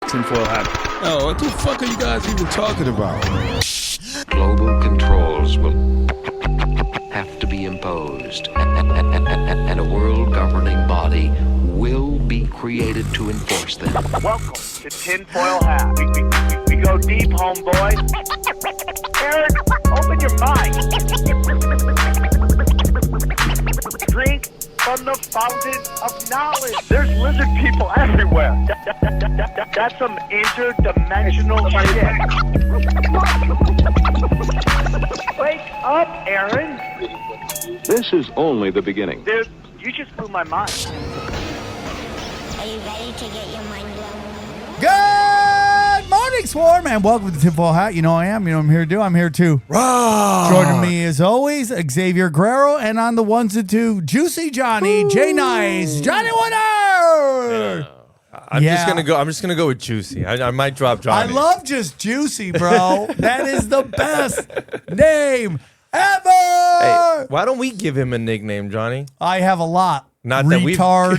tinfoil hat. Oh, what the fuck are you guys even talking about? Global controls will have to be imposed, and a world governing body will be created to enforce them. Welcome to Tinfoil Hat. We go deep, homeboy. Aaron, open your mind. Drink from the fountain of knowledge. There's lizard people everywhere. That's some interdimensional shit. Wake up, Aaron. This is only the beginning. Dude, you just blew my mind. Are you ready to get your mind blown? Good morning, Swarm, and welcome to Tinfoil Hat. You know I am. You know what I'm here to do. I'm here too. Joining me as always, Xavier Guerrero, and on the ones and two, Juicy Johnny, J Nice, Johnny Woodard. I'm just gonna go with Juicy. I might drop Johnny. I love just Juicy, bro. That is the best name ever. Hey, why don't we give him a nickname, Johnny? I have a lot. Not retard,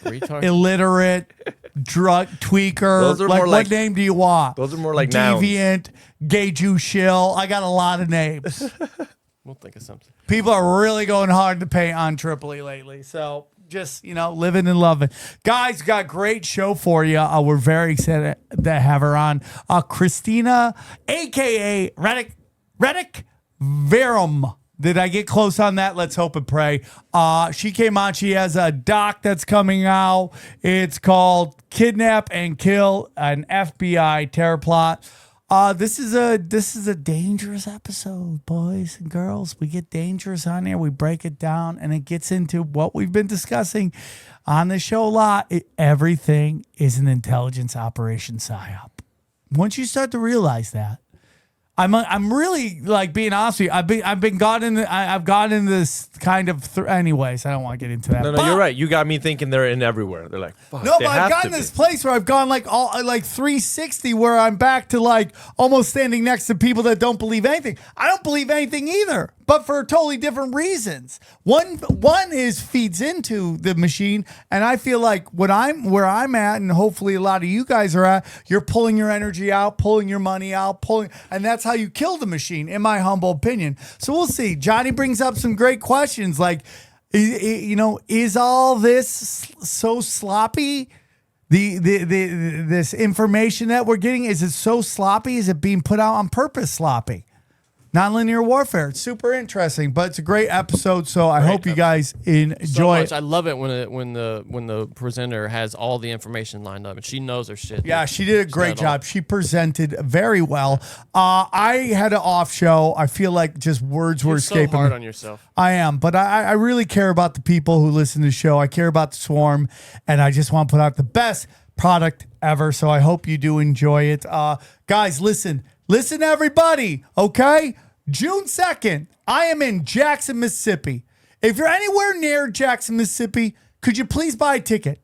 Retard, illiterate, drug tweaker. Those are like, more what like- name do you want? Those are more like nouns. Deviant, gay Jew shill. I got a lot of names. We'll think of something. People are really going hard to paint on Tripoli lately. So just, living and loving. Guys, got a great show for you. We're very excited to have her on. Christina, a.k.a. Radix, Verum. Did I get close on that? Let's hope and pray. She came on. She has a doc that's coming out. It's called Kidnap and Kill, an FBI terror plot. This is a dangerous episode, boys and girls. We get dangerous on here. We break it down, and it gets into what we've been discussing on the show a lot. Everything is an intelligence operation psyop. Once you start to realize that, I'm really like being honest with you. I've gotten into this kind of anyways. I don't want to get into that. No, you're right. You got me thinking they're in everywhere. They're like, fuck. No, but I've gotten this place where I've gone like 360, where I'm back to like almost standing next to people that don't believe anything. I don't believe anything either, but for totally different reasons. One is feeds into the machine, and I feel like where I'm at, and hopefully a lot of you guys are at, you're pulling your energy out, pulling your money out, and that's how you kill the machine, in my humble opinion. So we'll see. Johnny brings up some great questions, like, is all this so sloppy? This information that we're getting, is it so sloppy? Is it being put out on purpose sloppy? Nonlinear warfare. It's super interesting, but it's a great episode. So I hope you guys enjoy it. I love it when the presenter has all the information lined up and she knows her shit. Yeah, she did a great job. She presented very well. I had an off show. I feel like just words were escaping. So hard on yourself. I am, but I really care about the people who listen to the show. I care about the Swarm, and I just want to put out the best product ever. So I hope you do enjoy it. Guys, listen, everybody, okay? June 2nd, I am in Jackson, Mississippi. If you're anywhere near Jackson, Mississippi, could you please buy a ticket?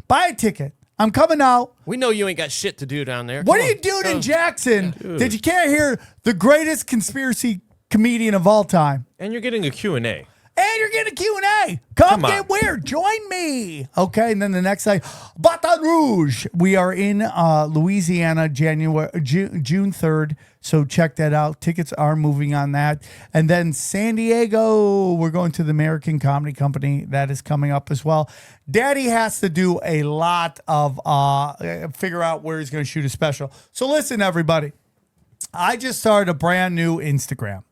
Buy a ticket. I'm coming out. We know you ain't got shit to do down there. What are you doing in Jackson that you can't hear the greatest conspiracy comedian of all time? And you're getting a Q&A. And you're getting a Q&A. Come get weird. Join me. Okay, and then the next night, Baton Rouge. We are in Louisiana, June 3rd. So check that out. Tickets are moving on that. And then San Diego, we're going to the American Comedy Company. That is coming up as well. Daddy has to do a lot of figure out where he's going to shoot a special. So listen, everybody. I just started a brand new Instagram.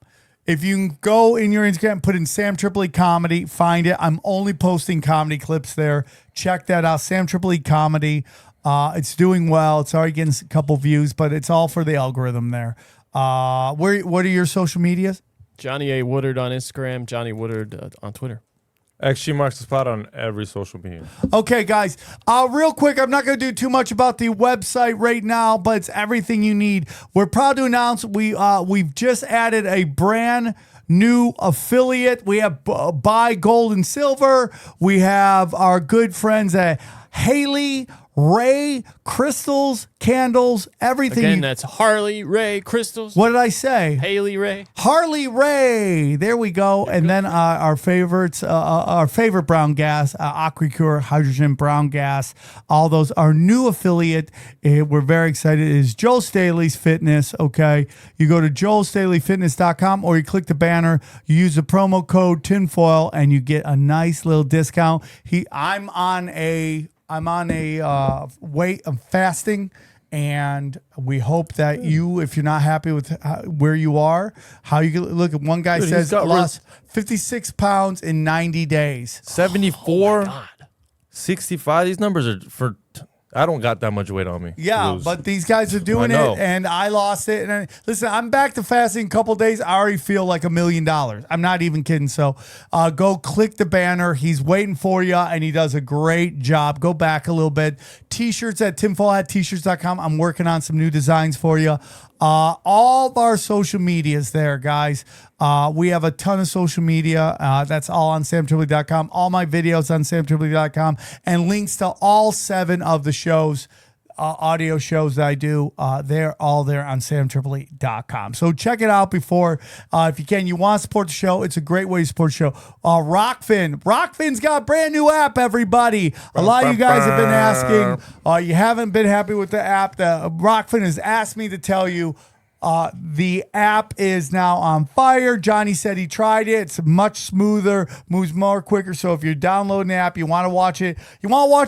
If you can go in your Instagram, put in Sam Tripoli Comedy, find it. I'm only posting comedy clips there. Check that out. Sam Tripoli Comedy. It's doing well. It's already getting a couple views, but it's all for the algorithm there. What are your social medias? Johnny A. Woodard on Instagram, Johnny Woodard on Twitter. Actually marks the spot on every social media. Okay, guys. Real quick, I'm not going to do too much about the website right now, but it's everything you need. We're proud to announce we've just added a brand new affiliate. We have Buy Gold and Silver. We have our good friends at Haley Ray crystals, candles, everything. Again, that's Harley Ray crystals. What did I say? Haley Ray. Harley Ray. There we go. And then our favorites, our favorite brown gas, AquaCure hydrogen brown gas. All those. Our new affiliate, we're very excited, is Joel Staley's Fitness. Okay. You go to joelstaleyfitness.com or you click the banner. You use the promo code tinfoil and you get a nice little discount. I'm on a weight of fasting, and we hope that you, if you're not happy with where you are, how you can look at one guy says lost 56 pounds in 90 days. 74, 65. These numbers are for. I don't got that much weight on me. Yeah, but these guys are doing it, and I lost it. And listen, I'm back to fasting a couple days. I already feel like $1 million. I'm not even kidding. So go click the banner. He's waiting for you, and he does a great job. Go back a little bit. T-shirts at tinfoil@t-shirts.com. I'm working on some new designs for you. All of our social medias there, guys. We have a ton of social media. That's all on samtripoli.com. All my videos on samtripoli.com, and links to all 7 of the shows, audio shows that I do. They're all there on samtripoli.com. So check it out before, if you can. You want to support the show, it's a great way to support the show. Rockfin's got a brand new app, everybody. A lot of you guys have been asking. You haven't been happy with the app. Rockfin has asked me to tell you, the app is now on fire. Johnny said he tried it. It's much smoother, moves more quicker. So if you're downloading the app, you want to watch it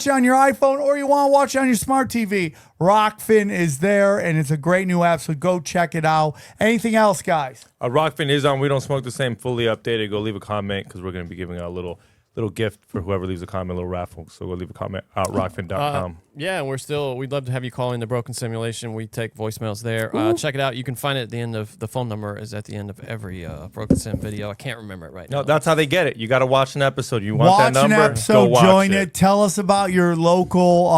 on your iPhone, or you want to watch it on your smart TV, Rockfin is there, and it's a great new app. So go check it out. Anything else, guys? Rockfin is on We Don't Smoke the Same, fully updated. Go leave a comment, because we're going to be giving out a little gift for whoever leaves a comment, a little raffle. So go leave a comment at rockfin.com. Yeah, and we'd love to have you call in the Broken Simulation. We take voicemails there. Check it out. You can find it at the end of, the phone number is at the end of every Broken Sim video. I can't remember it right now. No, that's how they get it. You got to watch an episode. You want watch that number? An episode, go watch join it. Tell us about your local,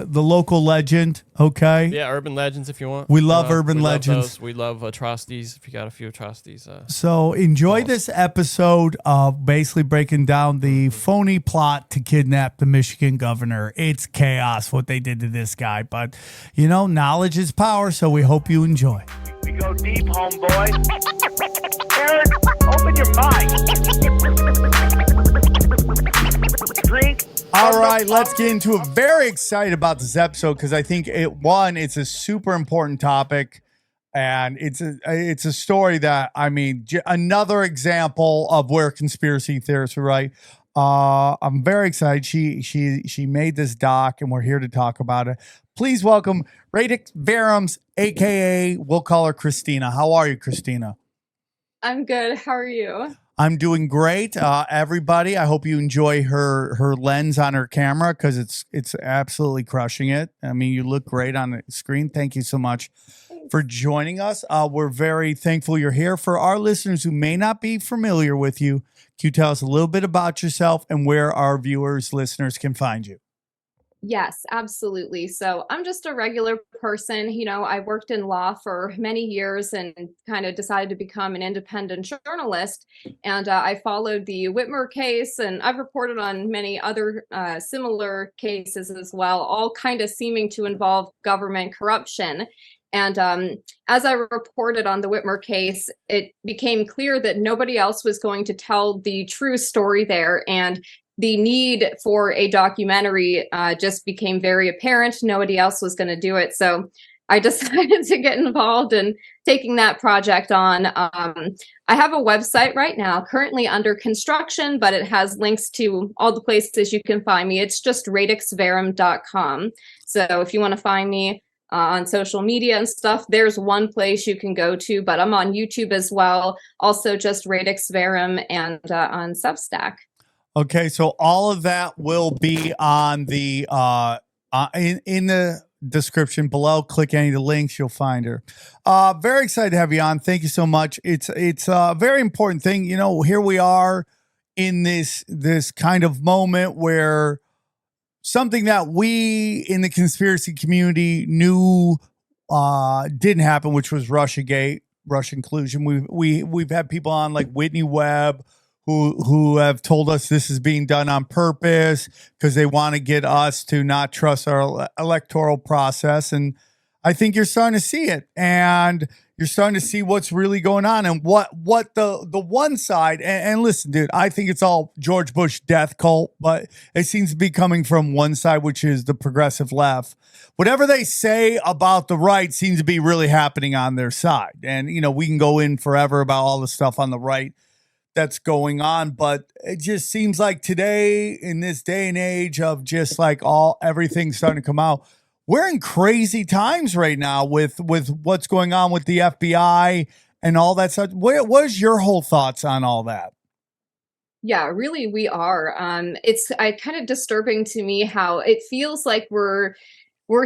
the local legend. Okay. Yeah, urban legends if you want. We love urban legends. We love atrocities if you got a few atrocities. So enjoy this episode of basically breaking down the phony plot to kidnap the Michigan governor. It's chaos what they did to this guy, but knowledge is power, so we hope you enjoy. We go deep, homeboy. Aaron, open your mind. Drink. All right, let's get into it. Very excited about this episode because I think it's a super important topic, and it's a story that, another example of where conspiracy theorists are right. I'm very excited. She made this doc, and we're here to talk about it. Please welcome Radix Verum's, aka we'll call her Christina. How are you, Christina? I'm good. How are you? I'm doing great. Everybody, I hope you enjoy her lens on her camera, because it's absolutely crushing it. You look great on the screen. Thank you so much for joining us. We're very thankful you're here. For our listeners who may not be familiar with you, can you tell us a little bit about yourself and where our viewers, listeners can find you? Yes, absolutely. So I'm just a regular person. I worked in law for many years and kind of decided to become an independent journalist. And I followed the Whitmer case, and I've reported on many other similar cases as well, all kind of seeming to involve government corruption. And as I reported on the Whitmer case, it became clear that nobody else was going to tell the true story there. And the need for a documentary just became very apparent. Nobody else was going to do it. So I decided to get involved in taking that project on. I have a website right now, currently under construction, but it has links to all the places you can find me. It's just radixverum.com. So if you want to find me on social media and stuff, there's one place you can go to, but I'm on YouTube as well. Also just Radix Verum, and on Substack. Okay, so all of that will be on the in the description below. Click any of the links, you'll find her. Very excited to have you on. Thank you so much. It's a very important thing. Here we are in this kind of moment where something that we in the conspiracy community knew didn't happen, which was Russiagate, Russian collusion. We've had people on like Whitney Webb, who have told us this is being done on purpose because they want to get us to not trust our electoral process. And I think you're starting to see it, and you're starting to see what's really going on and what the one side, and listen, dude, I think it's all George Bush death cult, but it seems to be coming from one side, which is the progressive left. Whatever they say about the right seems to be really happening on their side. And, you know, we can go in forever about all the stuff on the right that's going on, but it just seems like today, in this day and age of just like everything starting to come out, we're in crazy times right now with what's going on with the FBI and all that stuff. What is your whole thoughts on all that? Yeah, really, we are. It's kind of disturbing to me how it feels like we're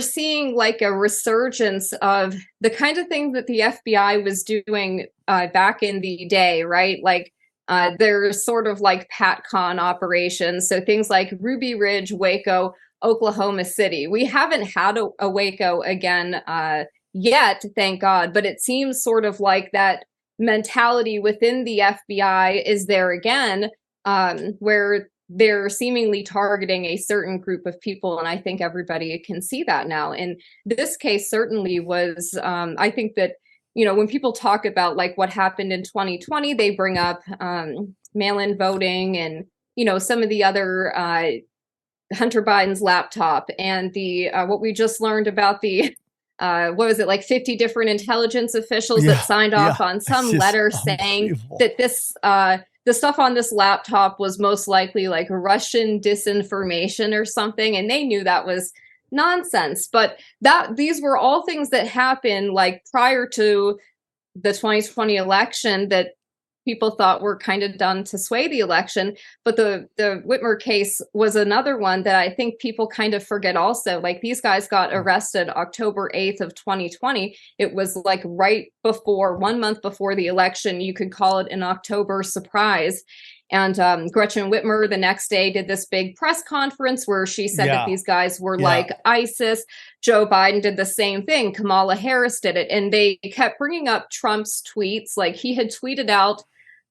seeing like a resurgence of the kind of things that the FBI was doing back in the day, right? Like there's sort of like PatCon operations. So things like Ruby Ridge, Waco, Oklahoma City. We haven't had a Waco again yet, thank God, but it seems sort of like that mentality within the FBI is there again, where they're seemingly targeting a certain group of people. And I think everybody can see that now. And this case certainly was, I think that, you know, when people talk about like what happened in 2020, they bring up mail-in voting and, you know, some of the other Hunter Biden's laptop and the what we just learned about the what was it, like 50 different intelligence officials that signed off on some letter saying that this the stuff on this laptop was most likely like Russian disinformation or something, and they knew that was nonsense. But these were all things that happened like prior to the 2020 election that people thought were kind of done to sway the election. But the Whitmer case was another one that I think people kind of forget also. Like these guys got arrested October 8th of 2020. It was like right before, 1 month before the election. You could call it an October surprise. And Gretchen Whitmer the next day did this big press conference where she said that these guys were like ISIS. Joe Biden did the same thing. Kamala Harris did it. And they kept bringing up Trump's tweets. Like he had tweeted out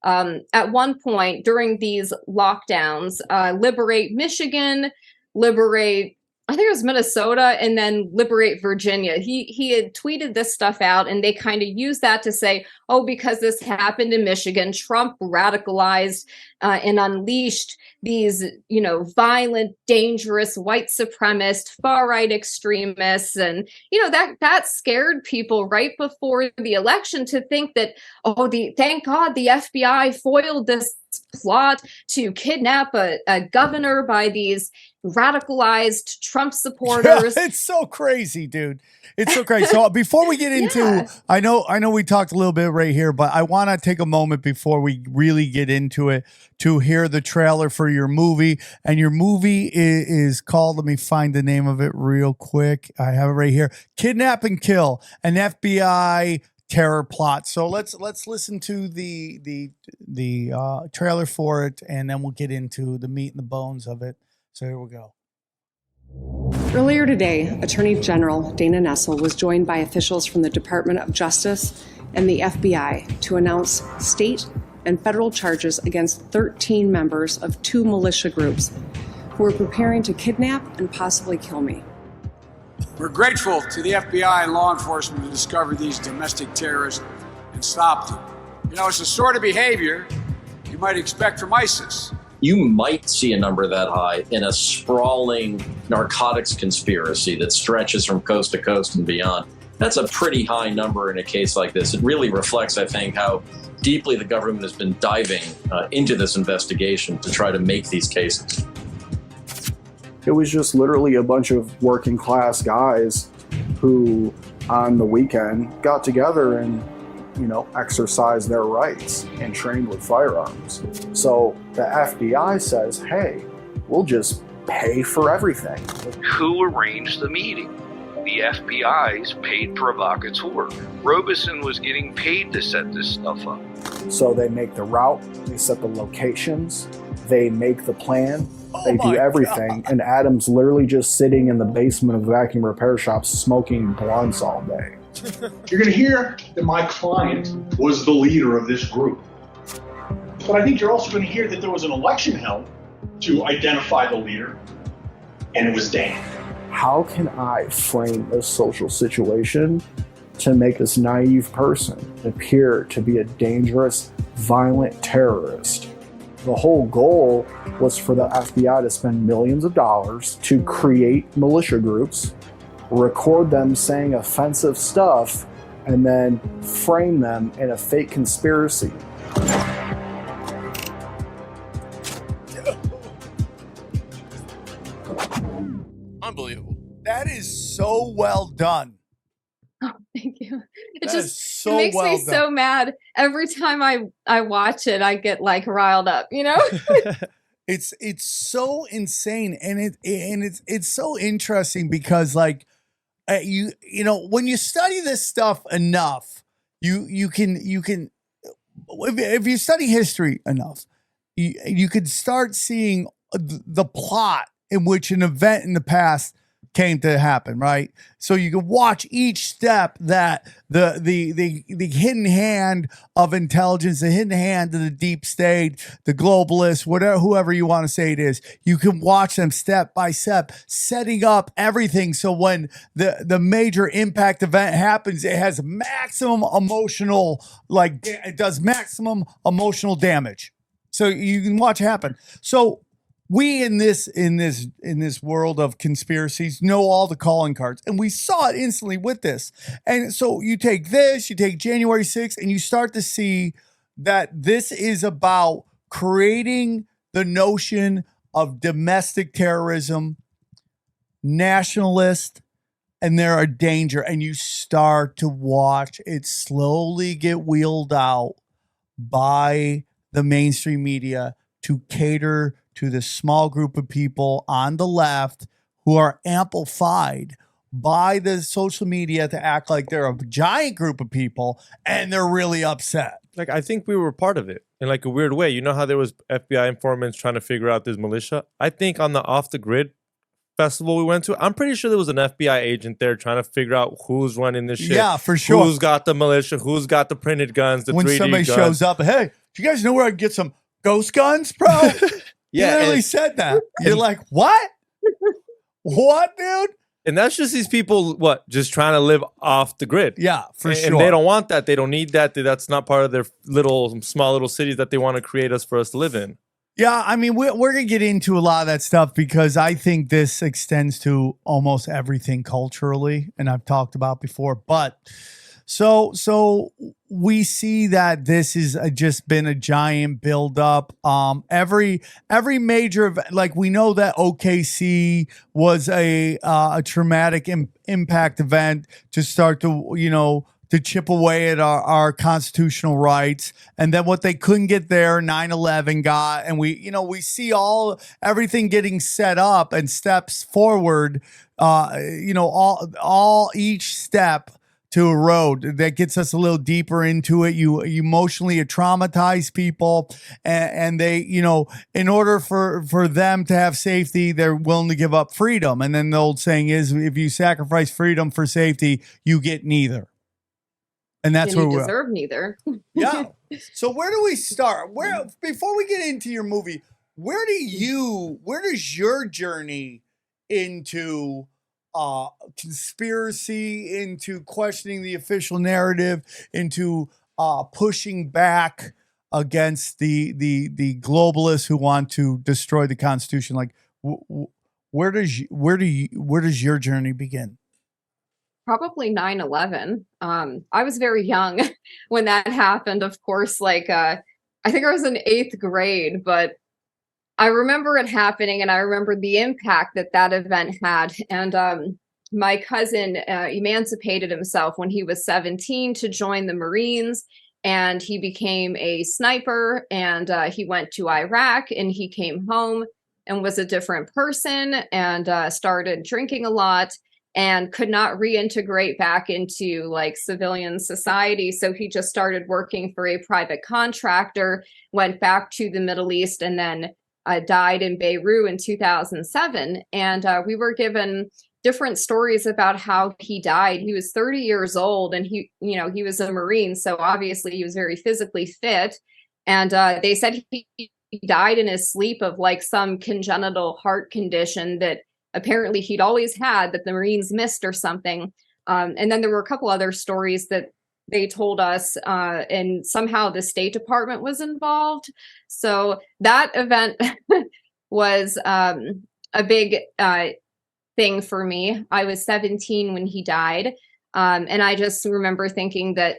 at one point during these lockdowns, liberate Michigan, liberate, I think it was Minnesota, and then liberate Virginia. He had tweeted this stuff out, and they kind of used that to say, oh, because this happened in Michigan, Trump radicalized and unleashed these, you know, violent, dangerous, white supremacist, far-right extremists. And, you know, that scared people right before the election to think that, oh, thank God the FBI foiled this plot to kidnap a governor by these radicalized Trump supporters. Yeah, it's so crazy, dude. It's so crazy. So before we get into, I know we talked a little bit right here, but I want to take a moment before we really get into it to hear the trailer for your movie. And your movie is called, let me find the name of it real quick. I have it right here. Kidnap and Kill, an FBI terror plot. So let's listen to the trailer for it, and then we'll get into the meat and the bones of it. So here we go. Earlier today, Attorney General Dana Nessel was joined by officials from the Department of Justice and the FBI to announce state and federal charges against 13 members of 2 militia groups who were preparing to kidnap and possibly kill me. We're grateful to the FBI and law enforcement to discover these domestic terrorists and stop them. You know, it's the sort of behavior you might expect from ISIS. You might see a number that high in a sprawling narcotics conspiracy that stretches from coast to coast and beyond. That's a pretty high number in a case like this. It really reflects, I think, how deeply the government has been diving into this investigation to try to make these cases. It was just literally a bunch of working class guys who on the weekend got together and, you know, exercised their rights and trained with firearms. So the FBI says, hey, we'll just pay for everything. Who arranged the meeting? The FBI's paid provocateur. Robeson was getting paid to set this stuff up. So they make the route, they set the locations, they make the plan, they do everything. God. And Adam's literally just sitting in the basement of a vacuum repair shop smoking blunts all day. You're going to hear that my client was the leader of this group. But I think you're also going to hear that there was an election held to identify the leader, and it was Dan. How can I frame this social situation to make this naive person appear to be a dangerous, violent terrorist? The whole goal was for the FBI to spend millions of dollars to create militia groups, record them saying offensive stuff, and then frame them in a fake conspiracy. Unbelievable. That is so well done. Oh, thank you. That is so it makes well me done. so mad every time I watch it. I get like riled up, you know. It's so insane, and it's so interesting because like you know when you study this stuff enough, you can if you study history enough, you could start seeing the plot in which an event in the past came to happen, right? So you can watch each step that the hidden hand of intelligence, the hidden hand of the deep state, the globalists, whatever, whoever you want to say it is, you can watch them step by step, setting up everything. So when the major impact event happens, it has maximum emotional, like it does maximum emotional damage. So you can watch it happen. So we in this world of conspiracies know all the calling cards, and we saw it instantly with this. And so you take this, you take January 6th, and you start to see that this is about creating the notion of domestic terrorism, nationalist, and there are danger. And you start to watch it slowly get wheeled out by the mainstream media to cater to the small group of people on the left who are amplified by the social media to act like they're a giant group of people and they're really upset. Like, I think we were part of it in like a weird way. You know how there was FBI informants trying to figure out this militia? I think on the Off the Grid festival we went to, I'm pretty sure there was an FBI agent there trying to figure out who's running this shit. Yeah, for sure. Who's got the militia, who's got the printed guns, the when 3D somebody guns. shows up, hey, do you guys know where I can get some ghost guns, bro? Yeah, He literally said that. You're like, what? What, dude? And that's just these people, what, just trying to live off the grid. Yeah, for And sure. they don't want that. They don't need that. That's not part of their small little cities that they want to create us for us to live in. Yeah, I mean, we're going to get into a lot of that stuff because I think this extends to almost everything culturally, and I've talked about before. But so we see that this has just been a giant buildup. Every major event, like we know that OKC was a traumatic impact event to start to to chip away at our constitutional rights. And then what they couldn't get there, 9/11 got, and we see everything getting set up and steps forward, each step to a road that gets us a little deeper into it. You emotionally traumatize people, and they, in order for them to have safety, they're willing to give up freedom. And then the old saying is, if you sacrifice freedom for safety, you get neither. And that's and where you we deserve neither. Yeah. So where do we start? Before we get into your movie, where does your journey into conspiracy, into questioning the official narrative, into pushing back against the globalists who want to destroy the Constitution? Like, where does your journey begin? Probably 9/11. I was very young when that happened. Of course, I think I was in 8th grade, but I remember it happening, and I remember the impact that event had. And my cousin emancipated himself when he was 17 to join the Marines, and he became a sniper, and he went to Iraq, and he came home and was a different person, and started drinking a lot, and could not reintegrate back into civilian society. So he just started working for a private contractor, went back to the Middle East, and then died in Beirut in 2007. And we were given different stories about how he died. He was 30 years old, and he was a Marine. So obviously he was very physically fit. And they said he died in his sleep of like some congenital heart condition that apparently he'd always had that the Marines missed or something. And then there were a couple other stories that they told us, and somehow the State Department was involved. So that event was a big thing for me. I was 17 when he died. And I just remember thinking that,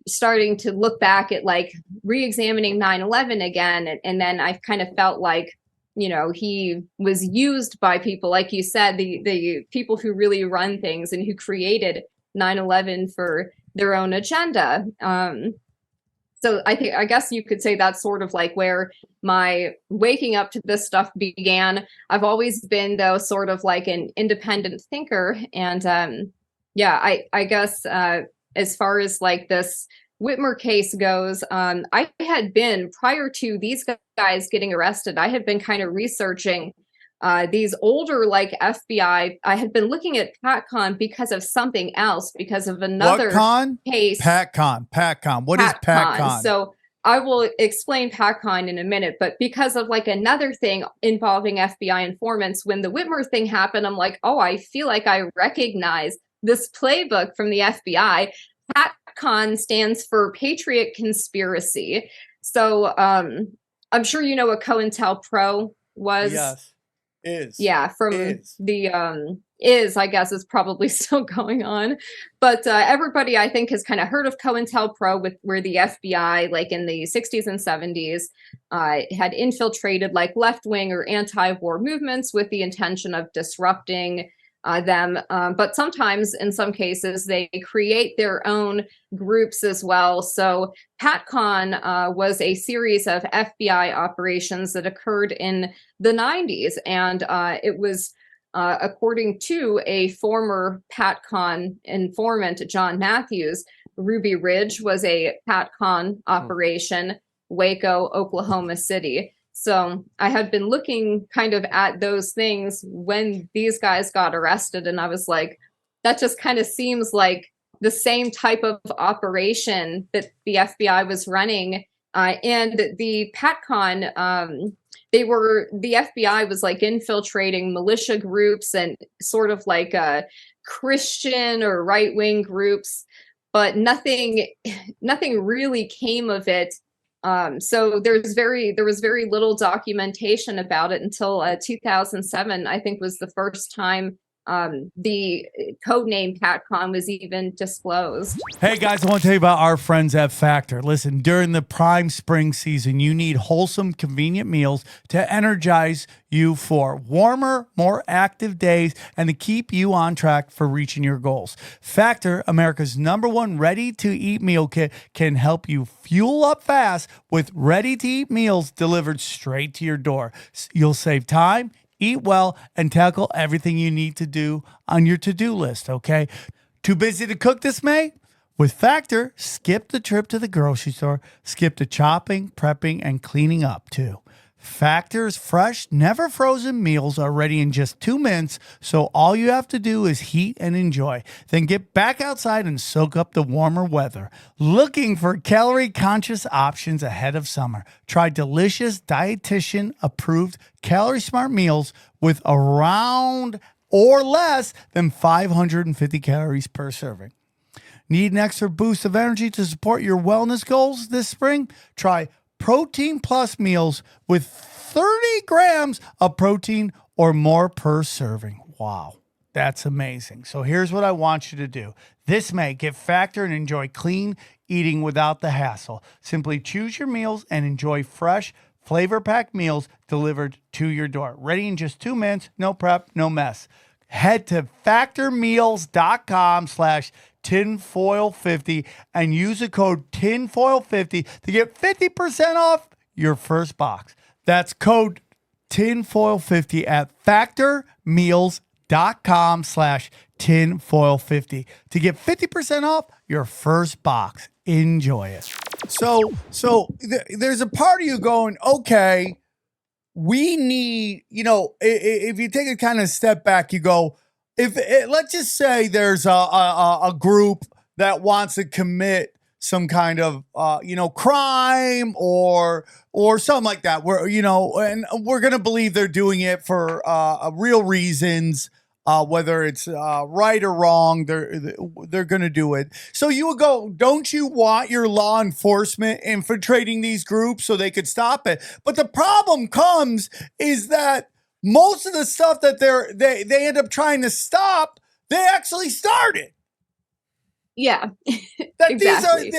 starting to look back at like re-examining 9/11 again. And then I kind of felt like, you know, he was used by people, like you said, the people who really run things and who created 9/11 for their own agenda. So I guess you could say that's sort of like where my waking up to this stuff began. I've always been, though, sort of like an independent thinker. And yeah, I guess as far as like this Whitmer case goes, I had been, prior to these guys getting arrested, I had been kind of researching these older like FBI. I had been looking at PatCon because of something else, because of another case. PatCon. What is PatCon? So I will explain PatCon in a minute, but because of like another thing involving FBI informants, when the Whitmer thing happened, I'm like, oh, I feel like I recognize this playbook from the FBI. PatCon stands for Patriot Conspiracy. So I'm sure you know what COINTELPRO was. Yes. Is. Yeah, from is. the I guess is probably still going on. But everybody, I think, has kind of heard of COINTELPRO, where the FBI, like in the 60s and 70s, had infiltrated like left-wing or anti-war movements with the intention of disrupting them. But sometimes, in some cases, they create their own groups as well. So PatCon was a series of FBI operations that occurred in the 90s. And it was, according to a former PatCon informant, John Matthews, Ruby Ridge was a PatCon operation, Waco, Oklahoma City. So I had been looking kind of at those things when these guys got arrested. And I was like, that just kind of seems like the same type of operation that the FBI was running. And the PatCon, the FBI was like infiltrating militia groups and sort of like Christian or right-wing groups, but nothing really came of it. So there was very little documentation about it until 2007, I think, was the first time the codename PatCon was even disclosed. Hey guys, I want to tell you about our friends at Factor. Listen, during the prime spring season, you need wholesome, convenient meals to energize you for warmer, more active days and to keep you on track for reaching your goals. Factor, America's #1 ready-to-eat meal kit, can help you fuel up fast with ready-to-eat meals delivered straight to your door. You'll save time, eat well, and tackle everything you need to do on your to-do list, okay? Too busy to cook this May? With Factor, skip the trip to the grocery store, skip the chopping, prepping, and cleaning up, too. Factor's fresh, never frozen meals are ready in just 2 minutes, so all you have to do is heat and enjoy. Then get back outside and soak up the warmer weather. Looking for calorie-conscious options ahead of summer? Try delicious, dietitian-approved, calorie-smart meals with around or less than 550 calories per serving. Need an extra boost of energy to support your wellness goals this spring? Try Protein Plus meals with 30 grams of protein or more per serving. Wow, that's amazing. So here's what I want you to do. This May, get Factor and enjoy clean eating without the hassle. Simply choose your meals and enjoy fresh, flavor-packed meals delivered to your door. Ready in just 2 minutes, no prep, no mess. Head to factormeals.com/tinfoil50 and use the code tinfoil50 to get 50% off your first box. That's code tinfoil50 at factormeals.com/tinfoil50 to get 50% off your first box. Enjoy it. So there's a part of you going, okay, we need, if you take a kind of step back, you go, let's just say there's a group that wants to commit some kind of crime or something like that, where and we're gonna believe they're doing it for real reasons, whether it's right or wrong. They're gonna do it. So you would go, don't you want your law enforcement infiltrating these groups so they could stop it? But the problem comes is that most of the stuff that they end up trying to stop, they actually started. Yeah, that exactly.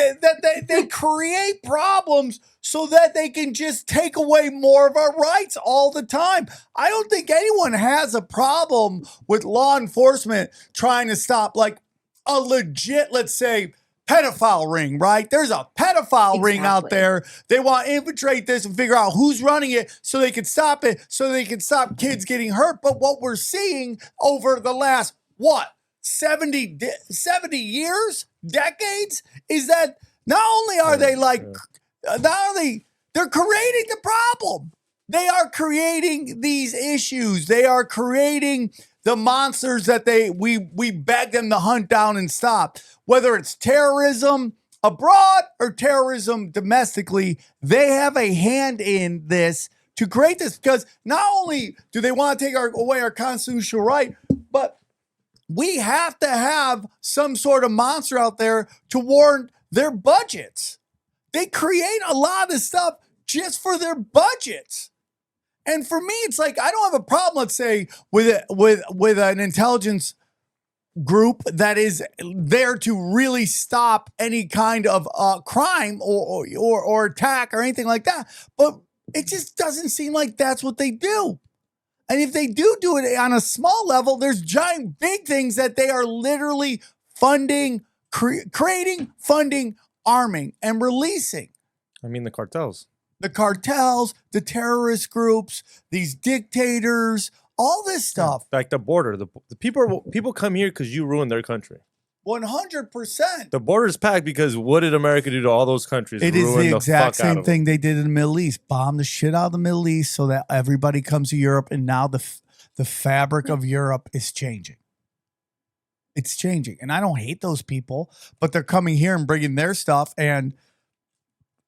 They create problems so that they can just take away more of our rights all the time. I don't think anyone has a problem with law enforcement trying to stop like a legit, let's say, pedophile ring, right? There's a pedophile ring out there. They want to infiltrate this and figure out who's running it so they can stop it, so they can stop kids getting hurt. But what we're seeing over the last, 70 years, decades, is that not only are they they're creating the problem. They are creating these issues. They are creating the monsters that we beg them to hunt down and stop. Whether it's terrorism abroad or terrorism domestically, they have a hand in this to create this, because not only do they want to take away our constitutional right, but we have to have some sort of monster out there to warrant their budgets. They create a lot of this stuff just for their budgets. And for me, it's like, I don't have a problem, let's say, with an intelligence group that is there to really stop any kind of crime or attack or anything like that. But it just doesn't seem like that's what they do. And if they do it on a small level, there's giant big things that they are literally funding, creating, funding, arming, and releasing. I mean, the cartels. The cartels, the terrorist groups, these dictators, all this stuff. Like the border. The people come here because you ruined their country. 100%. The border's packed because what did America do to all those countries? It is the exact same thing they did in the Middle East. Bomb the shit out of the Middle East so that everybody comes to Europe, and now the fabric of Europe is changing. It's changing. And I don't hate those people, but they're coming here and bringing their stuff, and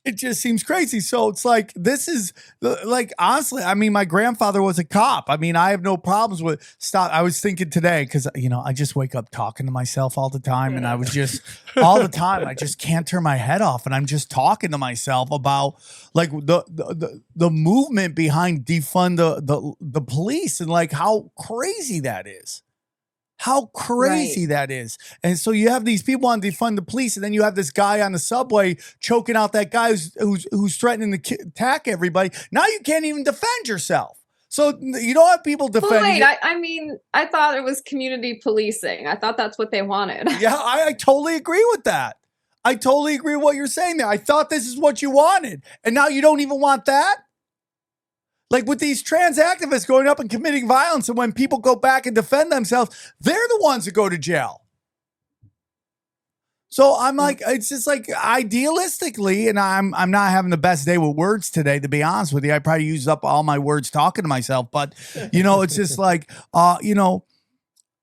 it just seems crazy. So it's like, this is like, honestly, I mean, my grandfather was a cop. I mean, I have no problems with stop. I was thinking today, because, I just wake up talking to myself all the time. And I was just all the time, I just can't turn my head off. And I'm just talking to myself about like the movement behind defund the police, and like how crazy that is. How crazy that is. And so you have these people on defund the police, and then you have this guy on the subway choking out that guy who's threatening to attack everybody. Now you can't even defend yourself. So you don't have people defending. Wait, I mean, I thought it was community policing. I thought that's what they wanted. Yeah, I totally agree with that. I totally agree with what you're saying there. I thought this is what you wanted, and now you don't even want that? Like with these trans activists going up and committing violence, and when people go back and defend themselves, they're the ones that go to jail. So I'm like, it's just like, idealistically, and I'm not having the best day with words today, to be honest with you. I probably used up all my words talking to myself, but it's just like,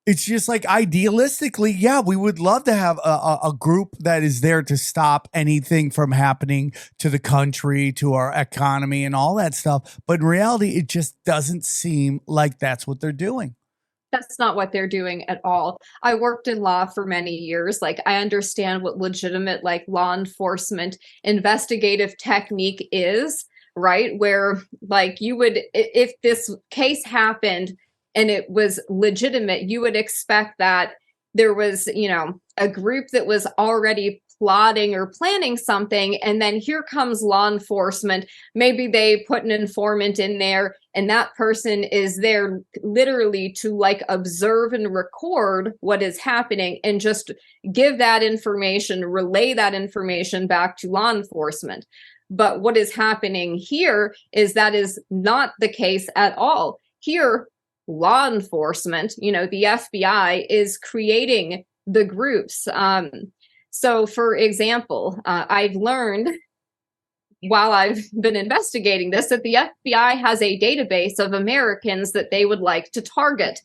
it's just like, idealistically, yeah, we would love to have a group that is there to stop anything from happening to the country, to our economy and all that stuff. But in reality, it just doesn't seem like that's what they're doing. That's not what they're doing at all. I worked in law for many years. Like, I understand what legitimate, like, law enforcement investigative technique is, right? Where, like, you would, if this case happened and it was legitimate, you would expect that there was, a group that was already plotting or planning something, and then here comes law enforcement. Maybe they put an informant in there, and that person is there literally to like observe and record what is happening and just give that information, relay that information back to law enforcement. But what is happening here is that is not the case at all. Here, law enforcement, the FBI is creating the groups. So, for example, I've learned while I've been investigating this that the FBI has a database of Americans that they would like to target.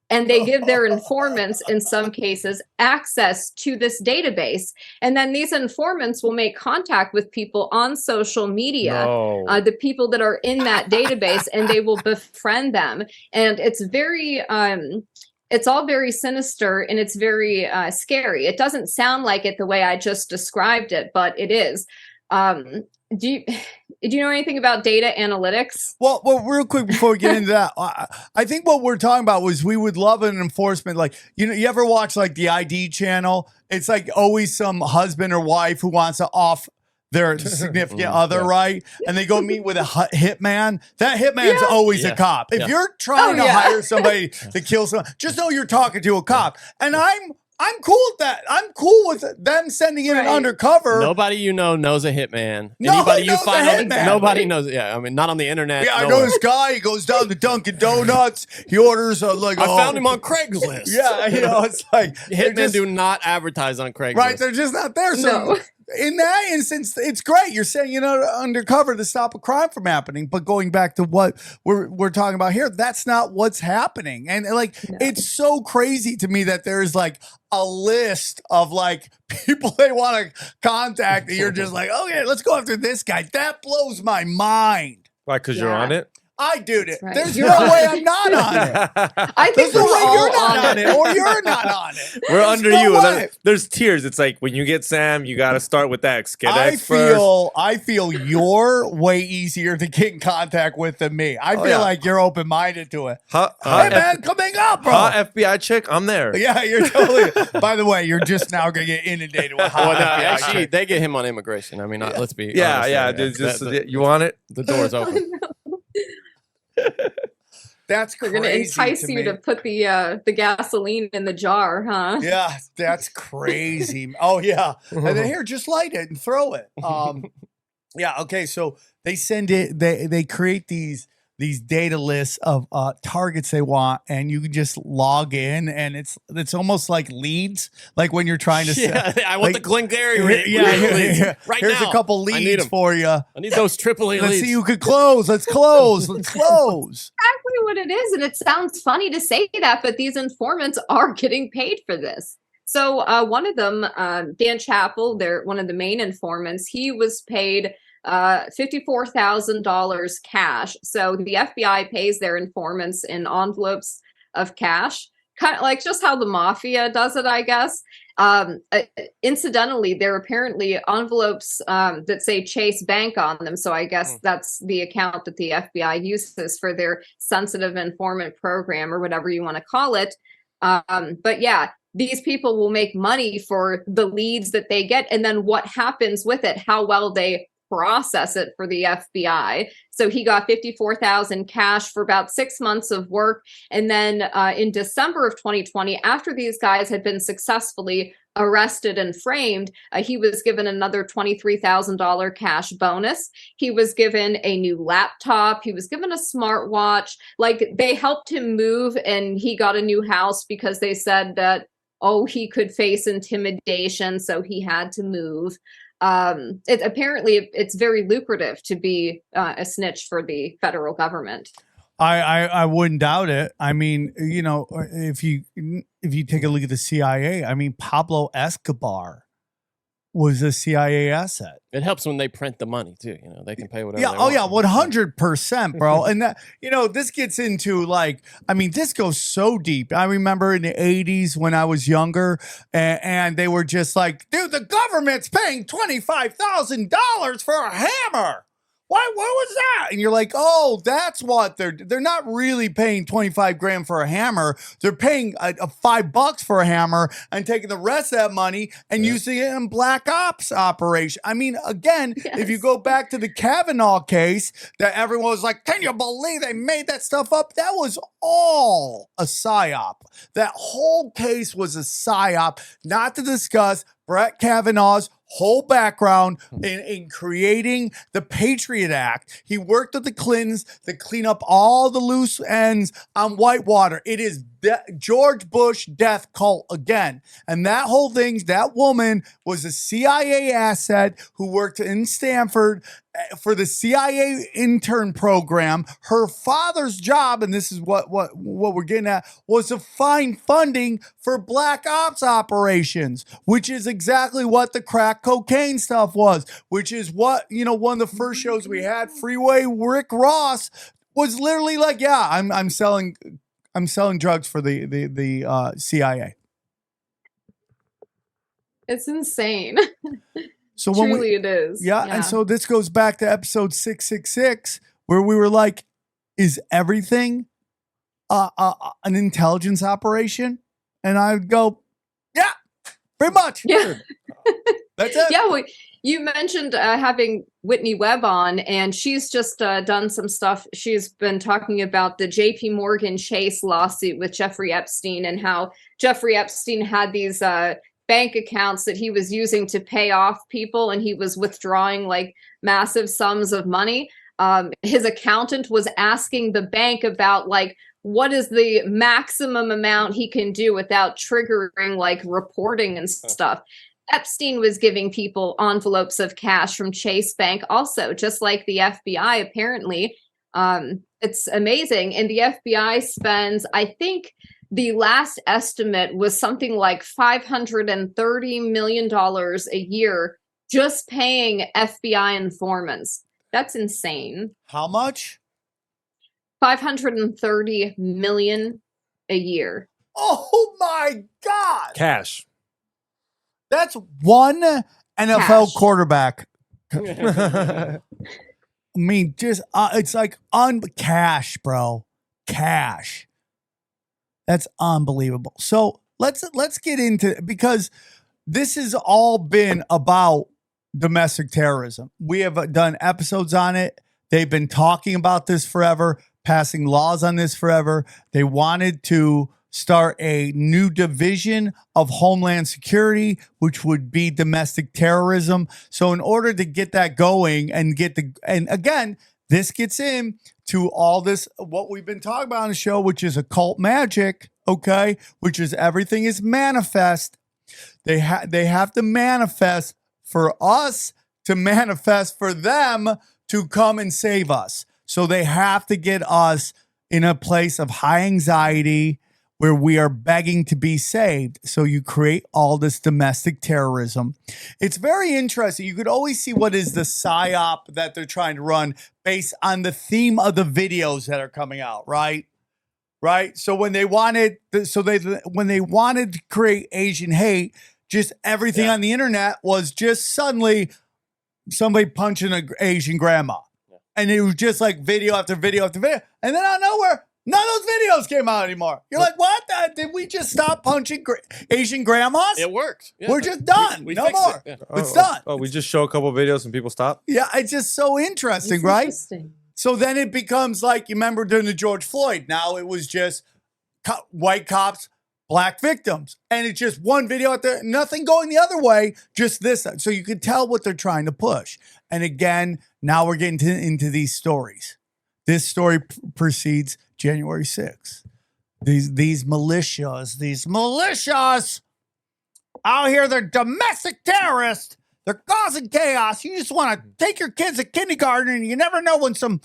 and they give their informants, in some cases, access to this database. And then these informants will make contact with people on social media, the people that are in that database, and they will befriend them. And it's very, it's all very sinister, and it's very scary. It doesn't sound like it the way I just described it, but it is. Do you know anything about data analytics? Well, real quick before we get into that, I think what we're talking about was we would love an enforcement. Like, you ever watch like the ID channel? It's like always some husband or wife who wants to off their significant other, right? And they go meet with a hitman. That hitman's always a cop. If you're trying to hire somebody to kill someone, just know you're talking to a cop. And I'm cool with that. I'm cool with them sending in an undercover. Nobody you know knows a hitman. Nobody Anybody you knows find a on, hitman. nobody knows. Yeah, I mean, not on the internet. Yeah, I nowhere. know this guy. He goes down to Dunkin' Donuts. He orders I found him on Craigslist. Yeah, it's like hitmen do not advertise on Craigslist. Right, they're just not there. So in that instance, it's great. You're saying undercover to stop a crime from happening. But going back to what we're talking about here, that's not what's happening. And it's so crazy to me that there's like a list of like people they want to contact, and you're just like, okay, let's go after this guy. That blows my mind. Why? Because you're on it. I do it. Right. There's no way I'm not on it. I think There's no we're way all you're not on it. it, or you're not on it. We're under no you. way. There's tiers. It's like when you get Sam, you got to start with X. Get X first. I feel you're way easier to get in contact with than me. I feel like you're open minded to it. Hey man, coming up, bro. FBI chick, I'm there. Yeah, you're totally. By the way, you're just now gonna get inundated with hot FBI actually, chick. they get him on immigration. I mean, let's be Yeah. honest. You want it? The door's open. That's They're crazy. going to entice you to put the gasoline in the jar, huh? Yeah, that's crazy. Oh yeah, and then here, just light it and throw it. Yeah. Okay. So they send it. They create these data lists of targets they want, and you can just log in, and it's almost like leads, like when you're trying to I want the Glengarry right here's now. a couple leads for you. I need those Tripoli Let's leads. see who could close. Let's close. Let's close. Exactly what it is, and it sounds funny to say that, but these informants are getting paid for this. So one of them, Dan Chappell, they're one of the main informants. He was paid $54,000 cash. So the FBI pays their informants in envelopes of cash, kind of like just how the mafia does it, I guess. Incidentally, there are apparently envelopes that say Chase Bank on them. So I guess that's the account that the FBI uses for their sensitive informant program, or whatever you want to call it. But yeah, these people will make money for the leads that they get, and then what happens with it, how well they process it for the FBI. So he got $54,000 cash for about 6 months of work. And then in December of 2020, after these guys had been successfully arrested and framed, he was given another $23,000 cash bonus. He was given a new laptop. He was given a smartwatch. Like, they helped him move, and he got a new house because they said that, he could face intimidation, so he had to move. Apparently it's very lucrative to be a snitch for the federal government. I wouldn't doubt it. I mean, if you take a look at the CIA, I mean, Pablo Escobar was a CIA asset. It helps when they print the money too. They can pay whatever. Yeah. They want. 100%, bro. And that, this gets into this goes so deep. I remember in the 80s when I was younger, and they were just like, dude, the government's paying $25,000 for a hammer. What was that? And you're like, oh, that's what they're not really paying 25 grand for a hammer. They're paying a $5 for a hammer and taking the rest of that money and using it in black ops operation. I mean, again, if you go back to the Kavanaugh case that everyone was like, can you believe they made that stuff up? That was all a psyop. That whole case was a psyop, not to discuss Brett Kavanaugh's whole background in creating the Patriot Act. He worked with the Clintons to clean up all the loose ends on Whitewater. It is George Bush death cult again. And that whole thing, that woman was a CIA asset who worked in Stanford for the CIA intern program. Her father's job, and this is what we're getting at, was to find funding for black ops operations, which is exactly what the crack cocaine stuff was, which is what, one of the first shows we had, Freeway Rick Ross was literally like, yeah, I'm selling drugs for the CIA. It's insane. So Truly it is. Yeah, and so this goes back to episode 666, where we were like, is everything an intelligence operation? And I would go, yeah, pretty much. Yeah. That's it. Yeah, well, you mentioned having Whitney Webb on, and she's just done some stuff. She's been talking about the JP Morgan Chase lawsuit with Jeffrey Epstein and how Jeffrey Epstein had these bank accounts that he was using to pay off people, and he was withdrawing like massive sums of money. His accountant was asking the bank about like, what is the maximum amount he can do without triggering like reporting and stuff. Epstein was giving people envelopes of cash from Chase Bank also, just like the FBI, apparently. It's amazing. And the FBI spends, I think the last estimate was something like $530 million a year just paying FBI informants. That's insane. How much? 530 million a year. Oh my God. Cash. That's one NFL quarterback. I mean, just it's like cash, bro. Cash. That's unbelievable. So let's get into it, because this has all been about domestic terrorism. We have done episodes on it. They've been talking about this forever, passing laws on this forever. They wanted to start a new division of Homeland Security, which would be domestic terrorism. So in order to get that going and and again, this gets into all this, what we've been talking about on the show, which is occult magic, okay? Which is everything is manifest. They have to manifest for us to manifest for them to come and save us. So they have to get us in a place of high anxiety where we are begging to be saved. So you create all this domestic terrorism. It's very interesting. You could always see what is the psyop that they're trying to run based on the theme of the videos that are coming out, right? Right. So when they wanted, to create Asian hate, just everything on the internet was just suddenly somebody punching an Asian grandma. And it was just like video after video after video. And then out of nowhere, none of those videos came out anymore. You're like, what? Did we just stop punching Asian grandmas? It worked. Yeah. We're just done. We no more. It. Yeah. It's done. Oh, we just show a couple videos and people stop? Yeah, it's just so interesting, right? Interesting. So then it becomes like, you remember during the George Floyd, now it was just white cops, black victims. And it's just one video out there, nothing going the other way, just this. So you can tell what they're trying to push. And again, now we're getting into these stories. This story precedes January 6th. These militias out here, they're domestic terrorists. They're causing chaos. You just want to take your kids to kindergarten, and you never know when some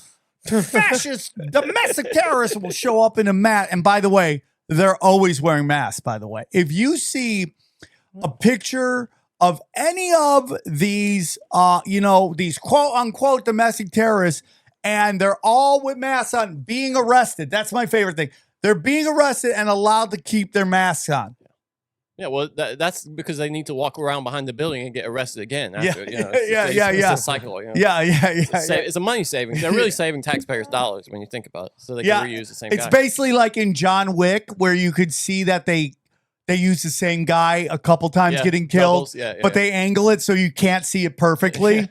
fascist domestic terrorists will show up in a mat. And by the way, they're always wearing masks, by the way. If you see a picture of any of these, these quote unquote domestic terrorists, and they're all with masks on, being arrested. That's my favorite thing. They're being arrested and allowed to keep their masks on. Yeah, well, that's because they need to walk around behind the building and get arrested again. After, Yeah. It's a cycle. Yeah. It's a money saving. They're really saving taxpayers' dollars when you think about it, so they can reuse the same guy. It's basically like in John Wick, where you could see that they use the same guy a couple times getting killed, but they angle it so you can't see it perfectly.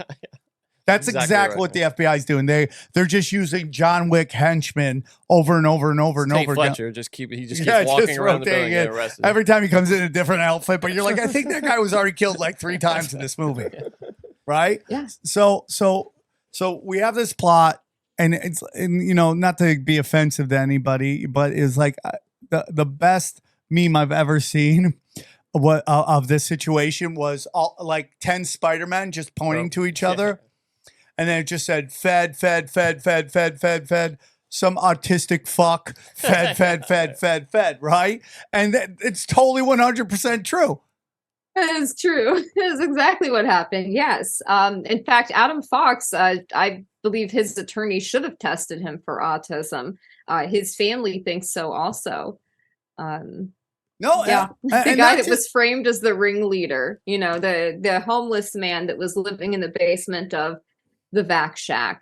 That's exactly what the FBI is doing. They're just using John Wick henchmen over and over and over and over Fletcher again. he just keeps walking around the building and getting arrested. Every time he comes in a different outfit, but you're like, I think that guy was already killed like 3 times in this movie, right? Yeah. So we have this plot, and not to be offensive to anybody, but it's like the best meme I've ever seen of this situation was all, like 10 Spider-Men just pointing to each other. And then it just said, fed, fed, fed, fed, fed, fed, fed. Some autistic fuck, fed, fed, fed, fed, fed, right? And it's totally 100% true. That is true. That is exactly what happened. Yes. In fact, Adam Fox, I believe his attorney should have tested him for autism. His family thinks so also. No, yeah, the and guy that was framed as the ringleader, you know, the homeless man that was living in the basement of the Vac Shack.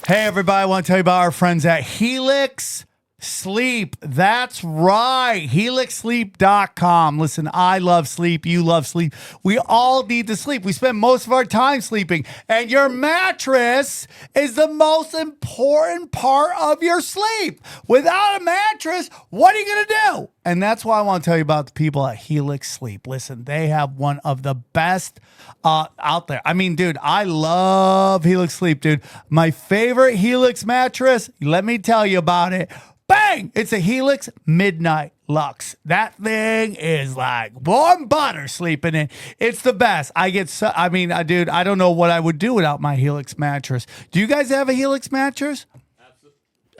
Hey, everybody, I want to tell you about our friends at Helix Sleep. That's right. HelixSleep.com. Listen, I love sleep. You love sleep. We all need to sleep. We spend most of our time sleeping. And your mattress is the most important part of your sleep. Without a mattress, what are you going to do? And that's why I want to tell you about the people at Helix Sleep. Listen, they have one of the best out there. I mean, dude, I love Helix Sleep, dude. My favorite Helix mattress, let me tell you about it. Bang! It's a Helix Midnight Lux. That thing is like warm butter sleeping in. It's the best. Dude, I don't know what I would do without my Helix mattress. Do you guys have a Helix mattress?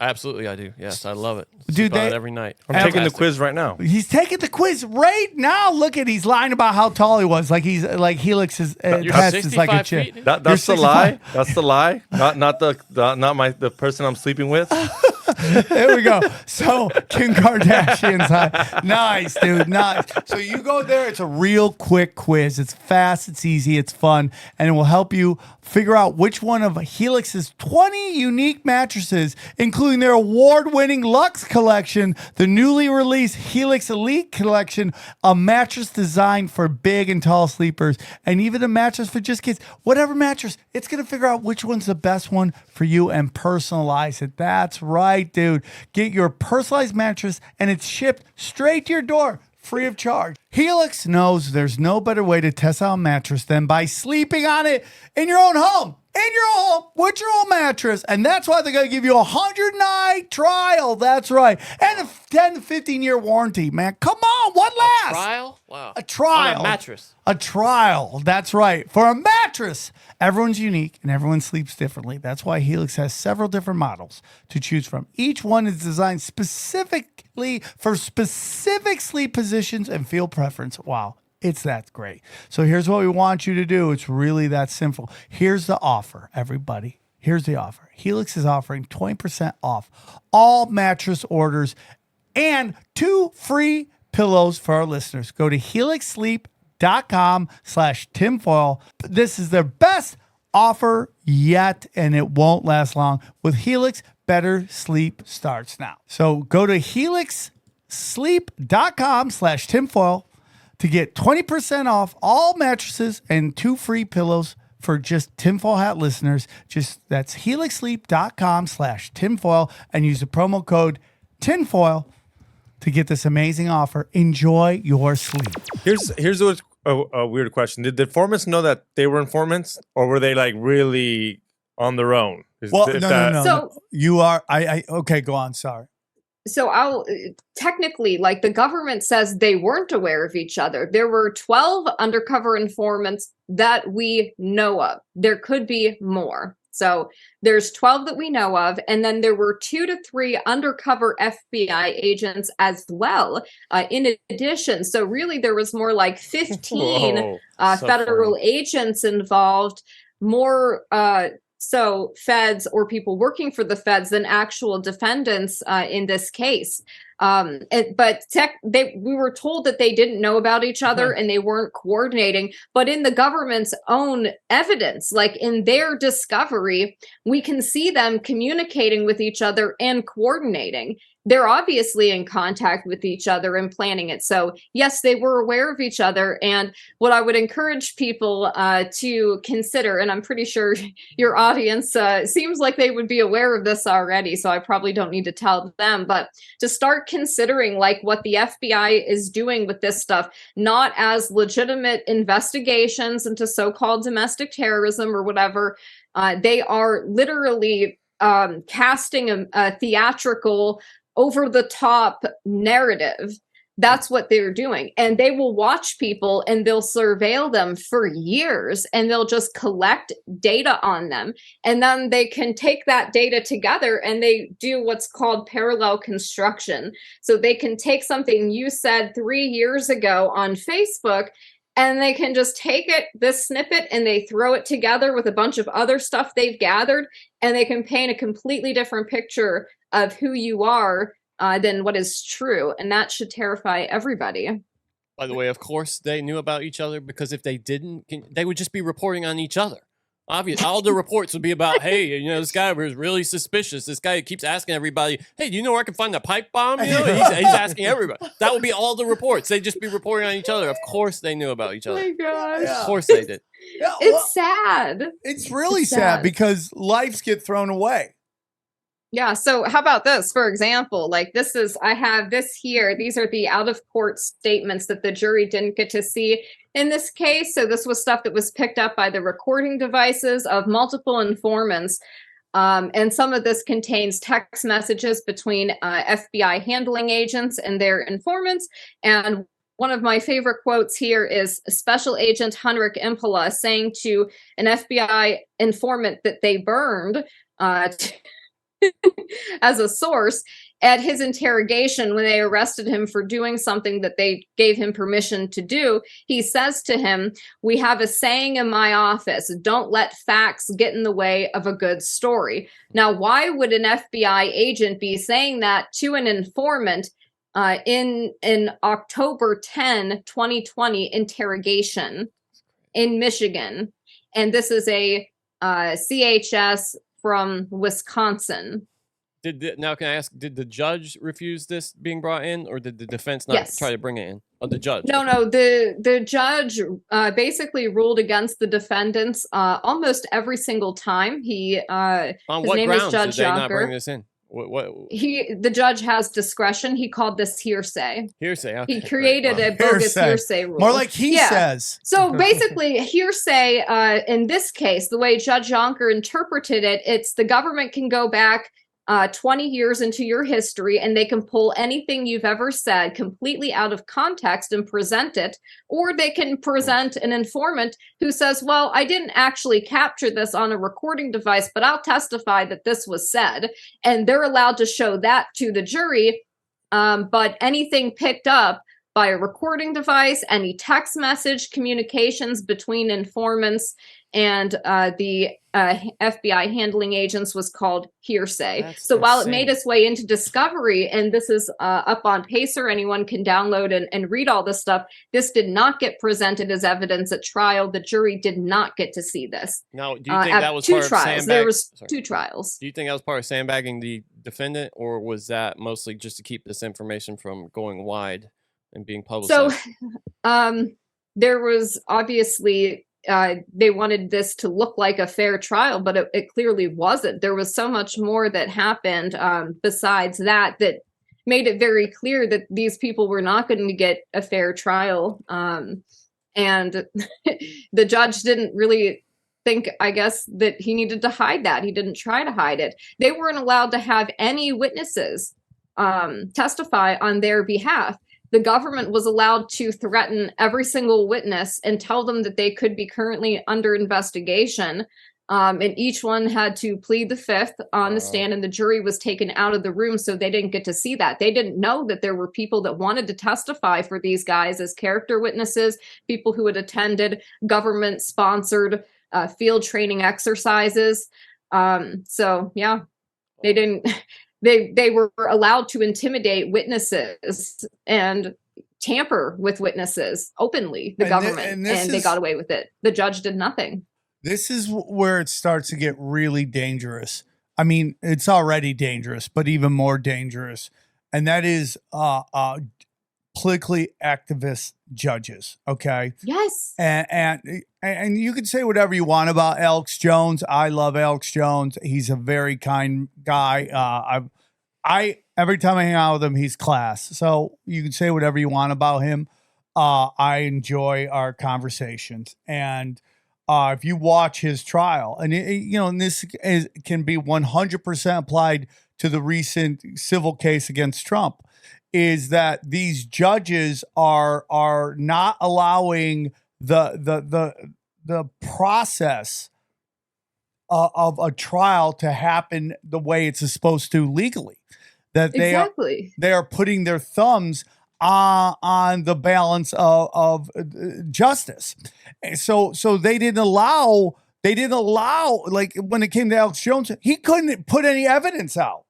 Absolutely, I do. Yes, I love it. Dude, Sleep on it every night. I'm taking the quiz right now. He's taking the quiz right now. Look at, he's lying about how tall he was. Like he's like Helix's test is like a chick. That's the lie. That's the lie. Not the person I'm sleeping with. There we go. So Kim Kardashian's high. Nice, dude. Nice. So you go there. It's a real quick quiz. It's fast. It's easy. It's fun. And it will help you figure out which one of Helix's 20 unique mattresses, including their award-winning Luxe collection, the newly released Helix Elite collection, a mattress designed for big and tall sleepers, and even a mattress for just kids. Whatever mattress, it's going to figure out which one's the best one for you and personalize it. That's right, dude. Get your personalized mattress, and it's shipped straight to your door, free of charge. Helix knows there's no better way to test out a mattress than by sleeping on it in your own home. In your home with your own mattress. And that's why they're going to give you a 100-night trial. That's right. And a 10 to 15-year warranty, man. Come on, what last? A trial? Wow. A trial. On a mattress. A trial. That's right. For a mattress. Everyone's unique and everyone sleeps differently. That's why Helix has several different models to choose from. Each one is designed specifically for specific sleep positions and feel preference. Wow. It's that great. So here's what we want you to do. It's really that simple. Here's the offer, everybody. Here's the offer. Helix is offering 20% off all mattress orders and 2 free pillows for our listeners. Go to helixsleep.com/tinfoil. This is their best offer yet, and it won't last long. With Helix, better sleep starts now. So go to helixsleep.com/tinfoil to get 20% off all mattresses and 2 free pillows for just Tinfoil Hat listeners. That's helixsleep.com/tinfoil and use the promo code tinfoil to get this amazing offer. Enjoy your sleep. Here's a weird question. Did the informants know that they were informants, or were they like really on their own? No. You are. Okay, go on. Sorry. So I'll technically, like, the government says they weren't aware of each other. There were 12 undercover informants that we know of. There could be more. So there's 12 that we know of. And then there were 2 to 3 undercover FBI agents as well, in addition. So really there was more like 15 federal agents involved, more so feds or people working for the feds than actual defendants in this case. We were told that they didn't know about each other and they weren't coordinating. But in the government's own evidence, like in their discovery, we can see them communicating with each other and coordinating. They're obviously in contact with each other and planning it. So yes, they were aware of each other. And what I would encourage people to consider, and I'm pretty sure your audience seems like they would be aware of this already, so I probably don't need to tell them, but to start considering like what the FBI is doing with this stuff, not as legitimate investigations into so-called domestic terrorism or whatever. They are literally casting a theatrical over the top narrative. That's what they're doing. And they will watch people and they'll surveil them for years and they'll just collect data on them. And then they can take that data together and they do what's called parallel construction. So they can take something you said 3 years ago on Facebook and they can just take this snippet and they throw it together with a bunch of other stuff they've gathered, and they can paint a completely different picture of who you are than what is true. And that should terrify everybody. By the way, of course, they knew about each other, because if they didn't, they would just be reporting on each other. Obviously, all the reports would be about, hey, this guy was really suspicious. This guy keeps asking everybody, hey, do you know where I can find the pipe bomb? He's asking everybody. That would be all the reports. They'd just be reporting on each other. Of course they knew about each other. Oh my gosh. Of course they did. It's sad. It's really sad because lives get thrown away. Yeah. So how about this, for example, I have this here. These are the out of court statements that the jury didn't get to see in this case. So this was stuff that was picked up by the recording devices of multiple informants. And some of this contains text messages between FBI handling agents and their informants. And one of my favorite quotes here is Special Agent Henrik Impala saying to an FBI informant that they burned as a source at his interrogation when they arrested him for doing something that they gave him permission to do. He says to him, "We have a saying in my office, don't let facts get in the way of a good story." Now, why would an FBI agent be saying that to an informant in October 10, 2020 interrogation in Michigan? And this is a CHS from Wisconsin. Now, can I ask, did the judge refuse this being brought in, or did the defense not try to bring it in? Oh, the judge. No, the judge basically ruled against the defendants almost every single time. On what grounds did they not bring this in? The judge has discretion. He called this hearsay. Hearsay. Okay, he created a bogus hearsay rule. More like he says. So basically, hearsay in this case, the way Judge Jonker interpreted it, it's the government can go back 20 years into your history and they can pull anything you've ever said completely out of context and present it, or they can present an informant who says, well, I didn't actually capture this on a recording device, but I'll testify that this was said, and they're allowed to show that to the jury. But anything picked up by a recording device, any text message communications between informants and the FBI handling agents was called hearsay. That's while it made its way into discovery, and this is up on Pacer, anyone can download and read all this stuff, this did not get presented as evidence at trial. The jury did not get to see this. Now, do you think that was part of sandbagging? There was 2 trials. Do you think that was part of sandbagging the defendant, or was that mostly just to keep this information from going wide and being publicized? So there was obviously they wanted this to look like a fair trial, but it clearly wasn't. There was so much more that happened besides that made it very clear that these people were not going to get a fair trial. And the judge didn't really think, I guess, that he needed to hide that. He didn't try to hide it. They weren't allowed to have any witnesses testify on their behalf. The government was allowed to threaten every single witness and tell them that they could be currently under investigation. And each one had to plead the fifth on the stand, and the jury was taken out of the room, so they didn't get to see that. They didn't know that there were people that wanted to testify for these guys as character witnesses, people who had attended government-sponsored field training exercises. So, yeah, they didn't... They were allowed to intimidate witnesses and tamper with witnesses openly, the government, and they got away with it. The judge did nothing. This is where it starts to get really dangerous. I mean, it's already dangerous, but even more dangerous. And that is politically activist judges. Okay. Yes. And you can say whatever you want about Alex Jones. I love Alex Jones. He's a very kind guy. Every time I hang out with him, he's class. So you can say whatever you want about him. I enjoy our conversations. And if you watch his trial, and and this can be 100% applied to the recent civil case against Trump is that these judges are not allowing the process of a trial to happen the way it's supposed to legally. That they are putting their thumbs on the balance of justice. And so they didn't allow, like when it came to Alex Jones, he couldn't put any evidence out.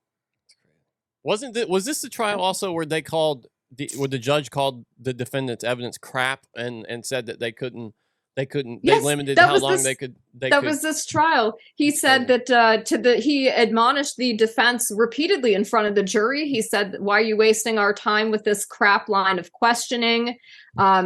Was this the trial also where where the judge called the defendant's evidence crap and said that they couldn't, Yes, they limited that how was long this- they could. was this trial. He said that he admonished the defense repeatedly in front of the jury. He said, "Why are you wasting our time with this crap line of questioning?"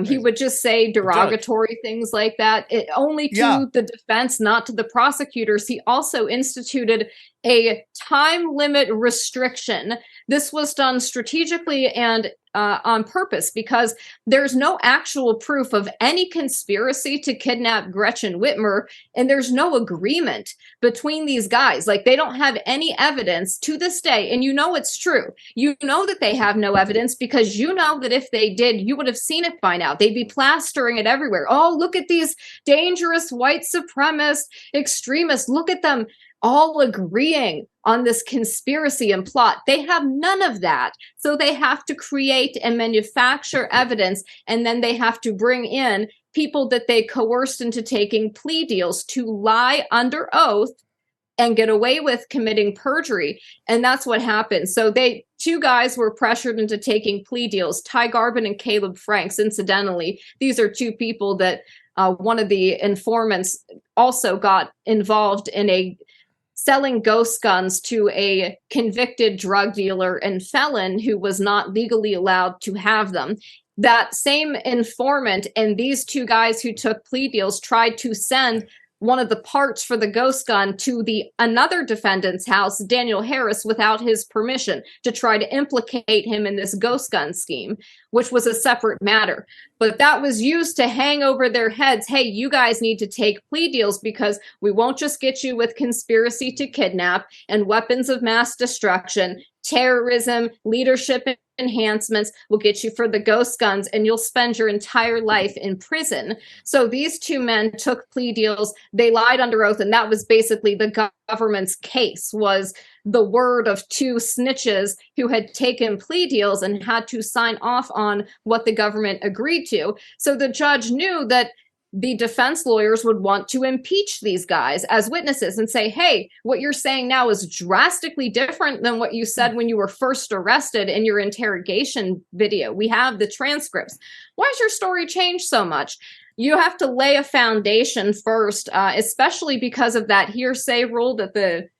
He would just say derogatory things like that, only to the defense, not to the prosecutors. He also instituted a time limit restriction. This was done strategically and on purpose because there's no actual proof of any conspiracy to kidnap Gretchen Whitmer, and there's no agreement between these guys. Like, they don't have any evidence to this day, and you know it's true. You know that they have no evidence because you know that if they did, you would have seen it by now. They'd be plastering it everywhere. Oh, look at these dangerous white supremacist extremists. Look at them all agreeing on this conspiracy and plot. They have none of that. So they have to create and manufacture evidence, and then they have to bring in people that they coerced into taking plea deals to lie under oath and get away with committing perjury. And that's what happened. So two guys were pressured into taking plea deals, Ty Garbin and Caleb Franks. Incidentally, these are two people that one of the informants also got involved in selling ghost guns to a convicted drug dealer and felon who was not legally allowed to have them. That same informant and these two guys who took plea deals tried to send one of the parts for the ghost gun to another defendant's house, Daniel Harris, without his permission, to try to implicate him in this ghost gun scheme, which was a separate matter. But that was used to hang over their heads. Hey, you guys need to take plea deals because we won't just get you with conspiracy to kidnap and weapons of mass destruction, terrorism, leadership enhancements. We'll get you for the ghost guns and you'll spend your entire life in prison. So these two men took plea deals. They lied under oath, and that was basically the government's case, was the word of two snitches who had taken plea deals and had to sign off on what the government agreed to. So the judge knew that the defense lawyers would want to impeach these guys as witnesses and say, hey, what you're saying now is drastically different than what you said when you were first arrested in your interrogation video. We have the transcripts. Why has your story changed so much? You have to lay a foundation first, especially because of that hearsay rule that the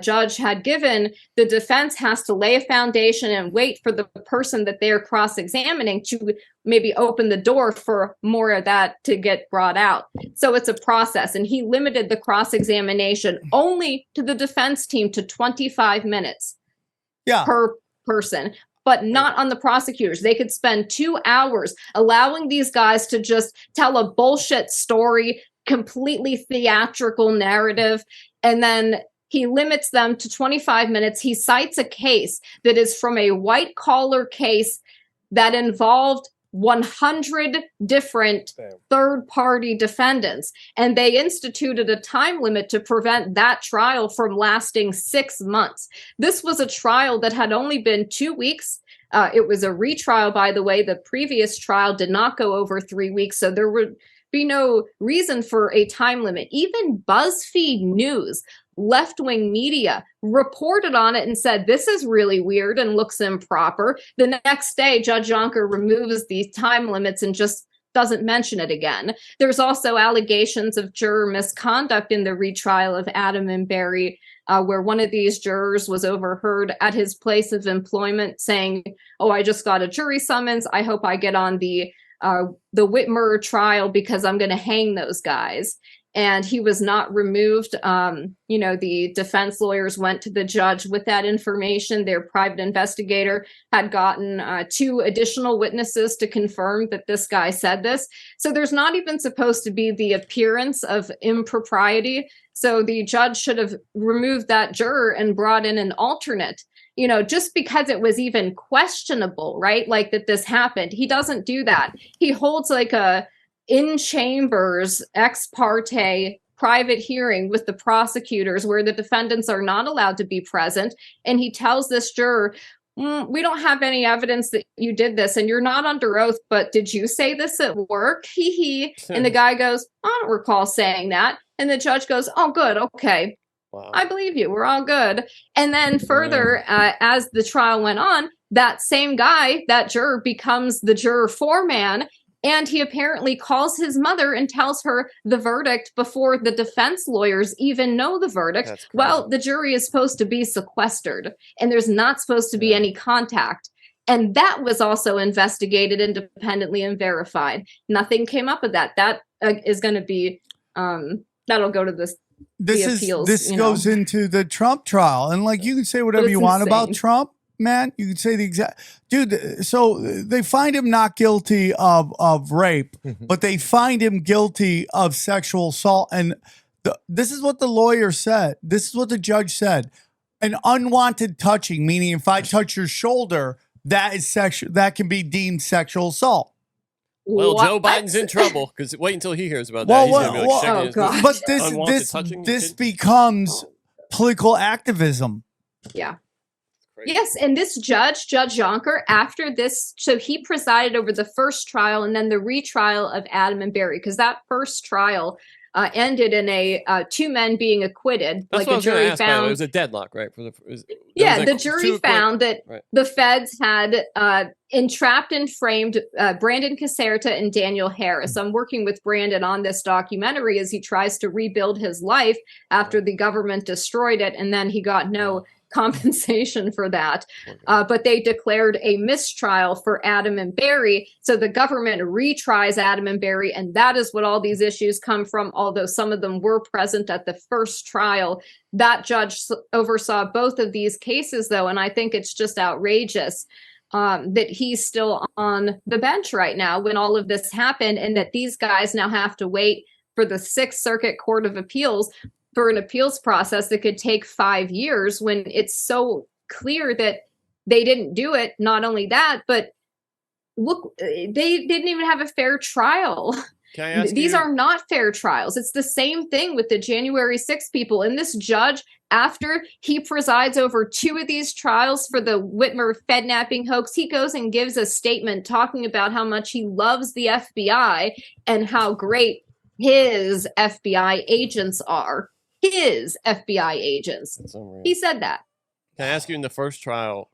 judge had given. The defense has to lay a foundation and wait for the person that they're cross-examining to maybe open the door for more of that to get brought out. So it's a process, and he limited the cross-examination only to the defense team to 25 minutes per person, but not on the prosecutors. They could spend 2 hours allowing these guys to just tell a bullshit story, completely theatrical narrative, and then he limits them to 25 minutes. He cites a case that is from a white-collar case that involved 100 different third-party defendants, and they instituted a time limit to prevent that trial from lasting 6 months. This was a trial that had only been 2 weeks. It was a retrial, by the way. The previous trial did not go over 3 weeks, so there would be no reason for a time limit. Even BuzzFeed News, left-wing media, reported on it and said, this is really weird and looks improper. The next day, Judge Yonker removes these time limits and just doesn't mention it again. There's also allegations of juror misconduct in the retrial of Adam and Barry, where one of these jurors was overheard at his place of employment saying, oh, I just got a jury summons. I hope I get on the Whitmer trial because I'm going to hang those guys. and he was not removed. The defense lawyers went to the judge with that information. Their private investigator had gotten 2 additional witnesses to confirm that this guy said this. So there's not even supposed to be the appearance of impropriety. So the judge should have removed that juror and brought in an alternate. Just because it was even questionable, right? Like that this happened. He doesn't do that. He holds like a in chambers ex parte private hearing with the prosecutors where the defendants are not allowed to be present. And he tells this juror, we don't have any evidence that you did this and you're not under oath, but did you say this at work? And the guy goes, I don't recall saying that. And the judge goes, oh, good. Okay. Wow. I believe you. We're all good. And then further, as the trial went on, that same guy, that juror, becomes the juror foreman. And he apparently calls his mother and tells her the verdict before the defense lawyers even know the verdict. Well, the jury is supposed to be sequestered and there's not supposed to be any contact. And that was also investigated independently and verified. Nothing came up of that. That is going to be, that'll go to the appeals. This goes into the Trump trial. And like, you can say whatever you want about Trump. Man, you could say the exact dude. So they find him not guilty of rape, but they find him guilty of sexual assault. And this is what the lawyer said. This is what the judge said. An unwanted touching, meaning if I touch your shoulder, that is sexual. That can be deemed sexual assault. Well, Joe Biden's in trouble because wait until he hears about that. He's gonna be like, but this becomes political activism. Yeah. Yes, and this Judge Jonker, after this, so he presided over the first trial and then the retrial of Adam and Barry, because that first trial ended in a 2 men being acquitted. That's like a jury found. It was a deadlock, right? The jury found that the feds had entrapped and framed Brandon Caserta and Daniel Harris. I'm working with Brandon on this documentary as he tries to rebuild his life after the government destroyed it, and then he got no compensation for that. But they declared a mistrial for Adam and Barry. So the government retries Adam and Barry. And that is what all these issues come from. Although some of them were present at the first trial, that judge oversaw both of these cases, though. And I think it's just outrageous that he's still on the bench right now when all of this happened, and that these guys now have to wait for the Sixth Circuit Court of Appeals for an appeals process that could take 5 years when it's so clear that they didn't do it. Not only that, but look, they didn't even have a fair trial. These are not fair trials. It's the same thing with the January 6th people. And this judge, after he presides over 2 of these trials for the Whitmer kidnapping hoax, he goes and gives a statement talking about how much he loves the FBI and how great his FBI agents are. His FBI agents. He said that. Can I ask you, in the first trial,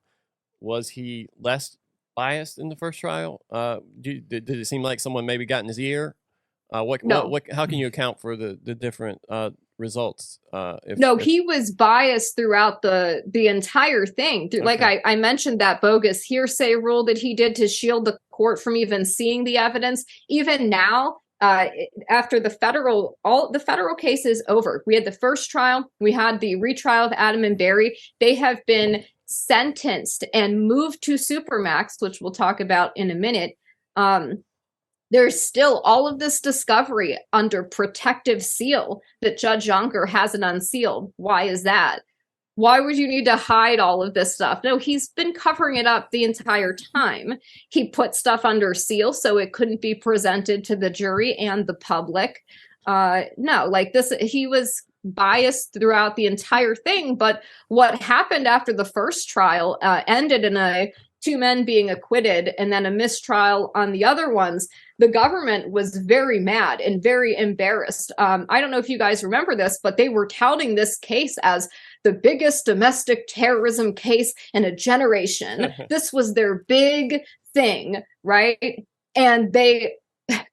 was he less biased in the first trial? Did it seem like someone maybe got in his ear? How can you account for the different results? He was biased throughout the entire thing. Like I mentioned, that bogus hearsay rule that he did to shield the court from even seeing the evidence. Even now, after the federal case is over, we had the first trial, we had the retrial of Adam and Barry. They have been sentenced and moved to Supermax, which we'll talk about in a minute. There's still all of this discovery under protective seal that Judge Jonker hasn't unsealed. Why is that? Why would you need to hide all of this stuff? No, he's been covering it up the entire time. He put stuff under seal so it couldn't be presented to the jury and the public. He was biased throughout the entire thing. But what happened after the first trial ended in a 2 men being acquitted and then a mistrial on the other ones. The government was very mad and very embarrassed. I don't know if you guys remember this, but they were touting this case as the biggest domestic terrorism case in a generation. This was their big thing, right? And they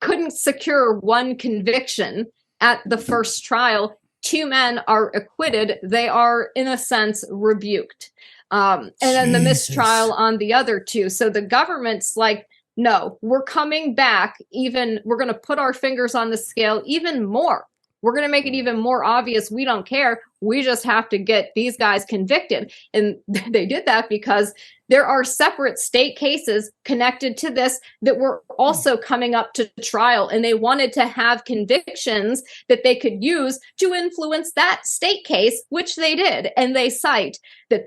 couldn't secure one conviction at the first trial. 2 men are acquitted. They are, in a sense, rebuked. And then the mistrial on the other 2. So the government's like, no, we're coming back. We're going to put our fingers on the scale even more we're going to make it even more obvious. We don't care. We just have to get these guys convicted. And they did that because there are separate state cases connected to this that were also coming up to trial. And they wanted to have convictions that they could use to influence that state case, which they did. And they cite that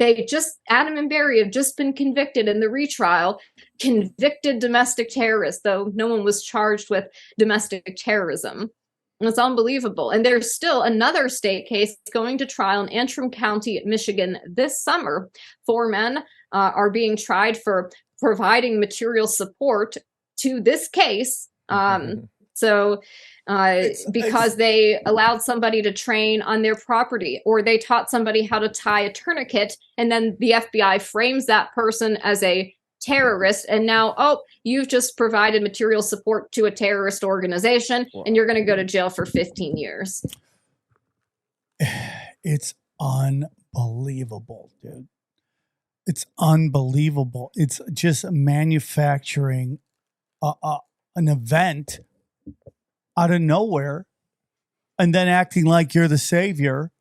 Adam and Barry have just been convicted in the retrial, convicted domestic terrorists, though no one was charged with domestic terrorism. It's unbelievable. And there's still another state case going to trial in Antrim County, Michigan this summer. 4 men are being tried for providing material support to this case. Because they allowed somebody to train on their property, or they taught somebody how to tie a tourniquet, and then the FBI frames that person as a terrorist, and now, you've just provided material support to a terrorist organization, and you're going to go to jail for 15 years. It's unbelievable, dude. It's unbelievable. It's just manufacturing an event out of nowhere and then acting like you're the savior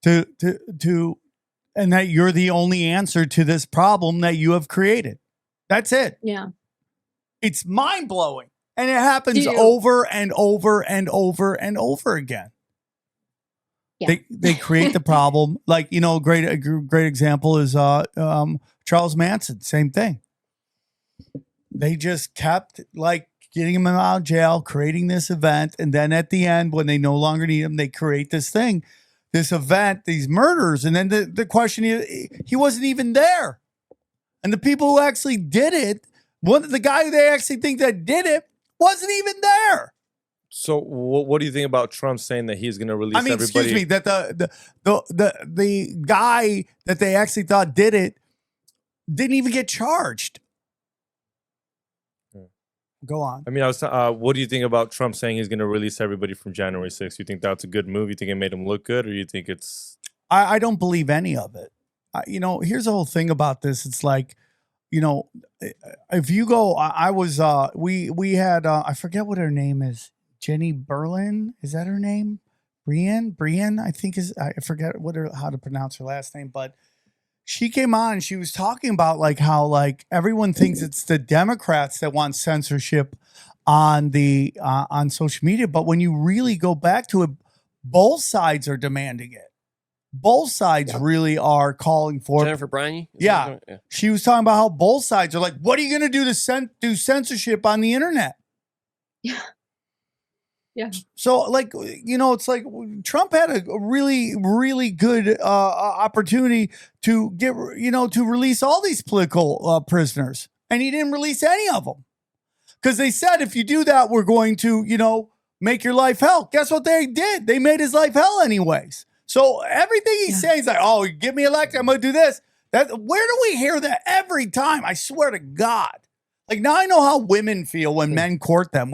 and that you're the only answer to this problem that you have created. That's it. Yeah. It's mind-blowing. And it happens over and over and over and over again. Yeah. They create the problem. Like, a great example is Charles Manson. Same thing. They just kept getting him out of jail, creating this event. And then at the end, when they no longer need him, they create this thing, this event, these murders. And then the question is, he wasn't even there. And the people who actually did it, the guy they actually think that did it wasn't even there. So what do you think about Trump saying that he's going to release everybody? Excuse me, that the guy that they actually thought did it didn't even get charged. Go on. I mean, what do you think about Trump saying he's going to release everybody from January 6th? You think that's a good move? You think it made him look good, or you think it's... I don't believe any of it. Here's the whole thing about this. It's like, if you go, we had, I forget what her name is. Jenny Berlin. Is that her name? Bryan, I think I forget how to pronounce her last name, but she came on and she was talking about how everyone thinks it's the Democrats that want censorship on on social media. But when you really go back to it, both sides are demanding it. Both sides really are calling for it. Jennifer Bryan? Yeah. She was talking about how both sides are like, what are you going to do to do censorship on the internet? Yeah. Yeah. So it's like Trump had a really, really good opportunity to to release all these political prisoners. And he didn't release any of them. Because they said, if you do that, we're going to, make your life hell. Guess what they did? They made his life hell anyways. So everything he's saying is like, oh, get me elected, I'm going to do this. Where do we hear that every time? I swear to God. Now I know how women feel when men court them.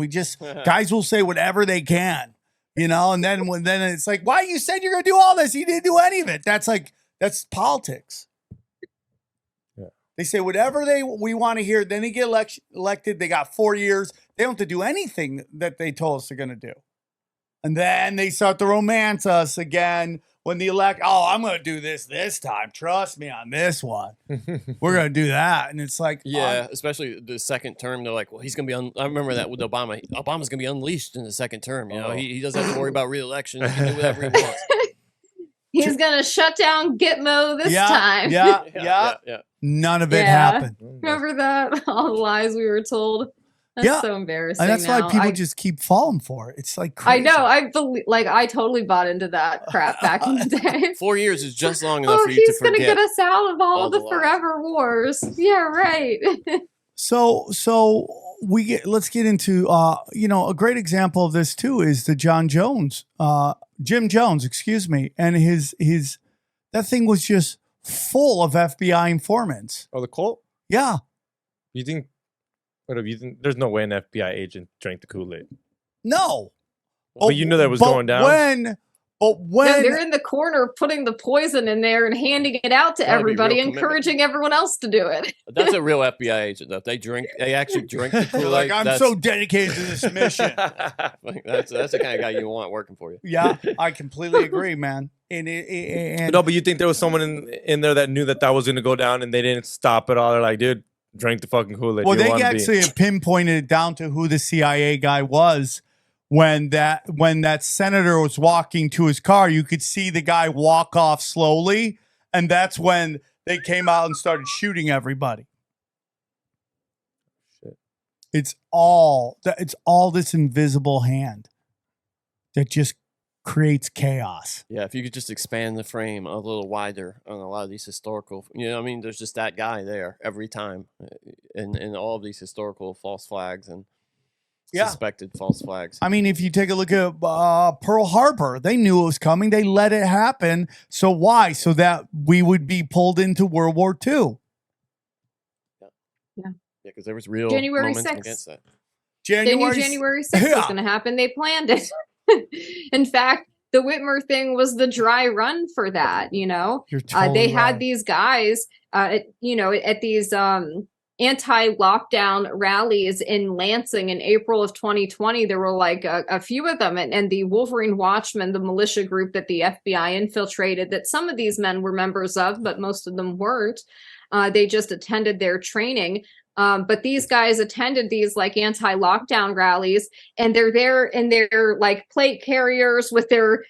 Guys will say whatever they can, and then it's like, why you said you're going to do all this? You didn't do any of it. That's politics. Yeah. They say whatever we want to hear. Then they get elected. They got 4 years. They don't have to do anything that they told us they're going to do. And then they start to romance us again when I'm going to do this time. Trust me on this one. We're going to do that. And it's like, especially the second term. They're like, well, he's going to be I remember that with Obama. Obama's going to be unleashed in the second term. He doesn't have to worry about re-election. He can do whatever he wants. He's going to shut down Gitmo this time. Yeah. None of it happened. Remember that? All the lies we were told. That's so embarrassing. And that's why people just keep falling for it. It's like crazy. I know. I believe, I totally bought into that crap back in the day. 4 years is just long enough for you to forget. He's going to get us out of all the forever wars. Yeah, right. So let's get into a great example of this too is the Jim Jones, excuse me, and his that thing was just full of FBI informants. Oh, the cult? Yeah. You think there's no way an FBI agent drank the Kool-Aid? No. But you knew that was going down? But when they're in the corner putting the poison in there and handing it out to Gotta be real everybody, commitment. encouraging everyone else to do it. That's a real FBI agent, though. They actually drink the Kool-Aid. like, I'm so dedicated to this mission. That's the kind of guy you want working for you. Yeah, I completely agree, man. And No, but you think there was someone in there that knew that was going to go down and they didn't stop it all? They're like, dude, drink the fucking Kool-Aid. well, they actually pinpointed it down to who the CIA guy was. When that senator was walking to his car, you could see the guy walk off slowly, and that's when they came out and started shooting everybody. Shit. It's all this invisible hand that just creates chaos. Yeah, if you could just expand the frame a little wider on a lot of these historical, I mean, there's just that guy there every time in all of these historical false flags and suspected false flags. I mean, if you take a look at Pearl Harbor, they knew it was coming. They let it happen. So why? So that we would be pulled into World War II. Yeah, because there was real January momentum 6th. against that. They knew January 6th was going to happen. They planned it. In fact, the Whitmer thing was the dry run for that. You're totally they had right. these guys, at these anti-lockdown rallies in Lansing in April of 2020. There were like a few of them, and the Wolverine Watchmen, the militia group that the FBI infiltrated, that some of these men were members of, but most of them weren't. They just attended their training. But these guys attended these like anti-lockdown rallies, and they're there in their like plate carriers with their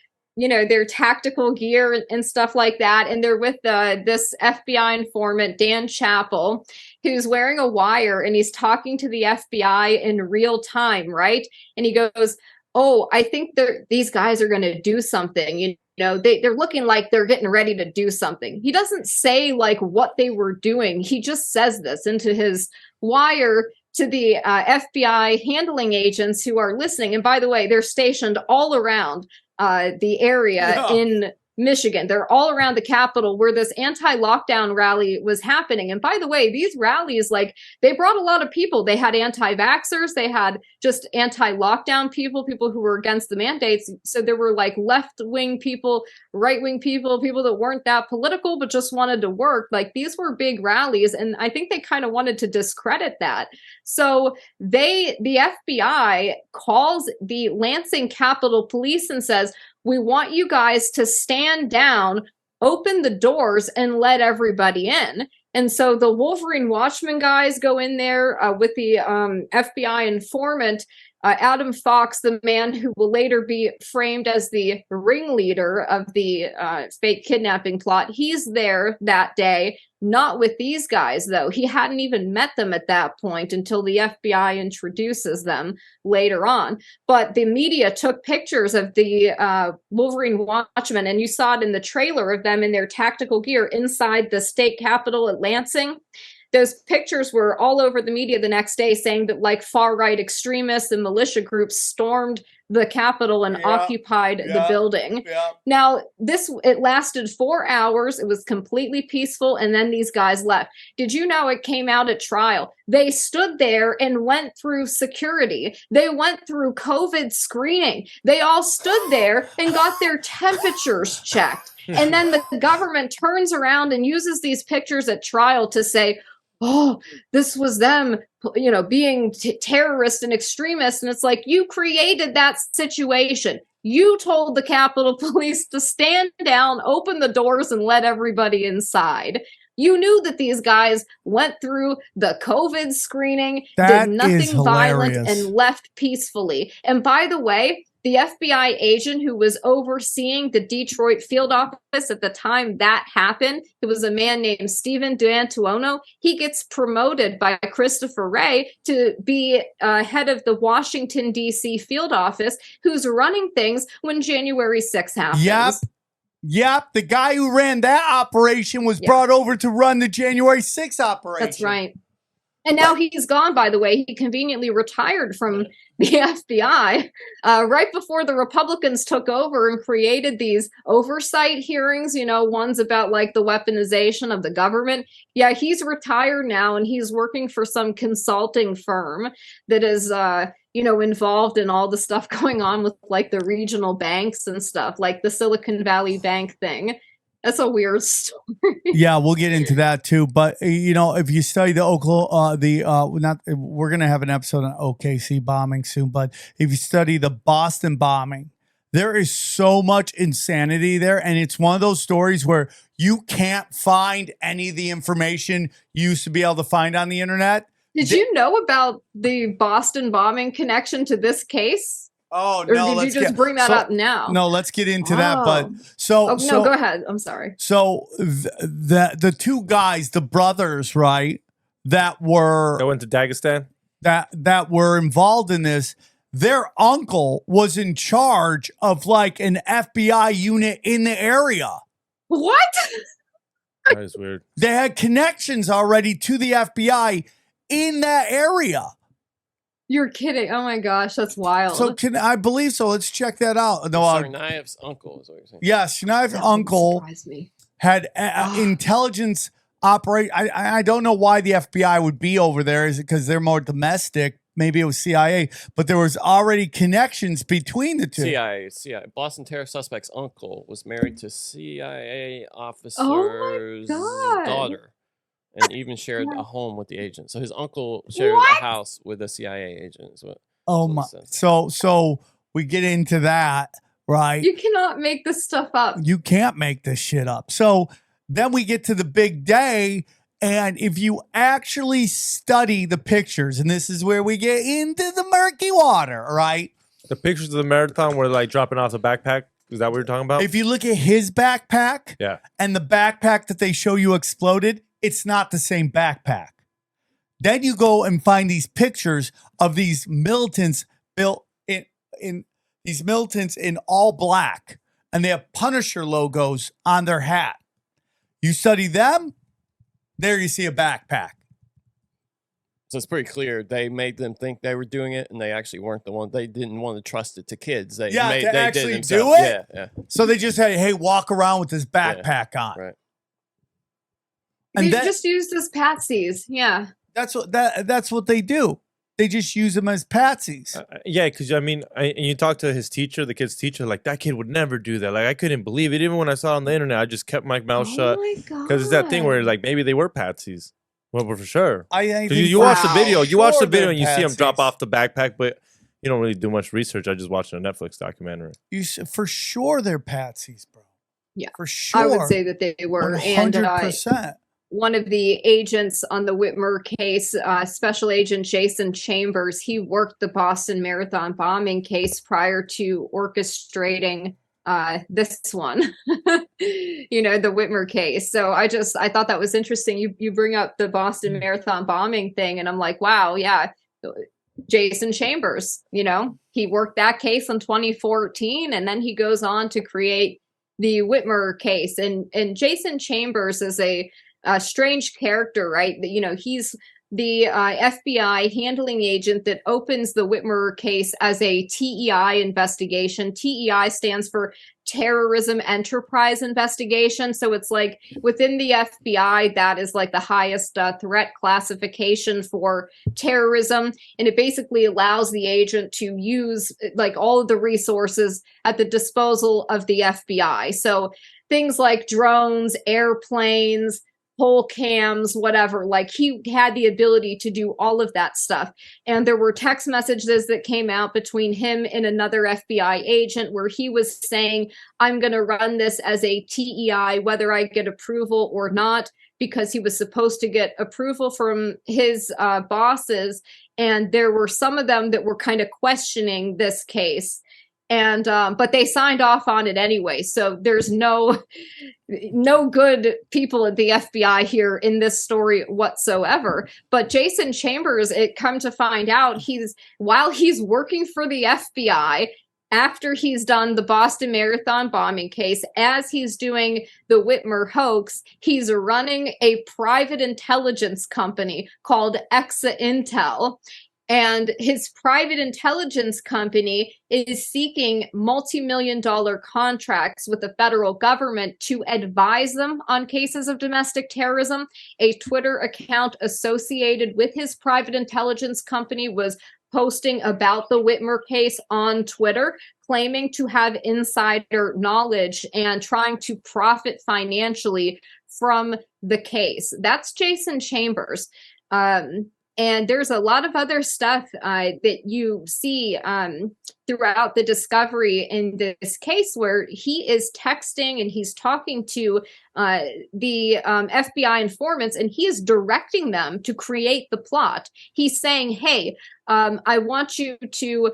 tactical gear and stuff like that. And they're with this FBI informant, Dan Chappell, who's wearing a wire, and he's talking to the FBI in real time, right? And he goes, oh, I think these guys are going to do something. They're looking like they're getting ready to do something. He doesn't say like what they were doing. He just says this into his wire to the FBI handling agents who are listening. And by the way, they're stationed all around the area in Michigan. They're all around the Capitol where this anti-lockdown rally was happening. And by the way, these rallies, like, they brought a lot of people. They had anti-vaxxers, they had just anti-lockdown people who were against the mandates. So there were like left-wing people, right-wing people that weren't that political, but just wanted to work. Like, these were big rallies. And I think they kind of wanted to discredit that. So the FBI calls the Lansing Capitol Police and says, we want you guys to stand down, open the doors, and let everybody in. And so the Wolverine Watchmen guys go in there with the FBI informant, Adam Fox, the man who will later be framed as the ringleader of the fake kidnapping plot. He's there that day, not with these guys, though. He hadn't even met them at that point until the FBI introduces them later on. But the media took pictures of the Wolverine Watchmen, and you saw it in the trailer of them in their tactical gear inside the state capitol at Lansing. Those pictures were all over the media the next day, saying that like far-right extremists and militia groups stormed the Capitol and occupied the building. Now, it lasted 4 hours. It was completely peaceful, and then these guys left. Did you know it came out at trial? They stood there and went through security. They went through COVID screening. They all stood there and got their temperatures checked. And then the government turns around and uses these pictures at trial to say, oh, this was them, being terrorists and extremists. And it's like, you created that situation. You told the Capitol Police to stand down, open the doors, and let everybody inside. You knew that these guys went through the COVID screening, did nothing violent, and left peacefully. And by the way, the FBI agent who was overseeing the Detroit field office at the time that happened, it was a man named Stephen D'Antuono. He gets promoted by Christopher Wray to be head of the Washington, D.C. field office, who's running things when January 6th happens. Yep. The guy who ran that operation was brought over to run the January 6th operation. That's right. And now he's gone, by the way. He conveniently retired from the FBI right before the Republicans took over and created these oversight hearings, ones about like the weaponization of the government. Yeah, he's retired now, and he's working for some consulting firm that is involved in all the stuff going on with like the regional banks and stuff, like the Silicon Valley Bank thing. That's a weird story. Yeah, we'll get into that too. But if you study the we're gonna have an episode on OKC bombing soon. But if you study the Boston bombing, there is so much insanity there, and it's one of those stories where you can't find any of the information you used to be able to find on the internet. Did you know about the Boston bombing connection to this case? Oh, or no. did you just bring that up now? No, let's get into that. But so go ahead. I'm sorry. So the two guys, the brothers, right, that went to Dagestan, that were involved in this, their uncle was in charge of like an FBI unit in the area. What? That is weird. They had connections already to the FBI in that area. You're kidding. Oh my gosh, that's wild. So I believe so. Let's check that out. No, Tsarnaev's uncle is what you're saying. Yes, Tsarnaev's uncle had intelligence operate. I don't know why the FBI would be over there. Is it because they're more domestic? Maybe it was CIA, but there was already connections between the two. CIA. Boston terror suspect's uncle was married to CIA officer's daughter. And even shared a home with the agent. So his uncle shared a house with a CIA agent. So we get into that, right? You cannot make this stuff up. You can't make this shit up. So then we get to the big day, and if you actually study the pictures, and this is where we get into the murky water, right? The pictures of the marathon were like dropping off the backpack. Is that what you're talking about? If you look at his backpack, and the backpack that they show you exploded, it's not the same backpack. Then you go and find these pictures of these militants built in these militants in all black, and they have Punisher logos on their hat. You study them, there you see a backpack. So it's pretty clear they made them think they were doing it, and they actually weren't the one. They didn't want to trust it to kids. They actually did do it. Yeah. So they just had, hey, walk around with this backpack on. Right. And they just used as patsies. Yeah. That's what they do. They just use them as patsies. Yeah, because and you talk to his teacher, the kid's teacher, like that kid would never do that. Like I couldn't believe it. Even when I saw it on the internet, I just kept my mouth shut. Because it's that thing where like maybe they were patsies. Well, for sure. You watch the video. You watch the video and you see him drop off the backpack, but you don't really do much research. I just watched a Netflix documentary. For sure, they're patsies, bro. Yeah, for sure. I would say that they were 100%. And one of the agents on the Whitmer case, Special Agent Jason Chambers, he worked the Boston Marathon bombing case prior to orchestrating this one, the Whitmer case. So I thought that was interesting. You bring up the Boston Marathon bombing thing, and I'm like, wow, yeah, Jason Chambers, he worked that case in 2014, and then he goes on to create the Whitmer case. And Jason Chambers is a strange character, right? He's the FBI handling agent that opens the Whitmer case as a TEI investigation. TEI stands for Terrorism Enterprise Investigation. So it's like within the FBI, that is like the highest threat classification for terrorism. And it basically allows the agent to use like all of the resources at the disposal of the FBI. So things like drones, airplanes, pole cams, whatever, like he had the ability to do all of that stuff. And there were text messages that came out between him and another FBI agent where he was saying, I'm going to run this as a TEI, whether I get approval or not, because he was supposed to get approval from his bosses. And there were some of them that were kind of questioning this case. And but they signed off on it anyway. So there's no good people at the FBI here in this story whatsoever. But Jason Chambers, it come to find out, while he's working for the FBI, after he's done the Boston Marathon bombing case, as he's doing the Whitmer hoax, he's running a private intelligence company called Exa Intel. And his private intelligence company is seeking multi-million-dollar contracts with the federal government to advise them on cases of domestic terrorism. A Twitter account associated with his private intelligence company was posting about the Whitmer case on Twitter, claiming to have insider knowledge and trying to profit financially from the case. That's Jason Chambers. And there's a lot of other stuff that you see throughout the discovery in this case where he is texting and he's talking to the FBI informants, and he is directing them to create the plot. He's saying, hey, I want you to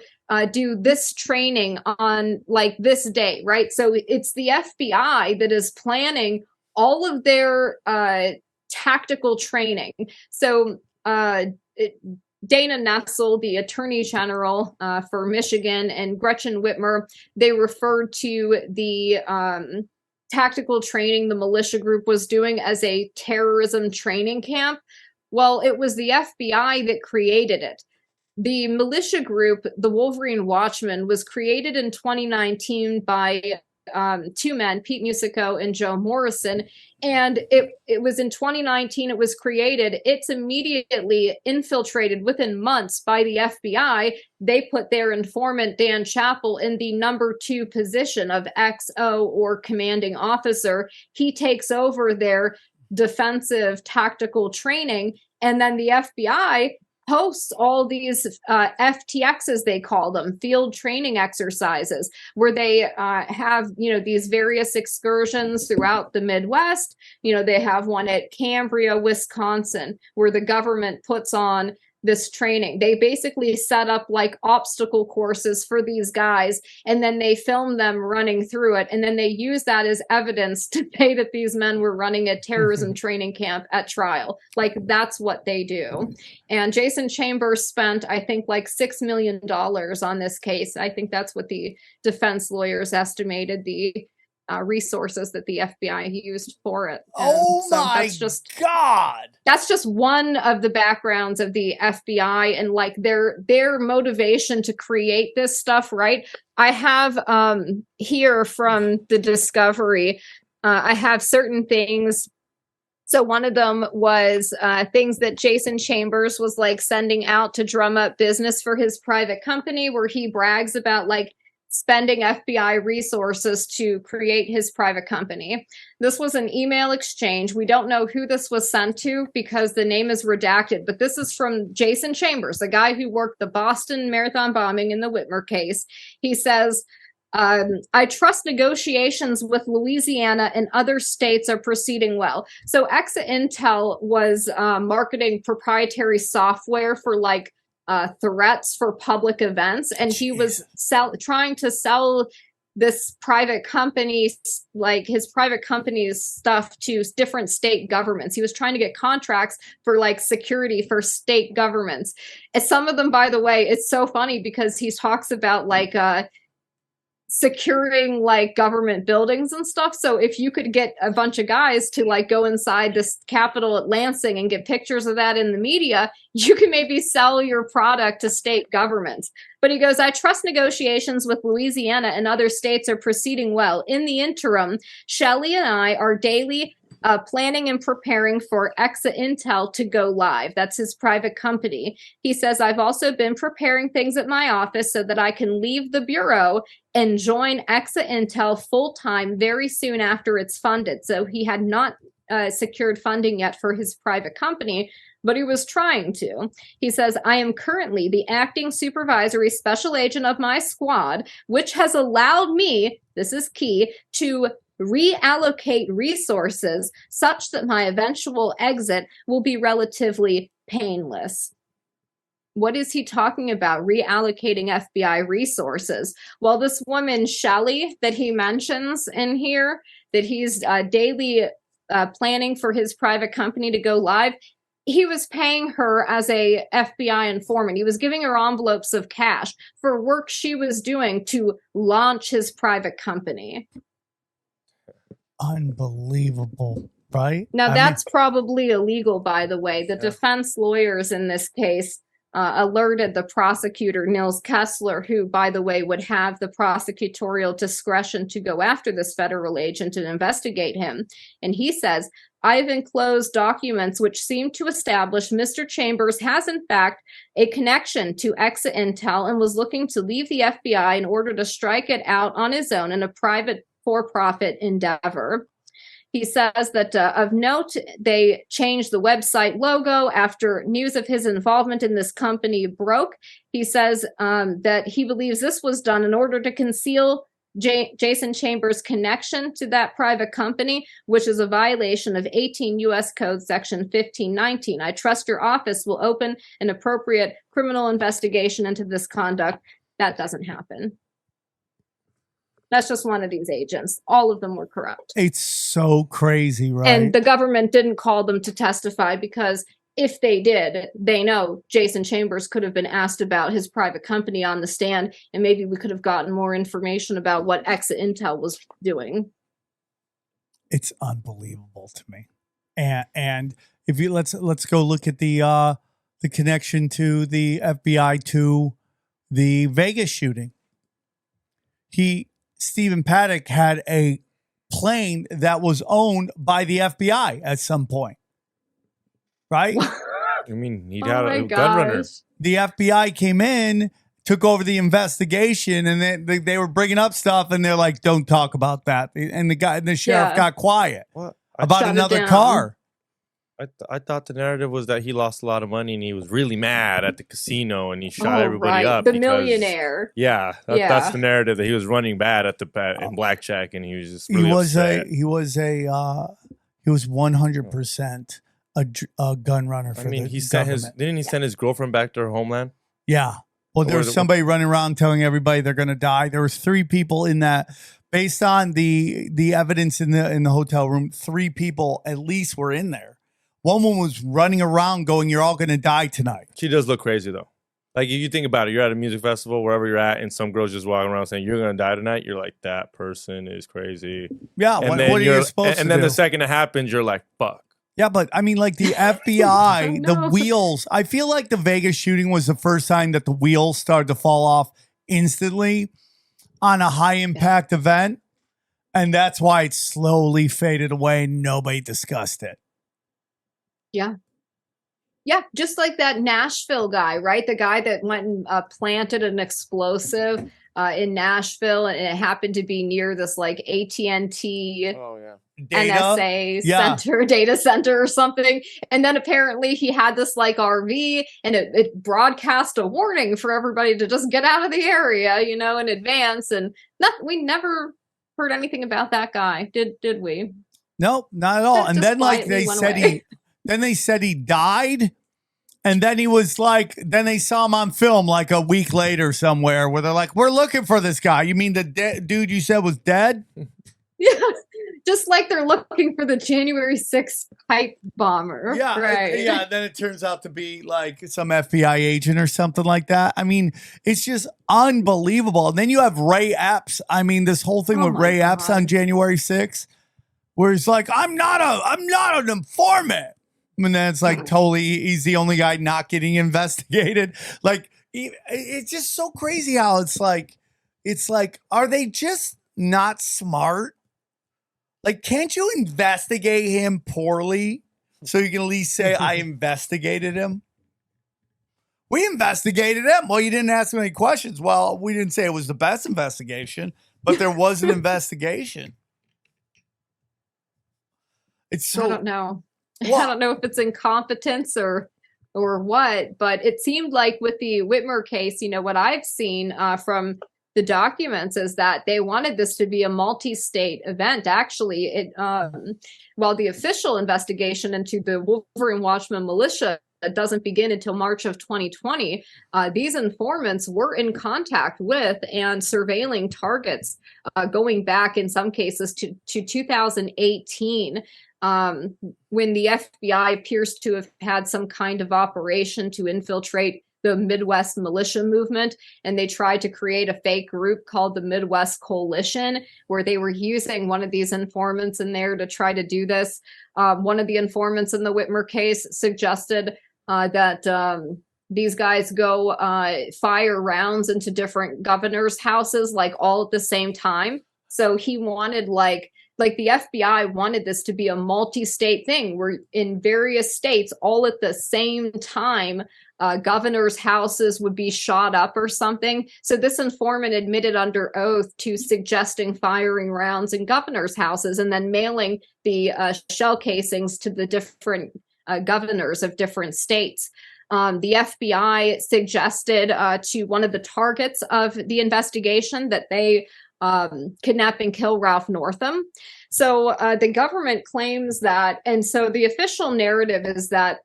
do this training on like this day, right? So it's the FBI that is planning all of their tactical training. So Dana Nessel, the Attorney General for Michigan, and Gretchen Whitmer, they referred to the tactical training the militia group was doing as a terrorism training camp. Well, it was the FBI that created it. The militia group, the Wolverine Watchmen, was created in 2019 by two men, Pete Musico and Joe Morrison. And it was in 2019 it was created. It's immediately infiltrated within months by the FBI. They put their informant, Dan Chappell, in the number 2 position of XO, or commanding officer. He takes over their defensive tactical training. And then the FBI hosts all these FTXs, they call them, field training exercises, where they have, these various excursions throughout the Midwest. They have one at Cambria, Wisconsin, where the government puts on this training. They basically set up like obstacle courses for these guys, and then they film them running through it, and then they use that as evidence to say that these men were running a terrorism training camp at trial. Like, that's what they do. And Jason Chambers spent, I think, like $6 million on this case. I think that's what the defense lawyers estimated the resources that the FBI used for it. God! That's just one of the backgrounds of the FBI and like their motivation to create this stuff, right? I have here from the discovery, I have certain things. So one of them was things that Jason Chambers was like sending out to drum up business for his private company, where he brags about like spending FBI resources to create his private company. This was an email exchange. We don't know who this was sent to because the name is redacted, but this is from Jason Chambers, the guy who worked the Boston Marathon bombing in the Whitmer case. He says, I trust negotiations with Louisiana and other states are proceeding well. So Exa Intel was marketing proprietary software for like threats for public events, and he was trying to sell this private company, like his private company's stuff, to different state governments. He was trying to get contracts for like security for state governments. And some of them, by the way, it's so funny because he talks about like securing like government buildings and stuff. So if you could get a bunch of guys to like go inside this Capitol at Lansing and get pictures of that in the media, you can maybe sell your product to state governments. But he goes, I trust negotiations with Louisiana and other states are proceeding well. In the interim, Shelley and I are daily planning and preparing for Exa Intel to go live. That's his private company. He says, I've also been preparing things at my office so that I can leave the bureau and join Exa Intel full-time very soon after it's funded. So he had not secured funding yet for his private company, but he was trying to. He says, I am currently the acting supervisory special agent of my squad, which has allowed me, this is key, to reallocate resources such that my eventual exit will be relatively painless. What is he talking about? Reallocating FBI resources? Well, this woman, Shelley, that he mentions in here, that he's daily planning for his private company to go live, he was paying her as a FBI informant. He was giving her envelopes of cash for work she was doing to launch his private company. Unbelievable, right? Now, that's probably illegal, by the way. The defense lawyers in this case alerted the prosecutor, Nils Kessler, who, by the way, would have the prosecutorial discretion to go after this federal agent and investigate him. And he says, I've enclosed documents which seem to establish Mr. Chambers has in fact a connection to Exit Intel and was looking to leave the FBI in order to strike it out on his own in a private for-profit endeavor. He says that of note, they changed the website logo after news of his involvement in this company broke. He says that he believes this was done in order to conceal Jason Chambers' connection to that private company, which is a violation of 18 U.S. Code Section 1519. I trust your office will open an appropriate criminal investigation into this conduct. That doesn't happen. That's just one of these agents. All of them were corrupt. It's so crazy, right? And the government didn't call them to testify because if they did, they know Jason Chambers could have been asked about his private company on the stand, and maybe we could have gotten more information about what Exit Intel was doing. It's unbelievable to me. And if you let's go look at the connection to the FBI to the Vegas shooting. Stephen Paddock had a plane that was owned by the FBI at some point. Right? I mean, he had a gun runner. The FBI came in, took over the investigation, and then they were bringing up stuff, and they're like, "Don't talk about that." And the sheriff got quiet about another car. I thought the narrative was that he lost a lot of money and he was really mad at the casino and he shot everybody up. The millionaire. Yeah, that's the narrative, that he was running bad at in blackjack and he was just really upset. He was 100% a gun runner for didn't he send his girlfriend back to her homeland? Yeah. Well, there was somebody running around telling everybody they're going to die. There was 3 people in that, based on the evidence in the hotel room. 3 people at least were in there. One woman was running around going, "You're all going to die tonight." She does look crazy though. Like, if you think about it, you're at a music festival, wherever you're at, and some girl's just walking around saying, "You're going to die tonight." You're like, that person is crazy. Yeah. What are you supposed to do? And then the second it happens, you're like, fuck. Yeah, but I mean, like the FBI, the wheels. I feel like the Vegas shooting was the first time that the wheels started to fall off instantly on a high impact event. And that's why it slowly faded away. Nobody discussed it. Yeah. Yeah, just like that Nashville guy, right? The guy that went and planted an explosive in Nashville, and it happened to be near this like AT&T NSA data center or something. And then apparently he had this like RV, and it broadcast a warning for everybody to just get out of the area, in advance. And we never heard anything about that guy, did we? Nope, not at all. And then like they said he died. And then he was like, then they saw him on film like a week later somewhere where they're like, "We're looking for this guy. You mean the dude you said was dead?" Yeah, just like they're looking for the January 6th pipe bomber. Yeah, right. Yeah, then it turns out to be like some FBI agent or something like that. I mean, it's just unbelievable. And then you have Ray Epps. I mean, this whole thing with Ray Epps on January 6th, where he's like, I'm not an informant. And then it's like totally, he's the only guy not getting investigated. Like, it's just so crazy how it's like, are they just not smart? Like, can't you investigate him poorly so you can at least say, I investigated him? We investigated him. Well, you didn't ask him any questions. Well, we didn't say it was the best investigation, but there was an investigation. It's so, I don't know. I don't know if it's incompetence or what, but it seemed like with the Whitmer case, what I've seen from the documents is that they wanted this to be a multi-state event. Actually, while the official investigation into the Wolverine Watchman militia doesn't begin until March of 2020, these informants were in contact with and surveilling targets going back in some cases to 2018. When the FBI appears to have had some kind of operation to infiltrate the Midwest militia movement, and they tried to create a fake group called the Midwest Coalition, where they were using one of these informants in there to try to do this. One of the informants in the Whitmer case suggested that these guys go fire rounds into different governors' houses, like all at the same time. So he wanted like like the FBI wanted this to be a multi-state thing where in various states, all at the same time, governors' houses would be shot up or something. So this informant admitted under oath to suggesting firing rounds in governors' houses and then mailing the shell casings to the different governors of different states. The FBI suggested to one of the targets of the investigation that they kidnap and kill Ralph Northam. So the government claims that, and so the official narrative is that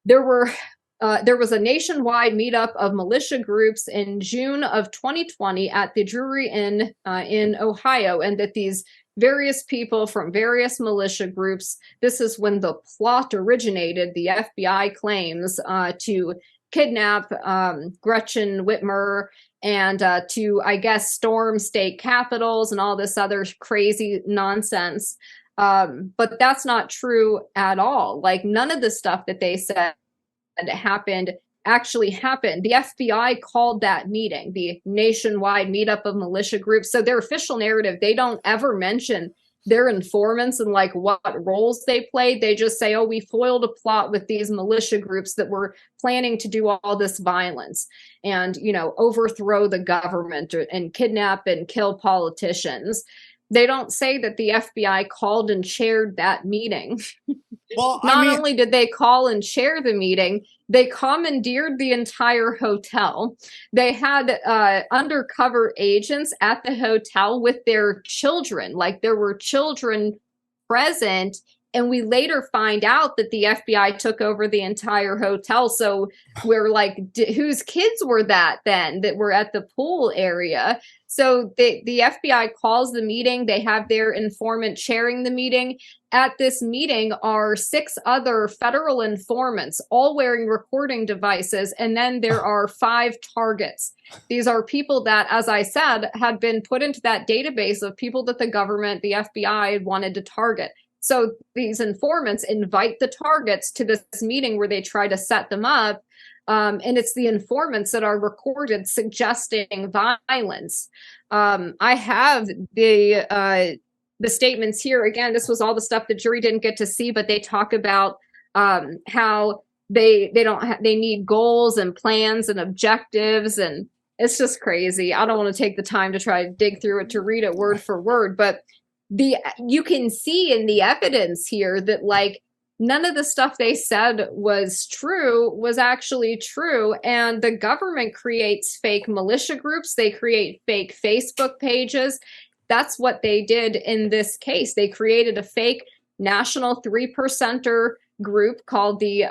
there was a nationwide meetup of militia groups in June of 2020 at the Drury Inn in Ohio, and that these various people from various militia groups, this is when the plot originated, the FBI claims, to kidnap Gretchen Whitmer and to, I guess, storm state capitals and all this other crazy nonsense. But that's not true at all. Like, none of the stuff that they said happened actually happened. The FBI called that meeting the nationwide meetup of militia groups. So their official narrative, they don't ever mention their informants and like what roles they played. They just say, oh, we foiled a plot with these militia groups that were planning to do all this violence and, you know, overthrow the government and kidnap and kill politicians. They don't say that the FBI called and chaired that meeting. Well, Not only did they call and chair the meeting, they commandeered the entire hotel. They had undercover agents at the hotel with their children. Like, there were children present. And we later find out that the FBI took over the entire hotel. So we're like, whose kids were that then that were at the pool area? So the FBI calls the meeting. They have their informant chairing the meeting. At this meeting are 6 other federal informants, all wearing recording devices. And then there are 5 targets. These are people that, as I said, had been put into that database of people that the government, the FBI, wanted to target. So these informants invite the targets to this meeting where they try to set them up. And it's the informants that are recorded suggesting violence. I have the statements here. Again, this was all the stuff the jury didn't get to see, but they talk about how they need goals and plans and objectives, and it's just crazy. I don't want to take the time to try to dig through it to read it word for word, but you can see in the evidence here that like none of the stuff they said was actually true. And the government creates fake militia groups. They create fake Facebook pages. That's what they did in this case. They created a fake national 3%er group called the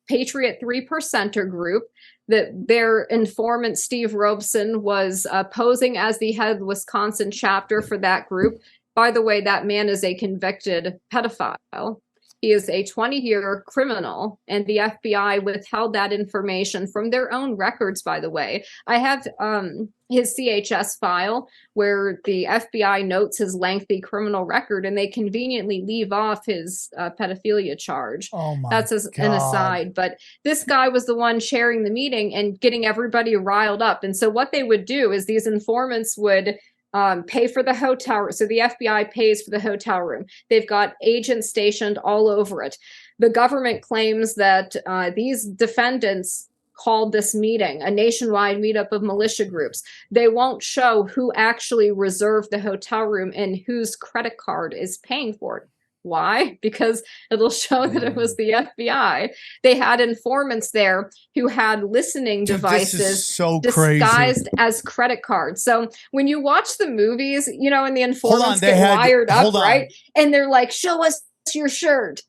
Patriot 3%er group, that their informant, Steve Robeson, was posing as the head of the Wisconsin chapter for that group. By the way, that man is a convicted pedophile. He is a 20-year criminal, and the FBI withheld that information from their own records, by the way. I have his CHS file where the FBI notes his lengthy criminal record, and they conveniently leave off his pedophilia charge. Oh my That's an aside. But this guy was the one chairing the meeting and getting everybody riled up. And so what they would do is these informants would pay for the hotel. So the FBI pays for the hotel room. They've got agents stationed all over it. The government claims that these defendants called this meeting a nationwide meetup of militia groups. They won't show who actually reserved the hotel room and whose credit card is paying for it. Why? Because it'll show that it was the FBI. They had informants there who had listening devices disguised as credit cards. So when you watch the movies, you know, and the informants get wired up, right? And they're like, show us your shirt.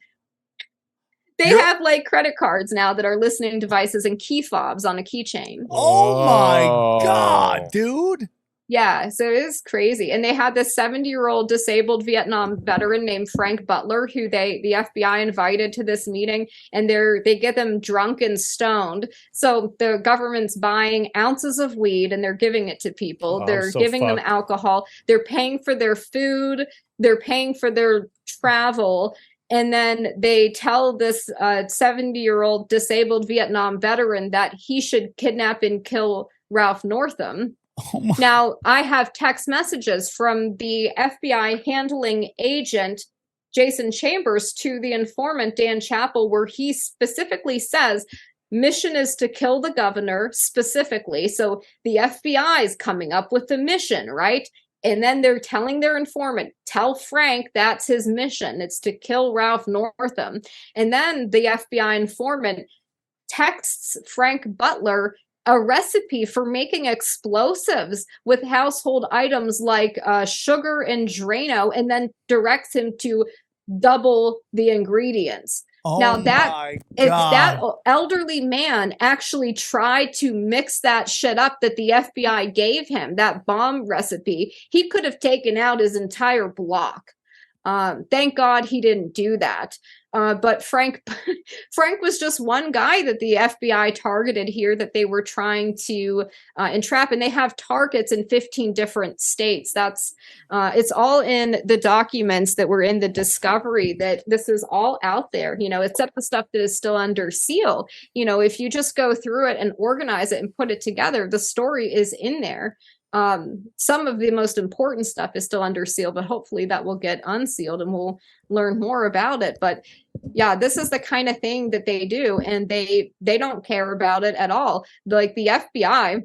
They have like credit cards now that are listening devices and key fobs on a keychain. Oh my God, dude. Yeah, so it is crazy. And they had this 70-year-old disabled Vietnam veteran named Frank Butler, who the FBI invited to this meeting, and they get them drunk and stoned. So the government's buying ounces of weed and they're giving it to people. They're giving them alcohol. They're paying for their food. They're paying for their travel. And then they tell this 70-year-old disabled Vietnam veteran that he should kidnap and kill Ralph Northam. Now, I have text messages from the FBI handling agent, Jason Chambers, to the informant, Dan Chappell, where he specifically says, mission is to kill the governor specifically. So the FBI is coming up with the mission, right? And then they're telling their informant, tell Frank that's his mission. It's to kill Ralph Northam. And then the FBI informant texts Frank Butler a recipe for making explosives with household items like sugar and Drano, and then directs him to double the ingredients. Now that if that elderly man actually tried to mix that shit up that the FBI gave him, that bomb recipe, he could have taken out his entire block. Thank God he didn't do that. But Frank was just one guy that the FBI targeted here that they were trying to entrap, and they have targets in 15 different states. That's it's all in the documents that were in the discovery, that this is all out there, except the stuff that is still under seal. If you just go through it and organize it and put it together, the story is in there. Some of the most important stuff is still under seal, but hopefully that will get unsealed and we'll learn more about it. But yeah, this is the kind of thing that they do, and they don't care about it at all. Like the FBI,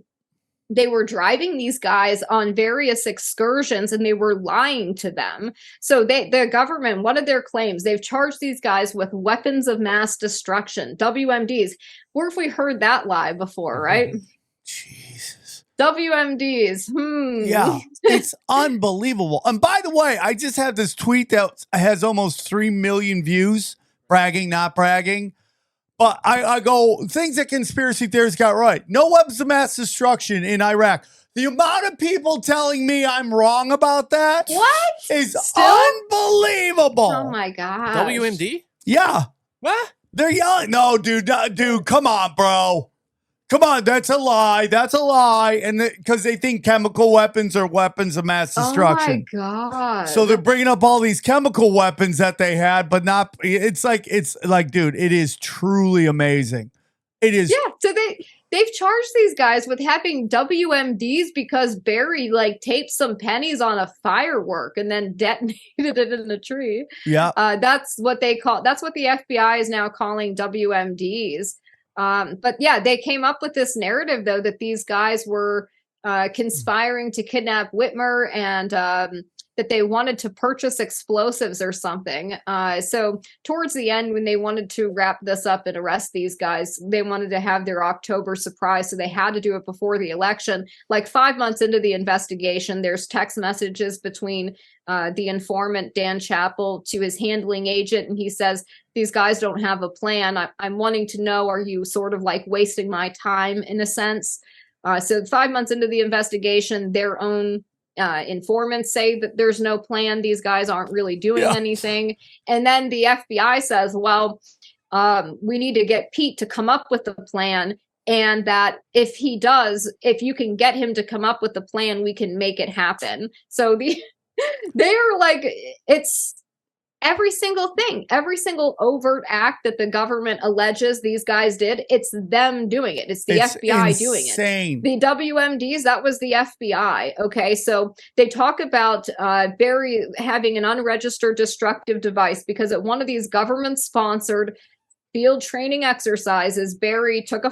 they were driving these guys on various excursions and they were lying to them. So the government, one of their claims, they've charged these guys with weapons of mass destruction, WMDs. Where have we heard that lie before, right? WMDs. Yeah, it's unbelievable. And by the way, I just have this tweet that has almost 3 million views, bragging, not bragging. But I go, things that conspiracy theorists got right. No weapons of mass destruction in Iraq. The amount of people telling me I'm wrong about that is unbelievable. Oh my God. WMD? Yeah. What? They're yelling. No, dude, come on, bro. Come on, that's a lie. That's a lie. And because they think chemical weapons are weapons of mass destruction. Oh my God. So they're bringing up all these chemical weapons that they had, but not, it's like, dude, it is truly amazing. It is. Yeah. So they've charged these guys with having WMDs because Barry taped some pennies on a firework and then detonated it in a tree. Yeah. That's what the FBI is now calling WMDs. But yeah, they came up with this narrative, though, that these guys were conspiring to kidnap Whitmer and that they wanted to purchase explosives or something. So towards the end, when they wanted to wrap this up and arrest these guys, they wanted to have their October surprise. So they had to do it before the election. 5 months into the investigation, there's text messages between the informant, Dan Chappell, to his handling agent. And he says, these guys don't have a plan. I'm wanting to know, are you sort of wasting my time in a sense? So 5 months into the investigation, their own informants say that there's no plan. These guys aren't really doing anything. And then the FBI says, well, we need to get Pete to come up with the plan. And that if you can get him to come up with the plan, we can make it happen. So they are it's every single thing, every single overt act that the government alleges these guys did, it's them doing it. It's the FBI doing it. The WMDs, that was the FBI. Okay, so they talk about Barry having an unregistered destructive device because at one of these government-sponsored field training exercises, Barry took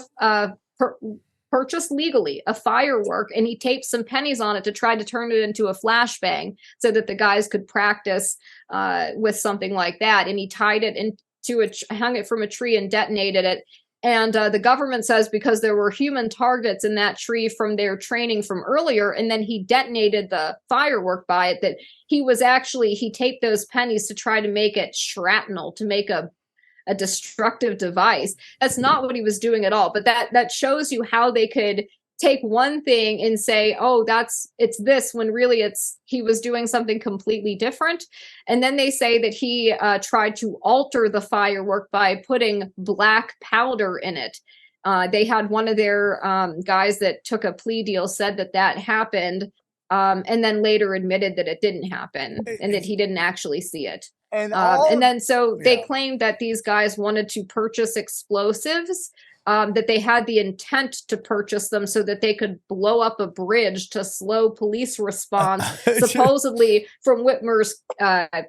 purchased legally a firework and he taped some pennies on it to try to turn it into a flashbang so that the guys could practice with something like that. And he tied it hung it from a tree and detonated it. And the government says because there were human targets in that tree from their training from earlier, and then he detonated the firework by it, that he taped those pennies to try to make it shrapnel, to make a destructive device. That's not what he was doing at all. But that shows you how they could take one thing and say, oh, it's this, when really he was doing something completely different. And then they say that he tried to alter the firework by putting black powder in it. They had one of their guys that took a plea deal said that happened, and then later admitted that it didn't happen and that he didn't actually see it. And then they claimed that these guys wanted to purchase explosives that they had the intent to purchase them so that they could blow up a bridge to slow police response, supposedly from Whitmer's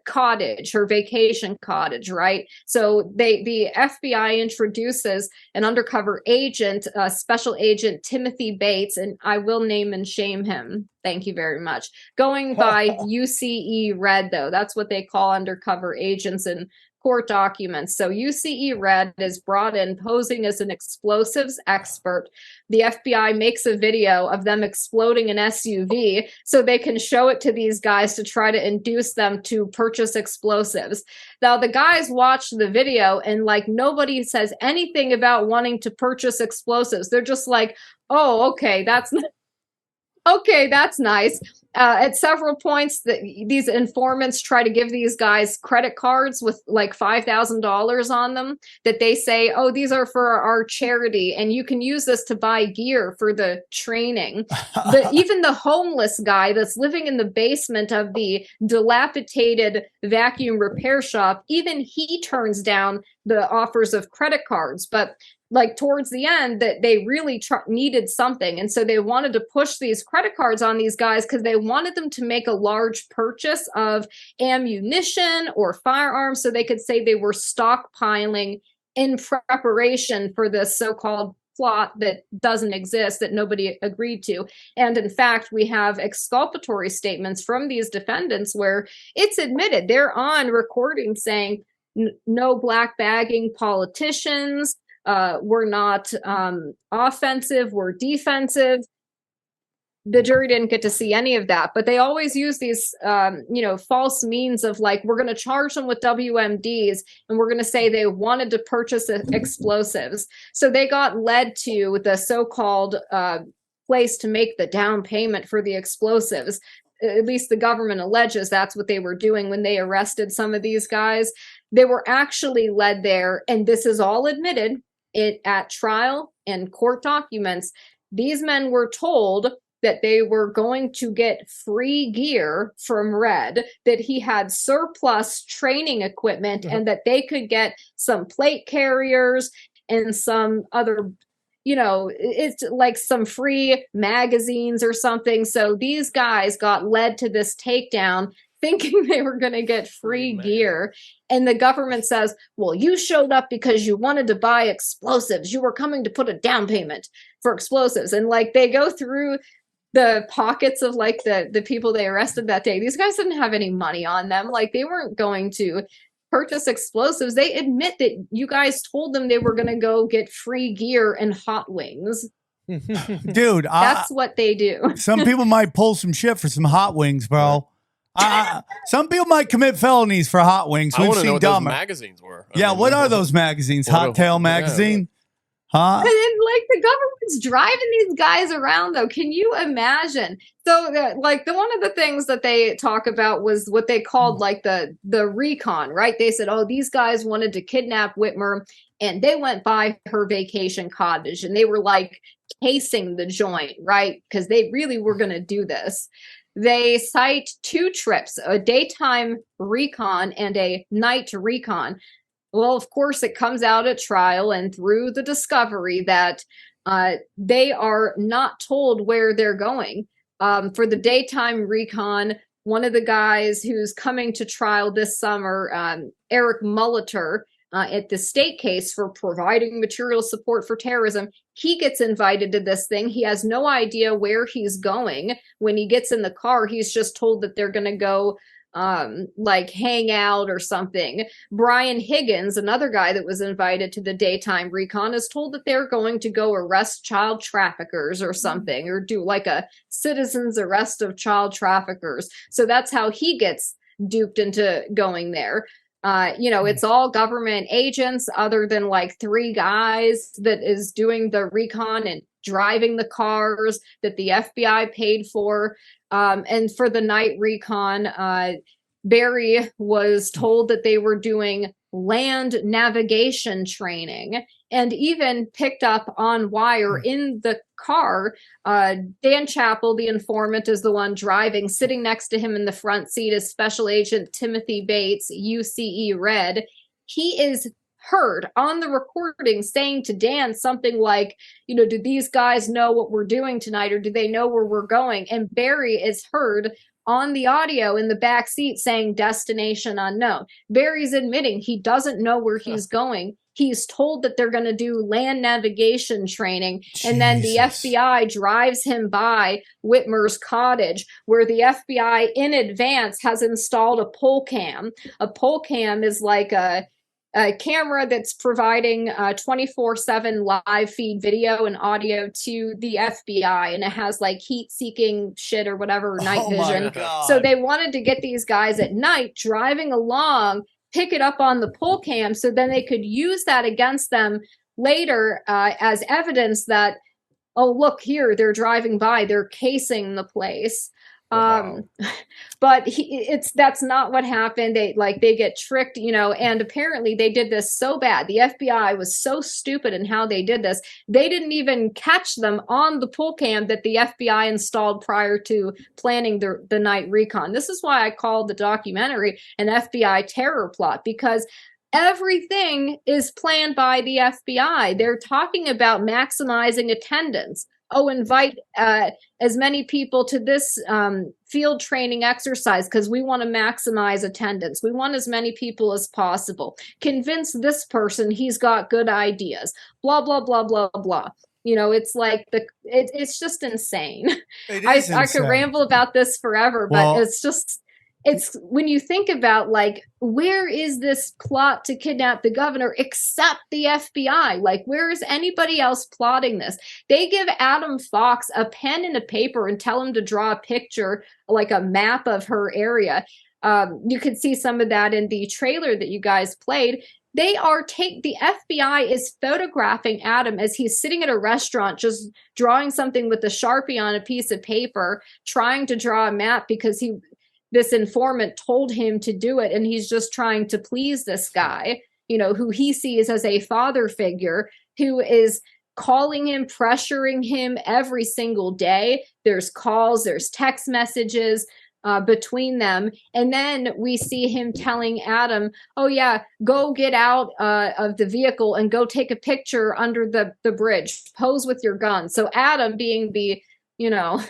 cottage, her vacation cottage, right? So the FBI introduces an undercover agent, Special Agent Timothy Bates, and I will name and shame him. Thank you very much. Going by UCE Red, though, that's what they call undercover agents in court documents. So UCE Red is brought in posing as an explosives expert. The FBI makes a video of them exploding an SUV so they can show it to these guys to try to induce them to purchase explosives. Now, the guys watch the video and like nobody says anything about wanting to purchase explosives. They're just like, oh, okay, that's nice. At several points, these informants try to give these guys credit cards with like $5,000 on them that they say, oh, these are for our charity, and you can use this to buy gear for the training. Even the homeless guy that's living in the basement of the dilapidated vacuum repair shop, even he turns down the offers of credit cards. But like towards the end, that they really needed something, and so they wanted to push these credit cards on these guys because they wanted them to make a large purchase of ammunition or firearms so they could say they were stockpiling in preparation for this so-called plot that doesn't exist, that nobody agreed to. And in fact, we have exculpatory statements from these defendants where it's admitted they're on recording saying no black bagging politicians. We're not offensive, we're defensive. The jury didn't get to see any of that, but they always use these, false means of like, we're going to charge them with WMDs and we're going to say they wanted to purchase explosives. So they got led to the so-called place to make the down payment for the explosives. At least the government alleges that's what they were doing when they arrested some of these guys. They were actually led there, and this is all admitted at trial and court documents. These men were told that they were going to get free gear from Red, that he had surplus training equipment, and that they could get some plate carriers and some other, it's like some free magazines or something. So these guys got led to this takedown thinking they were going to get free gear. And the government says, well, you showed up because you wanted to buy explosives. You were coming to put a down payment for explosives. And like they go through the pockets of like the people they arrested that day. These guys didn't have any money on them. Like they weren't going to purchase explosives. They admit that you guys told them they were going to go get free gear and hot wings. Dude, that's what they do. Some people might pull some shit for some hot wings, bro. Some people might commit felonies for hot wings. I want to know what those magazines were. What are those magazines? Hot Tail magazine? Huh? And then, like, the government's driving these guys around, though. Can you imagine? So, one of the things that they talk about was what they called, like, the recon, right? They said, oh, these guys wanted to kidnap Whitmer, and they went by her vacation cottage, and they were, like, casing the joint, right? Because they really were going to do this. They cite 2 trips, a daytime recon and a night recon. Well, of course, it comes out at trial and through the discovery that they are not told where they're going. For the daytime recon, one of the guys who's coming to trial this summer, Eric Molitor, at the state case for providing material support for terrorism, he gets invited to this thing. He has no idea where he's going. When he gets in the car, he's just told that they're going to go hang out or something. Bryan Higgins, another guy that was invited to the daytime recon, is told that they're going to go arrest child traffickers or something, or do like a citizen's arrest of child traffickers. So that's how he gets duped into going there. It's all government agents other than like 3 guys that is doing the recon and driving the cars that the FBI paid for. And for the night recon, Barry was told that they were doing land navigation training, and even picked up on wire in the car. Dan Chappell, the informant, is the one driving. Sitting next to him in the front seat is Special Agent Timothy Bates, UCE Red. He is heard on the recording saying to Dan something like, you know, do these guys know what we're doing tonight, or do they know where we're going? And Barry is heard on the audio in the back seat saying destination unknown. Barry's admitting he doesn't know where he's going. He's told that they're going to do land navigation training. And then the FBI drives him by Whitmer's cottage, where the FBI in advance has installed a pole cam. A pole cam is like a camera that's providing 24/7 live feed video and audio to the FBI, and it has like heat-seeking shit or whatever, night vision. So they wanted to get these guys at night driving along, pick it up on the pole cam, so then they could use that against them later as evidence that, oh, look here, they're driving by, they're casing the place. But that's not what happened. They get tricked, you know, and apparently they did this so bad. The FBI was so stupid in how they did this. They didn't even catch them on the pool cam that the FBI installed prior to planning the night recon. This is why I called the documentary an FBI terror plot, because everything is planned by the FBI. They're talking about maximizing attendance. Oh, invite as many people to this field training exercise because we want to maximize attendance. We want as many people as possible. Convince this person he's got good ideas. Blah, blah, blah, blah, blah. You know, it's like it's just insane. I could ramble about this forever, but it's when you think about, like, where is this plot to kidnap the governor except the FBI? Like, where is anybody else plotting this? They give Adam Fox a pen and a paper and tell him to draw a picture, like a map of her area. You could see some of that in the trailer that you guys played. The FBI is photographing Adam as he's sitting at a restaurant, just drawing something with a Sharpie on a piece of paper, trying to draw a map because this informant told him to do it, and he's just trying to please this guy, you know, who he sees as a father figure, who is calling him, pressuring him every single day. There's calls, there's text messages between them. And then we see him telling Adam, oh yeah, go get out of the vehicle and go take a picture under the bridge, pose with your gun. So Adam, being the, you know,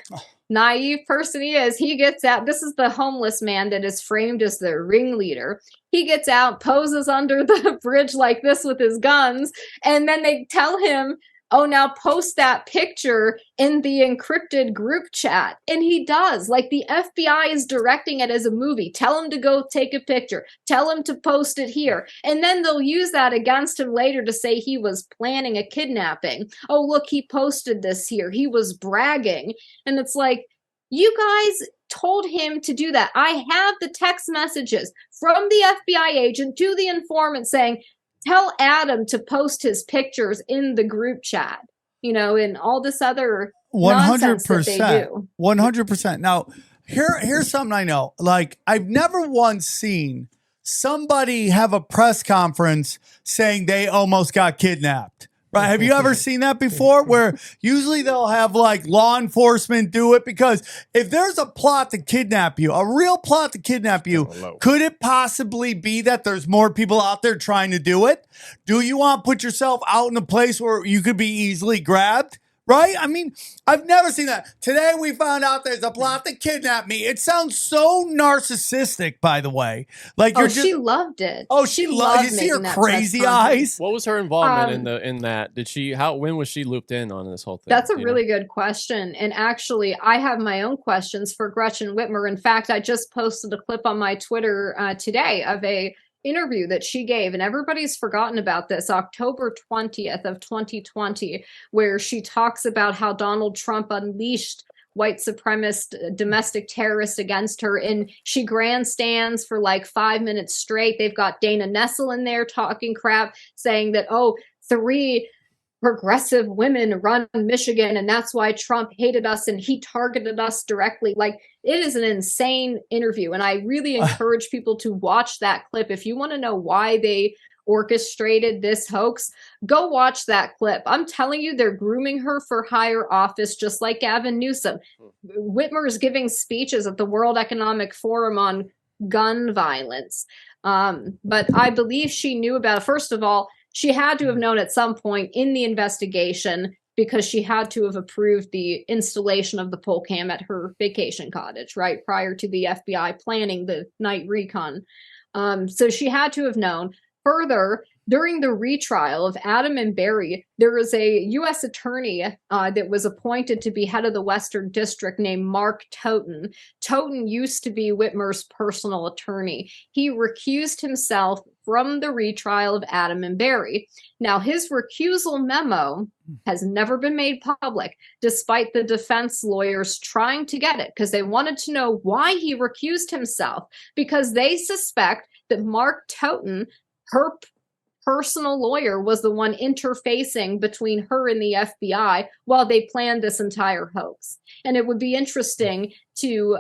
naive person he is, he gets out. This is the homeless man that is framed as the ringleader. He gets out, poses under the bridge like this with his guns, and then they tell him, oh, now post that picture in the encrypted group chat. And he does. Like, the FBI is directing it as a movie. Tell him to go take a picture. Tell him to post it here. And then they'll use that against him later to say he was planning a kidnapping. Oh, look, he posted this here. He was bragging. And it's like, you guys told him to do that. I have the text messages from the FBI agent to the informant saying, tell Adam to post his pictures in the group chat, you know, and all this other nonsense that they do. 100%. Now, here's something I know. Like, I've never once seen somebody have a press conference saying they almost got kidnapped. Right? Have you ever seen that before? Where usually they'll have like law enforcement do it, because if there's a plot to kidnap you, a real plot to kidnap you, could it possibly be that there's more people out there trying to do it? Do you want to put yourself out in a place where you could be easily grabbed? Right? I mean, I've never seen that. Today we found out there's a plot to kidnap me. It sounds so narcissistic, by the way. Like, she loved it. Oh, she loved. You see her crazy eyes. What was her involvement in that? Did she? When was she looped in on this whole thing? That's a really good question. And actually, I have my own questions for Gretchen Whitmer. In fact, I just posted a clip on my Twitter today of a interview that she gave, and everybody's forgotten about this, October 20th of 2020, where she talks about how Donald Trump unleashed white supremacist domestic terrorists against her, and she grandstands for like 5 minutes straight. They've got Dana Nessel in there talking crap, saying that, oh, 3 progressive women run Michigan, and that's why Trump hated us and he targeted us directly. Like, it is an insane interview, and I really encourage people to watch that clip. If you want to know why they orchestrated this hoax, go watch that clip. I'm telling you, they're grooming her for higher office, just like Gavin Newsom. Whitmer is giving speeches at the World Economic Forum on gun violence. But I believe she knew about it. First of all, she had to have known at some point in the investigation, because she had to have approved the installation of the pole cam at her vacation cottage, right, prior to the FBI planning the night recon. So she had to have known. Further, during the retrial of Adam and Barry, there was a U.S. attorney that was appointed to be head of the Western District named Mark Toten. Toten used to be Whitmer's personal attorney. He recused himself from the retrial of Adam and Barry. Now, his recusal memo has never been made public, despite the defense lawyers trying to get it, because they wanted to know why he recused himself, because they suspect that Mark Toten, her personal lawyer, was the one interfacing between her and the FBI while they planned this entire hoax. And it would be interesting to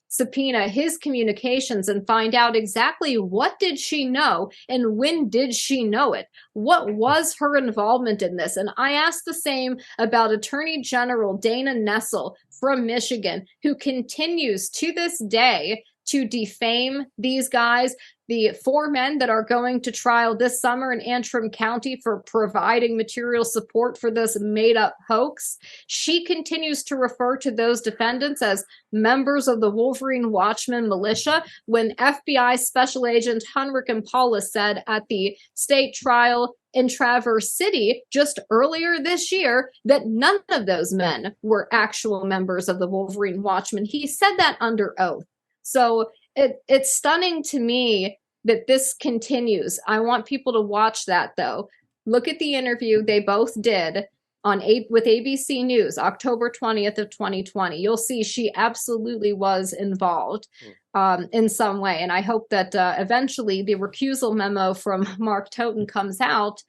subpoena his communications and find out exactly what did she know and when did she know it? What was her involvement in this? And I asked the same about Attorney General Dana Nessel from Michigan, who continues to this day to defame these guys, the 4 men that are going to trial this summer in Antrim County for providing material support for this made-up hoax. She continues to refer to those defendants as members of the Wolverine Watchman militia, when FBI Special Agent Henrik and Paula said at the state trial in Traverse City just earlier this year that none of those men were actual members of the Wolverine Watchman. He said that under oath. So it's stunning to me that this continues. I want people to watch that, though. Look at the interview they both did with ABC News, October 20th of 2020. You'll see she absolutely was involved in some way. And I hope that eventually the recusal memo from Mark Toten comes out,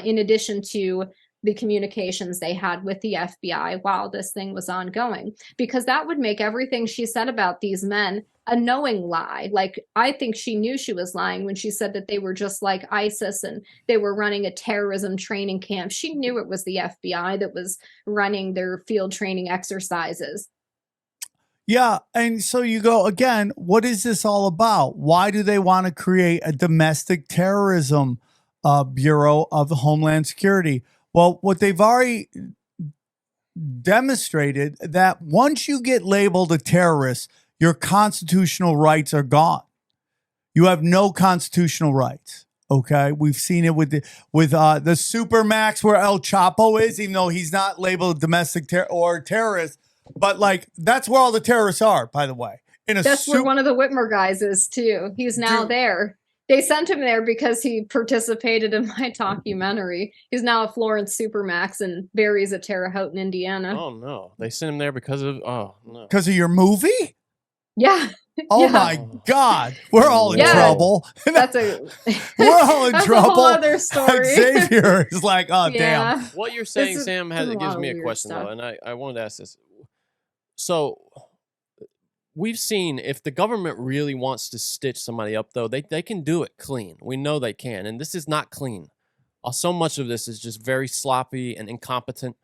in addition to the communications they had with the FBI while this thing was ongoing, because that would make everything she said about these men a knowing lie. Like, I think she knew she was lying when she said that they were just like ISIS and they were running a terrorism training camp. She knew it was the FBI that was running their field training exercises. Yeah. And so you go again, what is this all about? Why do they want to create a domestic terrorism Bureau of Homeland Security? Well, what they've already demonstrated, that once you get labeled a terrorist, your constitutional rights are gone. You have no constitutional rights. Okay, we've seen it with the Supermax where El Chapo is, even though he's not labeled domestic terrorist. But like, that's where all the terrorists are, by the way. That's where one of the Whitmer guys is too. He's now there. They sent him there because he participated in my documentary. He's now at Florence Supermax and Barry's at Terre Haute in Indiana. Oh no, they sent him there because of your movie? Yeah. Oh my God, we're all in trouble. We're all in trouble. A whole other story. Xavier is like, oh damn. What you're saying, Sam, gives me a question though, and I wanted to ask this. So, we've seen if the government really wants to stitch somebody up, though, they can do it clean. We know they can, and this is not clean. So much of this is just very sloppy and incompetent.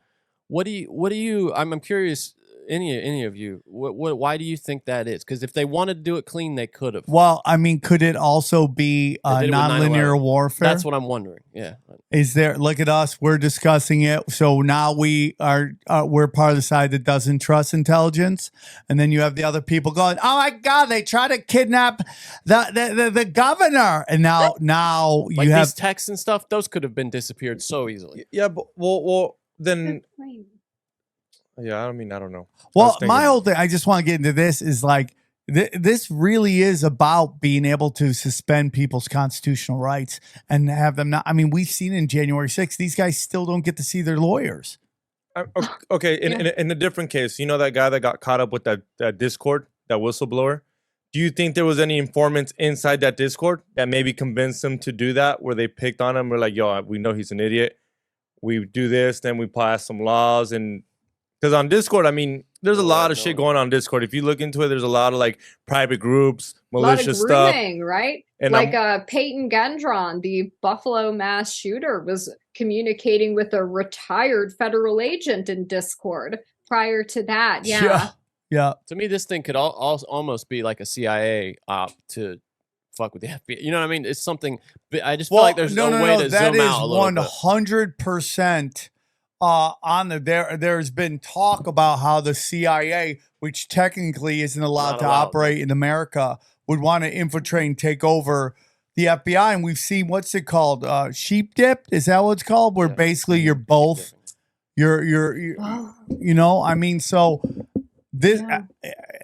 What do you? I'm curious. Any of you? Why do you think that is? Because if they wanted to do it clean, they could have. Well, I mean, could it also be nonlinear warfare? That's what I'm wondering. Yeah. Is there? Look at us. We're discussing it. So now we're part of the side that doesn't trust intelligence, and then you have the other people going, "Oh my God, they try to kidnap the governor," and now like you have these texts and stuff. Those could have been disappeared so easily. Yeah, but well then. Yeah, I don't know. Well, my whole thing, I just want to get into this, is like, this really is about being able to suspend people's constitutional rights and have them not. I mean, we've seen in January 6th, these guys still don't get to see their lawyers. Okay, in a different case, you know that guy that got caught up with that Discord, that whistleblower? Do you think there was any informants inside that Discord that maybe convinced them to do that, where they picked on him? We're like, yo, we know he's an idiot. We do this, then we pass some laws, and because on Discord, I mean, there's a lot of shit going on Discord. If you look into it, there's a lot of like private groups, malicious stuff, right? And like Peyton Gendron, the Buffalo mass shooter, was communicating with a retired federal agent in Discord prior to that. Yeah. Yeah. To me, this thing could almost be like a CIA op to fuck with the FBI. You know what I mean? It's something. I just feel like there's no way to that zoom out a little bit. 100% on there's been talk about how the CIA, which technically isn't allowed to operate in America, would want to infiltrate and take over the FBI. And we've seen, what's it called? Sheep dipped? Is that what it's called? Where basically you're both, you're you know, I mean, so this,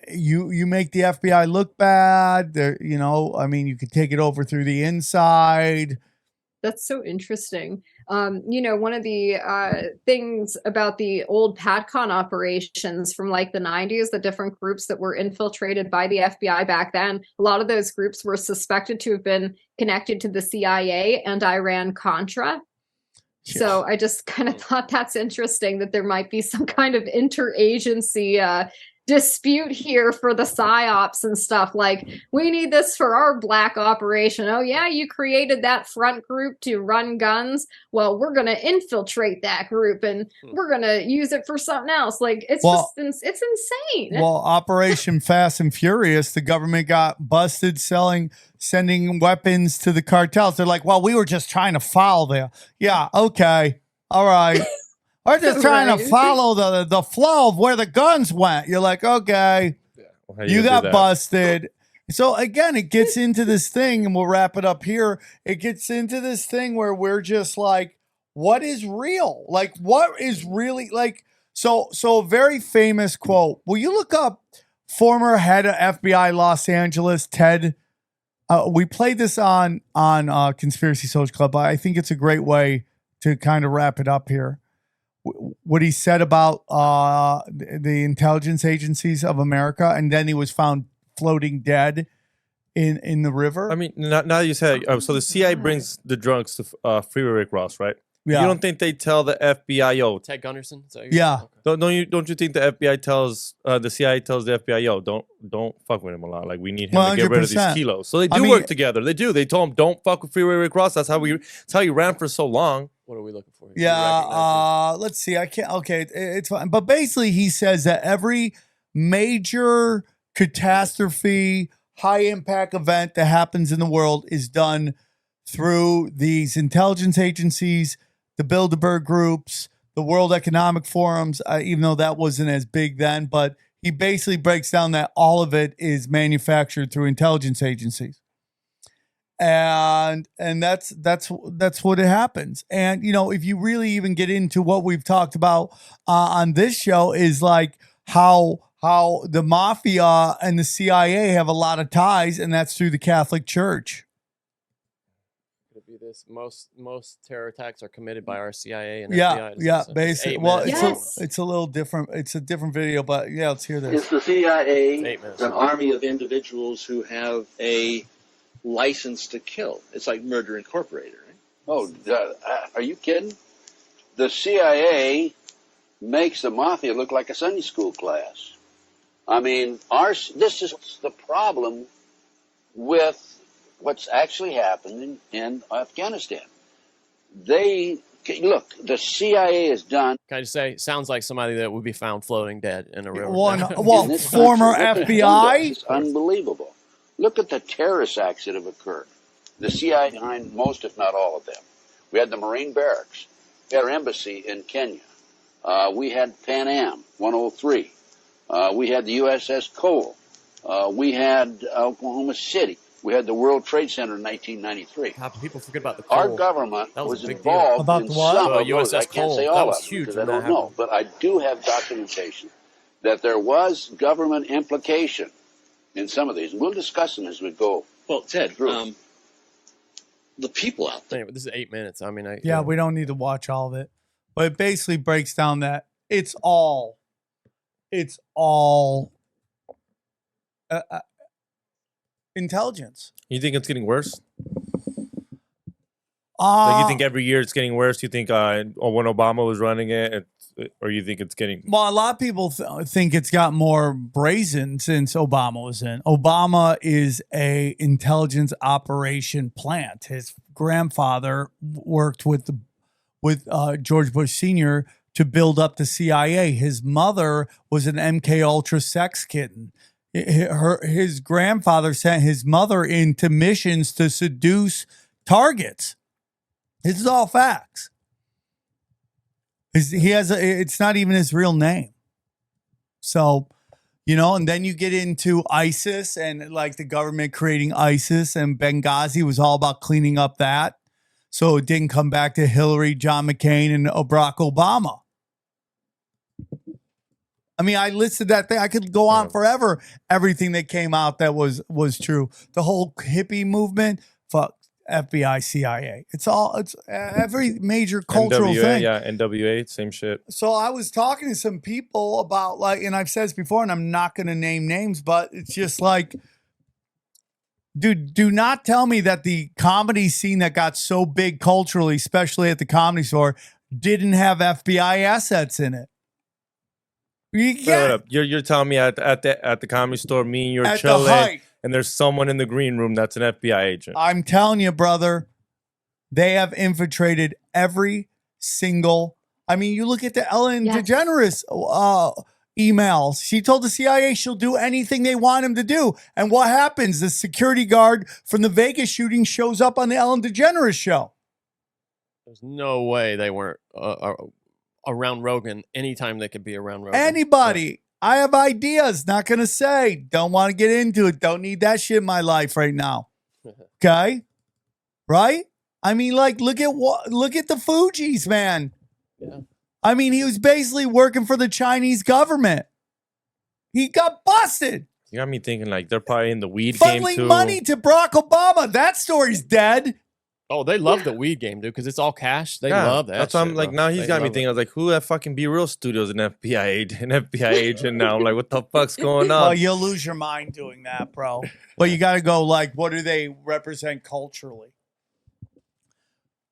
you make the FBI look bad. You know, I mean, you could take it over through the inside. That's so interesting. You know, one of the things about the old PATCON operations from like the 90s, the different groups that were infiltrated by the FBI back then, a lot of those groups were suspected to have been connected to the CIA and Iran-Contra. Yeah. So I just kind of thought that's interesting that there might be some kind of interagency dispute here for the psyops and stuff. Like, we need this for our black operation. Oh yeah, you created that front group to run guns. Well, we're gonna infiltrate that group and we're gonna use it for something else. Like, it's it's insane. Well, Operation Fast and Furious, the government got busted sending weapons to the cartels. They're like, well, we were just trying to follow there. Yeah, okay, all right. We're just trying to follow the flow of where the guns went. You're like, okay, you got busted. So again, it gets into this thing, and we'll wrap it up here. It gets into this thing where we're just like, what is real? Like, what is really like? So a very famous quote. Will you look up former head of FBI Los Angeles, Ted? We played this on Conspiracy Social Club. I think it's a great way to kind of wrap it up here. What he said about the intelligence agencies of America, and then he was found floating dead in the river. I mean, now you said, so the CIA brings the drugs to Freeway Rick Ross, right? Yeah. You don't think they tell the FBI, yo, Ted Gunderson? Yeah. Okay. Don't you think the FBI tells the CIA tells the FBI, yo, don't fuck with him a lot. Like, we need him to get rid of these kilos. So they do work together. They do. They told him, don't fuck with Freeway Rick Ross. That's how he ran for so long. What are we looking for? Yeah, let's see. I can't. Okay, it's fine. But basically, he says that every major catastrophe, high impact event that happens in the world is done through these intelligence agencies, the Bilderberg groups, the World Economic Forums. Even though that wasn't as big then, but he basically breaks down that all of it is manufactured through intelligence agencies. And that's what it happens. And, you know, if you really even get into what we've talked about on this show, is like how the mafia and the CIA have a lot of ties, and that's through the Catholic Church. Could it be this? Most terror attacks are committed by our CIA and FBI. Yeah, basically. Well, it's a little different. It's a different video, but yeah, let's hear this. It's the CIA, an army of individuals who have a license to kill. It's like Murder Incorporated, right? Oh, are you kidding? The CIA makes the mafia look like a Sunday school class. I mean, this is the problem with what's actually happening in Afghanistan. Look, the CIA is done. Can I just say, sounds like somebody that would be found floating dead in a river. Former FBI? It's unbelievable. Look at the terrorist acts that have occurred. The CIA behind most, if not all of them. We had the Marine barracks. We had our embassy in Kenya. We had Pan Am 103. We had the USS Cole. We had Oklahoma City. We had the World Trade Center in 1993. How can people forget about the Cole? Our government was involved in some of those. I can't say all of them because I don't know. But I do have documentation that there was government implication in some of these. And we'll discuss them as we go. Well, Ted, the people out there. Anyway, this is 8 minutes. I mean, we don't need to watch all of it. But it basically breaks down that it's all intelligence. You think it's getting worse? Like, you think every year it's getting worse? You think when Obama was running it, or you think it's getting... Well, a lot of people think it's got more brazen since Obama was in. Obama is a intelligence operation plant. His grandfather worked with George Bush Sr. to build up the CIA. His mother was an MK Ultra sex kitten. His grandfather sent his mother into missions to seduce targets. This is all facts. It's not even his real name. So, you know, and then you get into ISIS and like the government creating ISIS, and Benghazi was all about cleaning up that. So it didn't come back to Hillary, John McCain, and Barack Obama. I mean, I listed that thing. I could go on forever. Everything that came out that was true. The whole hippie movement, fuck FBI, CIA. It's every major cultural thing. Yeah, NWA, same shit. So I was talking to some people about like, and I've said this before, and I'm not going to name names, but it's just like, dude, do not tell me that the comedy scene that got so big culturally, especially at the Comedy Store, didn't have FBI assets in it. You're telling me at the Comedy Store, me and you're chilling, and there's someone in the green room that's an FBI agent. I'm telling you, brother, they have infiltrated every single. I mean, you look at the Ellen DeGeneres emails. She told the CIA she'll do anything they want him to do. And what happens? The security guard from the Vegas shooting shows up on the Ellen DeGeneres show. There's no way they weren't around Rogan anytime they could be around Rogan. Anybody. Yeah. I have ideas. Not going to say. Don't want to get into it. Don't need that shit in my life right now. Okay? Right? I mean, like, look at the Fugees, man. Yeah. I mean, he was basically working for the Chinese government. He got busted. You got me thinking like they're probably in the weed game too. Funneling money to Barack Obama. That story's dead. Oh, they love the weed game, dude, because it's all cash. They love that. That's why I'm like, now he's got me thinking. I was like, who at fucking Be Real Studios an FBI agent now? I'm like, what the fuck's going on? Well, you'll lose your mind doing that, bro. But you got to go like, what do they represent culturally?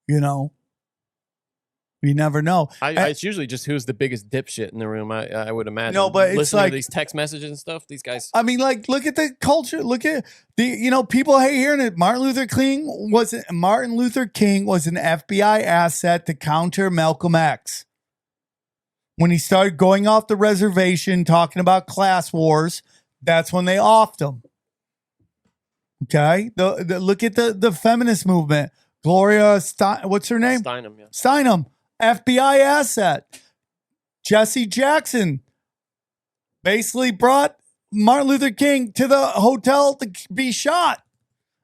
You know, you never know. It's usually just who's the biggest dipshit in the room. I would imagine. No, but it's listening like to these text messages and stuff. These guys. I mean, like, look at the culture. Look at people hate hearing it. Martin Luther King was an FBI asset to counter Malcolm X. When he started going off the reservation, talking about class wars, that's when they offed him. Okay, look at the feminist movement. Gloria what's her name? Steinem. Yeah. Steinem. FBI asset. Jesse Jackson basically brought Martin Luther King to the hotel to be shot.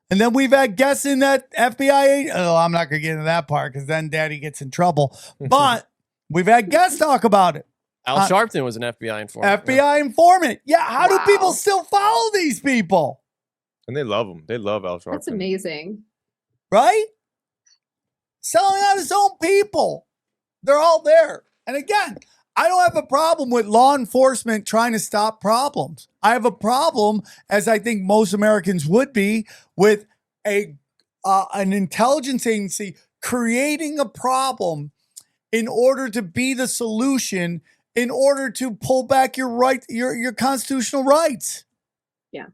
And then we've had guests in that FBI. I'm not going to get into that part because then daddy gets in trouble. But we've had guests talk about it. Al Sharpton was an FBI informant. FBI informant. Yeah. How do people still follow these people? And they love him. They love Al Sharpton. That's amazing. Right? Selling out his own people. They're all there. And again, I don't have a problem with law enforcement trying to stop problems. I have a problem, as I think most Americans would be, with an intelligence agency creating a problem in order to be the solution, in order to pull back your constitutional rights. Yeah,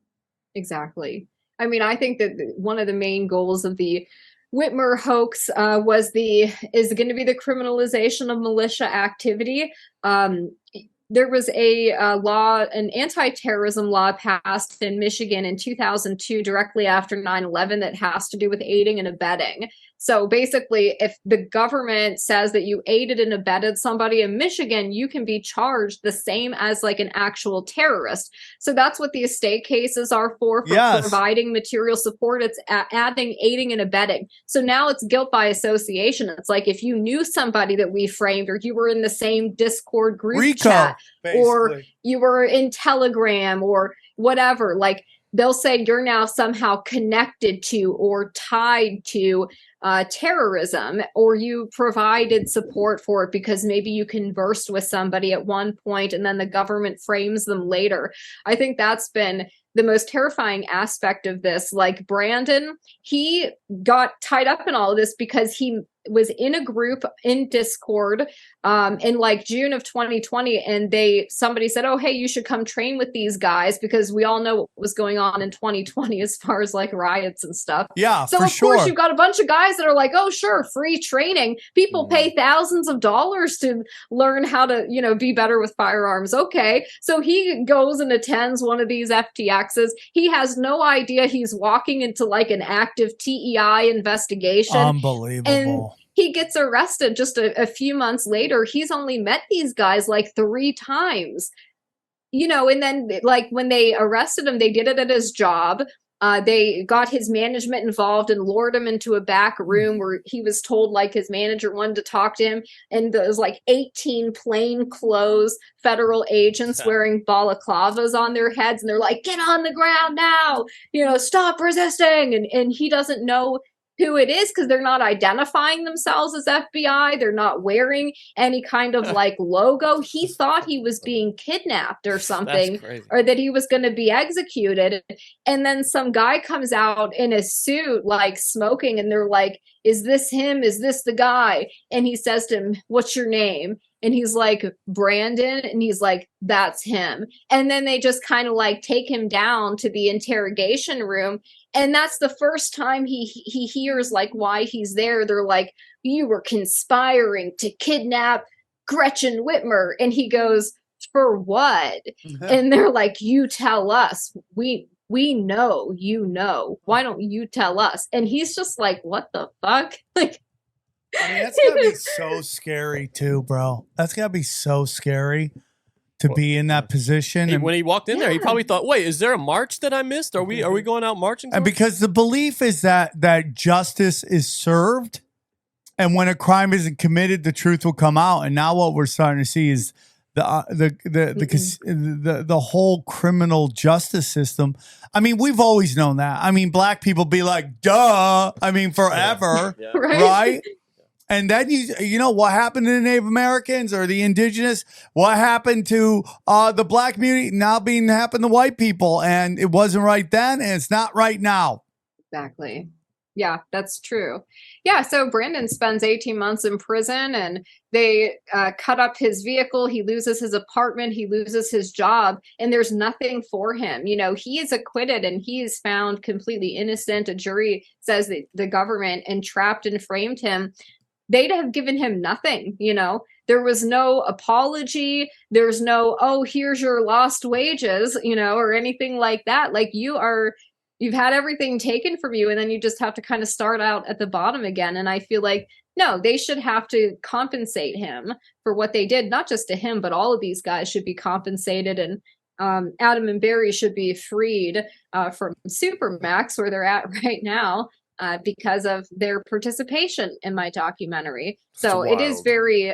exactly. I mean, I think that one of the main goals of the Whitmer hoax is going to be the criminalization of militia activity. There was an anti-terrorism law passed in Michigan in 2002, directly after 9/11, that has to do with aiding and abetting. So basically, if the government says that you aided and abetted somebody in Michigan, you can be charged the same as like an actual terrorist. So that's what the estate cases are for providing material support. It's adding aiding and abetting. So now it's guilt by association. It's like if you knew somebody that we framed, or you were in the same Discord group chat, basically, or you were in Telegram or whatever, like they'll say you're now somehow connected to or tied to terrorism, or you provided support for it because maybe you conversed with somebody at one point and then the government frames them later. I think that's been the most terrifying aspect of this. Like Brandon, he got tied up in all of this because he was in a group in Discord in like June of 2020, and somebody said, oh, hey, you should come train with these guys, because we all know what was going on in 2020 as far as like riots and stuff. Yeah, so for of course you've got a bunch of guys guys that are like, oh, sure, free training. People pay thousands of dollars to learn how to, be better with firearms. Okay. So he goes and attends one of these FTXs. He has no idea he's walking into like an active TEI investigation. Unbelievable. And he gets arrested just a few months later. He's only met these guys like 3 times. And then like when they arrested him, they did it at his job. They got his management involved and lured him into a back room where he was told like his manager wanted to talk to him. And there was like 18 plainclothes federal agents wearing balaclavas on their heads. And they're like, get on the ground now, stop resisting. And he doesn't know who it is because they're not identifying themselves as FBI. They're not wearing any kind of like logo. He thought he was being kidnapped or something, or that he was going to be executed. And then some guy comes out in a suit, like smoking, and they're like, is this him? Is this the guy? And he says to him, what's your name? And he's like, Brandon. And he's like, that's him. And then they just kind of like take him down to the interrogation room. And that's the first time he hears like why he's there. They're like, you were conspiring to kidnap Gretchen Whitmer. And he goes, for what? And they're like, you tell us. We know, why don't you tell us? And he's just like, what the fuck? Like, I mean, that's gotta be so scary too, bro. That's gotta be so scary to be in that position. And when he walked in there, he probably thought, wait, is there a march that I missed? Are we going out marching? And because the belief is that justice is served, and when a crime isn't committed, the truth will come out. And now what we're starting to see is the whole criminal justice system. I mean, we've always known that. I mean, black people be like, duh. I mean, forever, right? And then you know what happened to the Native Americans or the indigenous? What happened to the black community? Now happened to white people, and it wasn't right then, and it's not right now. Exactly. Yeah, that's true. Yeah, so Brandon spends 18 months in prison, and they cut up his vehicle. He loses his apartment. He loses his job, and there's nothing for him. He is acquitted, and he is found completely innocent. A jury says that the government entrapped and framed him. They'd have given him nothing, There was no apology. There's no, oh, here's your lost wages, or anything like that. Like you've had everything taken from you, and then you just have to kind of start out at the bottom again. And I feel like, no, they should have to compensate him for what they did. Not just to him, but all of these guys should be compensated. And Adam and Barry should be freed from Supermax, where they're at right now. Because of their participation in my documentary. So it is very,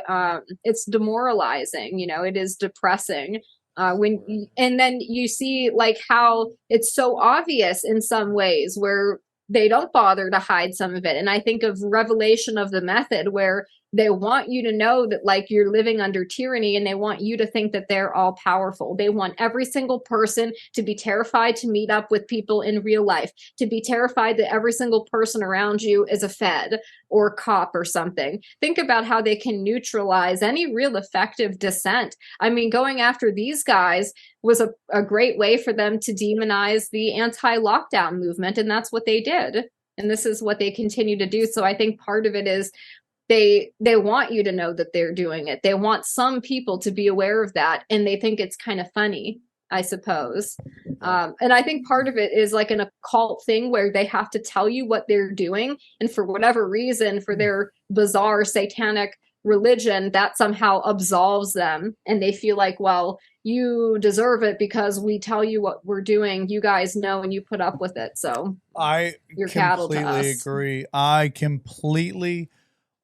it's demoralizing, it is depressing. And then you see like how it's so obvious in some ways where they don't bother to hide some of it. And I think of Revelation of the Method, where they want you to know that like you're living under tyranny, and they want you to think that they're all powerful. They want every single person to be terrified to meet up with people in real life, to be terrified that every single person around you is a Fed or cop or something. Think about how they can neutralize any real effective dissent. I mean, going after these guys was a great way for them to demonize the anti-lockdown movement, and that's what they did. And this is what they continue to do. So I think part of it is they want you to know that they're doing it. They want some people to be aware of that, and they think it's kind of funny, I suppose. And I think part of it is like an occult thing where they have to tell you what they're doing, and for whatever reason, for their bizarre satanic religion, that somehow absolves them, and they feel like, well, you deserve it because we tell you what we're doing. You guys know, and you put up with it. So you're cattle to us. I completely agree. I completely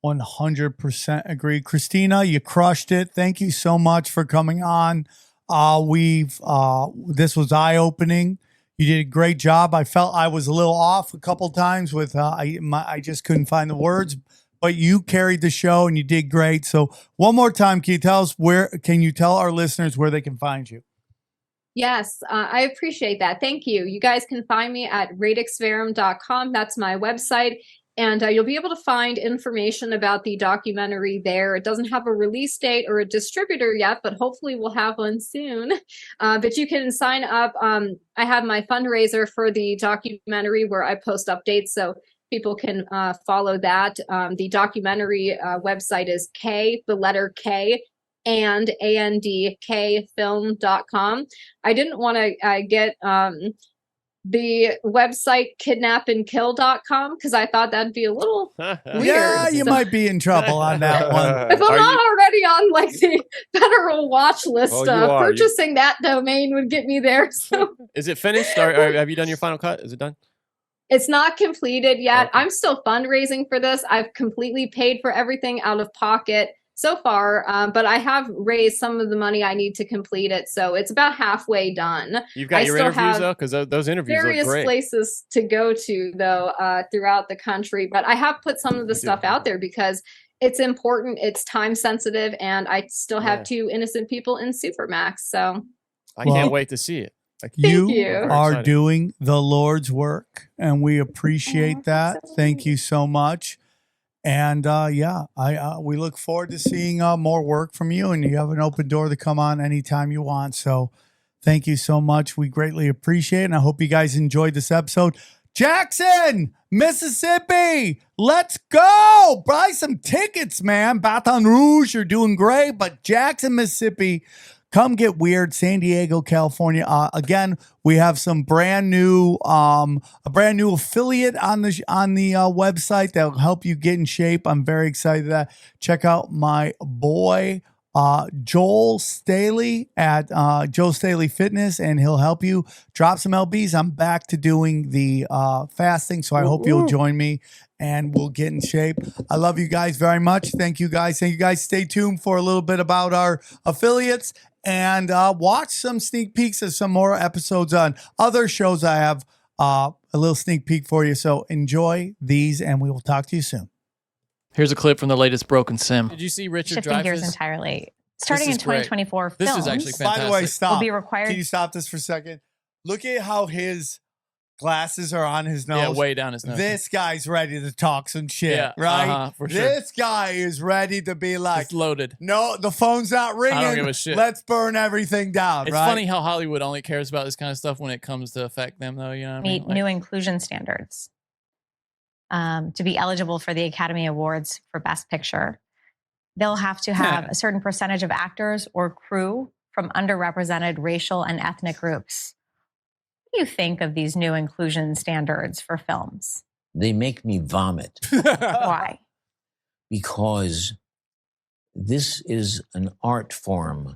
100% agree. Christina, you crushed it. Thank you so much for coming on. This was eye-opening. You did a great job. I felt I was a little off a couple times with I just couldn't find the words, but you carried the show and you did great. So one more time, can you tell our listeners where they can find you? Yes, I appreciate that. Thank you. You guys can find me at radixverum.com. That's my website. And you'll be able to find information about the documentary there. It doesn't have a release date or a distributor yet, but hopefully we'll have one soon. But you can sign up. I have my fundraiser for the documentary where I post updates. So people can follow that. The documentary website is the letter K, and ANDKfilm.com. I didn't want to get the website kidnapandkill.com because I thought that'd be a little weird. Yeah, you might be in trouble on that one. If I'm not already on like the federal watch list, purchasing that domain would get me there. So Is it finished? Or have you done your final cut? Is it done? it's not completed yet. I'm still fundraising for this. I've completely paid for everything out of pocket so far, but I have raised some of the money I need to complete it, so it's about halfway done. You've got your interviews though, because those interviews various look great. places to go to though throughout the country, but I have put some of the stuff out there because it's important, it's time sensitive, and I still have 2 innocent people in Supermax. So I can't wait to see it. You are doing the Lord's work, and we appreciate that. Thank you so much. And we look forward to seeing more work from you, and you have an open door to come on anytime you want. So thank you so much. We greatly appreciate it. And I hope you guys enjoyed this episode. Jackson, Mississippi, let's go. Buy some tickets, man. Baton Rouge, you're doing great. But Jackson, Mississippi, come get weird. San Diego, California. Again, we have some brand new, a brand new affiliate on the website that will help you get in shape. I'm very excited that. Check out my boy Joel Staley at Joe Staley Fitness, and he'll help you drop some lbs. I'm back to doing the fasting, so I hope you'll join me and we'll get in shape. I love you guys very much. Thank you guys. Stay tuned for a little bit about our affiliates. And watch some sneak peeks of some more episodes on other shows. I have a little sneak peek for you. So enjoy these, and we will talk to you soon. Here's a clip from the latest Broken Sim. Did you see Richard Shifting gears Dreyfuss? entirely. Starting in 2024, This films is actually fantastic. By the way, stop. will be required. Can you stop this for a second? Look at how his glasses are on his nose. Yeah, way down his nose. This guy's ready to talk some shit, Yeah, right? for sure. This guy is ready to be like, It's loaded. no, the phone's not ringing. I don't give a shit. Let's burn everything down, It's right? funny how Hollywood only cares about this kind of stuff when it comes to affect them, though. You know what I mean? Meet new inclusion standards to be eligible for the Academy Awards for Best Picture. They'll have to have a certain percentage of actors or crew from underrepresented racial and ethnic groups. What do you think of these new inclusion standards for films? They make me vomit. Why? Because this is an art form.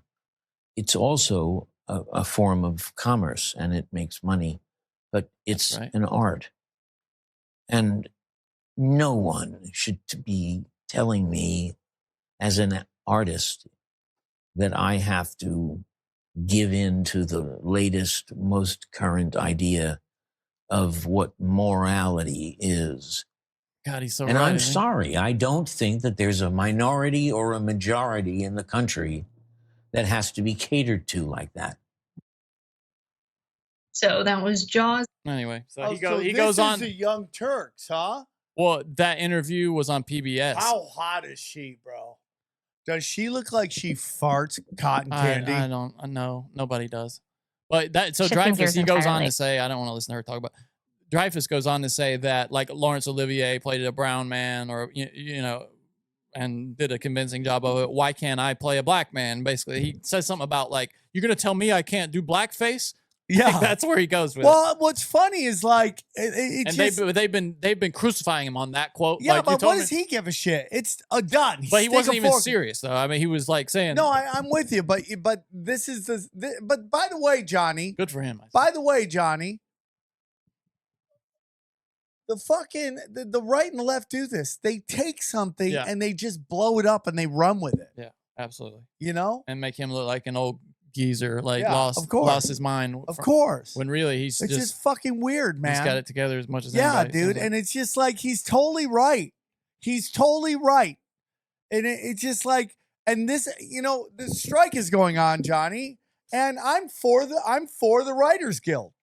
It's also a form of commerce, and it makes money, but it's an art. And no one should be telling me as an artist that I have to give in to the latest, most current idea of what morality is. God, he's so and right, I'm isn't he? sorry, I don't think that there's a minority or a majority in the country that has to be catered to like that. So that was Jaws. Anyway, so Oh, he this goes is on. the Young Turks, huh? Well, that interview was on PBS. How hot is she, bro? Does she look like she farts cotton candy? I don't know. Nobody does. But that so Shifting Dreyfuss, gears he goes on entirely. to say, I don't want to listen to her talk about. Dreyfuss goes on to say that like Laurence Olivier played a brown man, or you know, and did a convincing job of it. Why can't I play a black man? Basically, he says something about like, you're gonna tell me I can't do blackface? Yeah, Like, that's where he goes with it. Well, what's funny is like it's And just, they've been crucifying him on that quote. yeah, like, you but told what me- does he give a shit? It's done. But he Stick wasn't a even fork- serious though. I mean, he was like saying, No, I'm with you, but this is but by the way, Johnny. Good for him. By the way, Johnny. The fucking the right and the left do this. They take something Yeah. and they just blow it up and they run with it. Yeah, absolutely. You know? And make him look like an old geezer, like Yeah, lost of course. lost his mind. Of course. When really he's It's just fucking weird, man. He's got it together as much as Yeah, anybody. dude. And it's just like he's totally right. He's totally right. And it's just like, and this, you know, the strike is going on, Johnny. And I'm for the Writers Guild.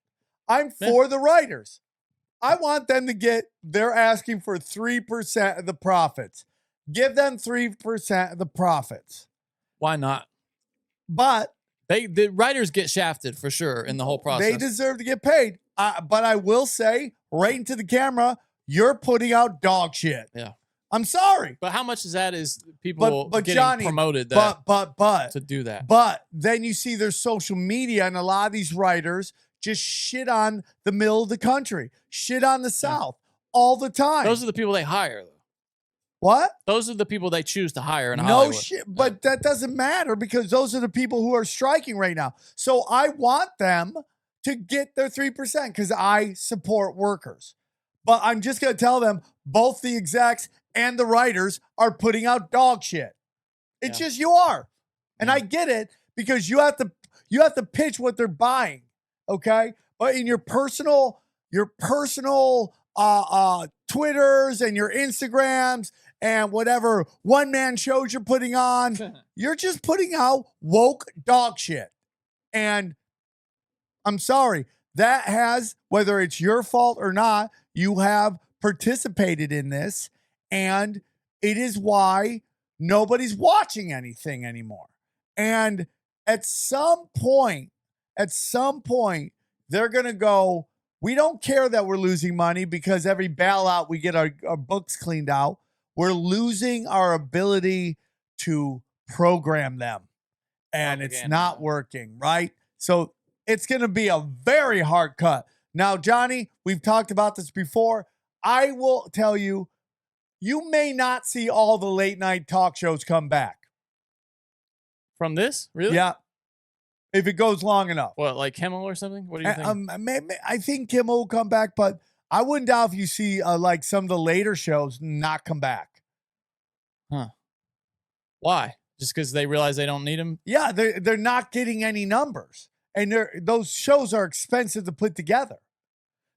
I'm for the writers. I want them to get, they're asking for 3% of the profits. Give them 3% of the profits. Why not? But the writers get shafted for sure in the whole process. they deserve to get paid. But I will say, right into the camera, you're putting out dog shit. Yeah. I'm sorry. But how much is that is people But getting Johnny, promoted that but to do that? But then you see their social media, and a lot of these writers just shit on the middle of the country, shit on the South all the time. Those are the people they hire, though. What? Those are the people they choose to hire in No Hollywood. shit, but that doesn't matter because those are the people who are striking right now. So I want them to get their 3% because I support workers. But I'm just going to tell them both the execs and the writers are putting out dog shit. It's just you are. And I get it because you have to pitch what they're buying, okay? But in your personal Twitters and your Instagrams and whatever one-man shows you're putting on, you're just putting out woke dog shit. And I'm sorry, that has, whether it's your fault or not, you have participated in this, and it is why nobody's watching anything anymore. And at some point, they're going to go, we don't care that we're losing money because every bailout we get our books cleaned out. We're losing our ability to program them, and it's not working, right? So it's going to be a very hard cut. Now, Johnny, we've talked about this before. I will tell you, you may not see all the late night talk shows come back. From this? Really? Yeah. If it goes long enough. What, like Kimmel or something? What do you think? I think Kimmel will come back, but I wouldn't doubt if you see like some of the later shows not come back. Huh. Why? Just because they realize they don't need them? Yeah, they're not getting any numbers. And those shows are expensive to put together.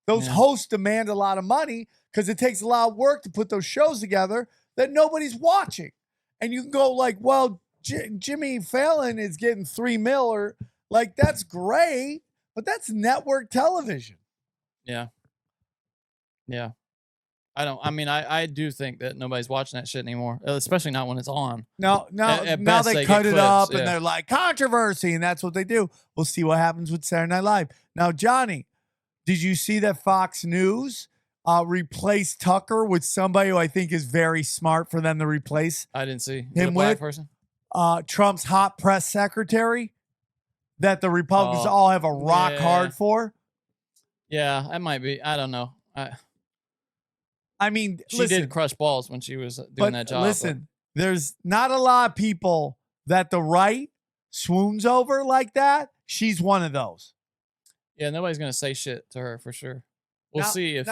Those hosts demand a lot of money because it takes a lot of work to put those shows together that nobody's watching. And you can go like, well, Jimmy Fallon is getting $3 million, or like, that's great, but that's network television. Yeah. Yeah. I do think that nobody's watching that shit anymore, especially not when it's on. Now they cut it up and they're like, controversy, and that's what they do. We'll see what happens with Saturday Night Live. Now, Johnny, did you see that Fox News replaced Tucker with somebody who I think is very smart for them to replace? I didn't see. Him black with person? Trump's hot press secretary that the Republicans all have a rock hard for? Yeah, that might be. I don't know. I mean, she did crush balls when she was doing that job. Listen, there's not a lot of people that the right swoons over like that. She's one of those. Yeah, nobody's gonna say shit to her for sure. We'll see if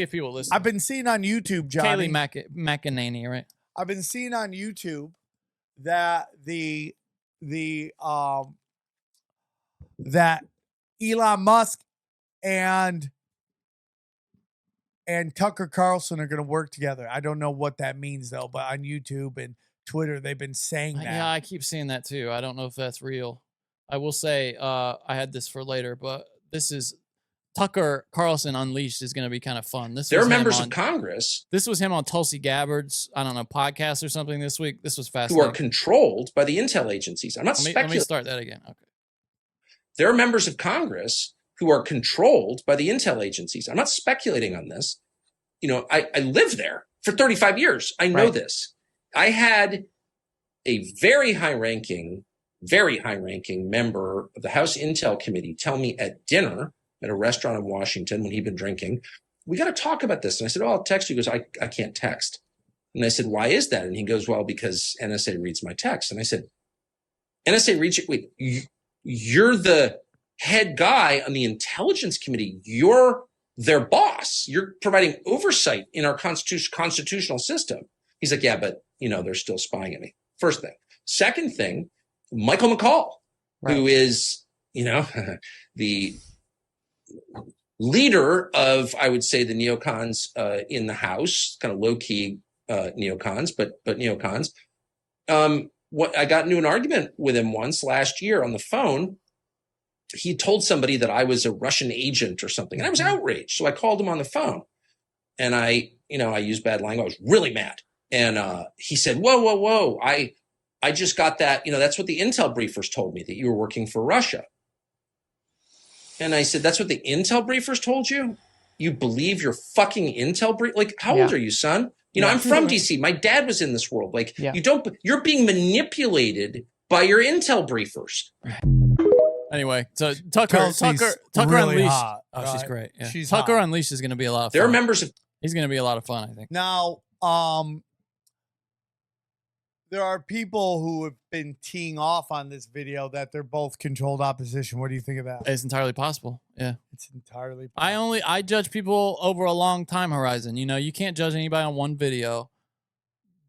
people listen. I've been seeing on YouTube, Johnny. Kayleigh McEnany, right? I've been seeing on YouTube that that Elon Musk and Tucker Carlson are going to work together. I don't know what that means though, but on YouTube and Twitter, they've been saying that. Yeah, I keep seeing that too. I don't know if that's real. I will say, I had this for later, but this is Tucker Carlson Unleashed is going to be kind of fun. There are members of Congress. This was him on Tulsi Gabbard's, I don't know, podcast or something this week. This was fascinating. Who are controlled by the intel agencies. I'm not speculating. Let me start that again. Okay. There are members of Congress who are controlled by the intel agencies. I'm not speculating on this. You know, I lived there for 35 years. I know this. I had a very high-ranking member of the House Intel Committee tell me at dinner at a restaurant in Washington when he'd been drinking, we got to talk about this. And I said, oh, I'll text you. He goes, I can't text. And I said, why is that? And he goes, well, because NSA reads my text. And I said, NSA reads it. Wait, you're the head guy on the Intelligence Committee. You're their boss. You're providing oversight in our constitutional system. He's like, yeah, but, you know, they're still spying at me. First thing. Second thing, Michael McCall, who is, you know, the leader of, I would say, the neocons in the House, kind of low-key neocons, but neocons. I got into an argument with him once last year on the phone. He told somebody that I was a Russian agent or something, and I was outraged. So I called him on the phone, and I used bad language. I was really mad. And he said, whoa. I just got that, that's what the intel briefers told me, that you were working for Russia. And I said, that's what the intel briefers told you? You believe your fucking intel brief? Like, how old are you, son? You know, I'm from DC. My dad was in this world. Like, you're being manipulated by your intel briefers. Anyway, so Tucker really Unleashed. hot, She's great. Yeah. She's Tucker hot. Unleashed is going to be a lot of fun. There are members of. He's going to be a lot of fun, I think. Now, there are people who have been teeing off on this video that they're both controlled opposition. What do you think of that? It's entirely possible. Yeah, it's entirely possible. I judge people over a long time horizon. You know, you can't judge anybody on one video.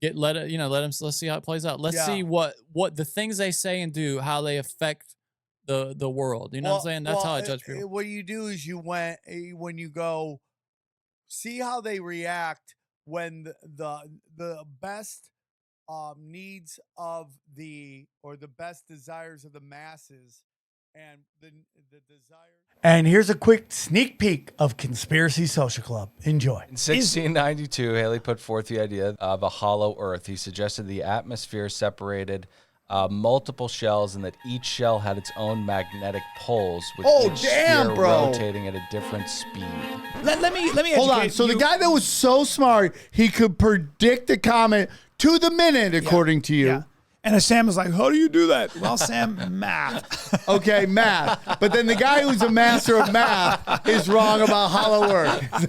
Let's see how it plays out. Let's see what the things they say and do, how they affect the world. You know what I'm saying? That's how I judge people. What you do is when you go see how they react when the best needs of the best desires of the masses and the desire. And here's a quick sneak peek of Conspiracy Social Club. Enjoy. In 1692, Haley put forth the idea of a hollow Earth. He suggested the atmosphere separated multiple shells and that each shell had its own magnetic poles, with each sphere rotating at a different speed. Let me hold on. So the guy that was so smart, he could predict the comet to the minute, according to you. Yeah. And Sam was like, how do you do that? Well, Sam, math. Okay, math. But then the guy who's a master of math is wrong about hollow Earth.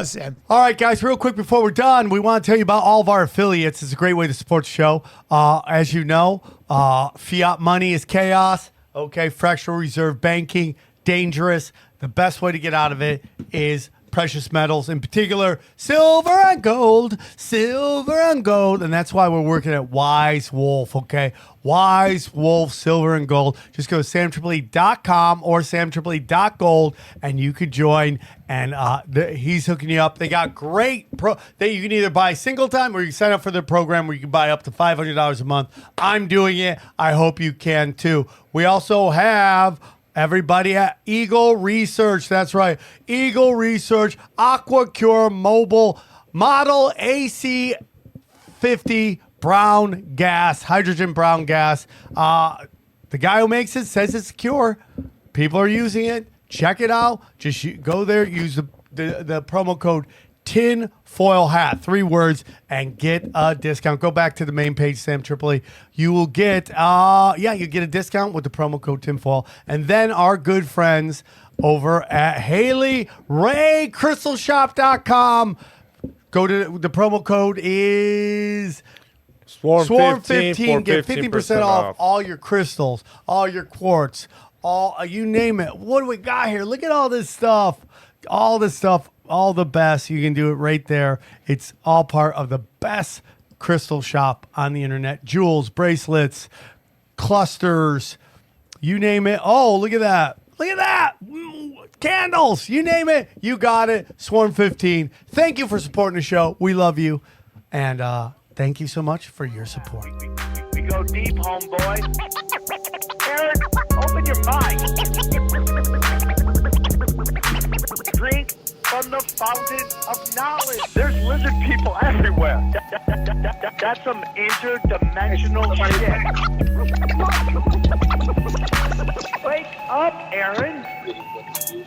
Sam. All right, guys, real quick before we're done, we want to tell you about all of our affiliates. It's a great way to support the show. As you know, fiat money is chaos. Okay, fractional reserve banking, dangerous. The best way to get out of it is precious metals, in particular, silver and gold. And that's why we're working at Wise Wolf, okay? Wise Wolf, silver and gold. Just go to samtripoli.com or samtripoli.gold, and you could join, and he's hooking you up. They got great that you can either buy single time or you can sign up for the program where you can buy up to $500 a month. I'm doing it. I hope you can too. We also have everybody at Eagle Research. That's right. Eagle Research, AquaCure Mobile, Model AC50 brown gas, hydrogen brown gas. The guy who makes it says it's secure. People are using it. Check it out. Just go there, use the promo code tinfoil hat, 3 words, and get a discount. Go back to the main page, Sam Tripoli. You will get you get a discount with the promo code tinfoil. And then our good friends over at Haley Ray crystalshop.com. Go to the promo code is Swarm 15. Get 50% off all your crystals, all your quartz, all you name it. What do we got here? Look at all this stuff. All this stuff. All the best. You can do it right there. It's all part of the best crystal shop on the internet. Jewels, bracelets, clusters, you name it. Oh, look at that. Look at that. Candles, you name it. You got it. Swarm 15. Thank you for supporting the show. We love you. And thank you so much for your support. We go deep, homeboy. Aaron, open your mind. Drink from the fountain of knowledge. There's lizard people everywhere. That's some interdimensional shit. Wake up, Aaron.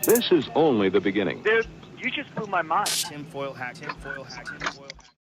This is only the beginning. Dude, you just blew my mind. Tinfoil hack, tinfoil hack, tinfoil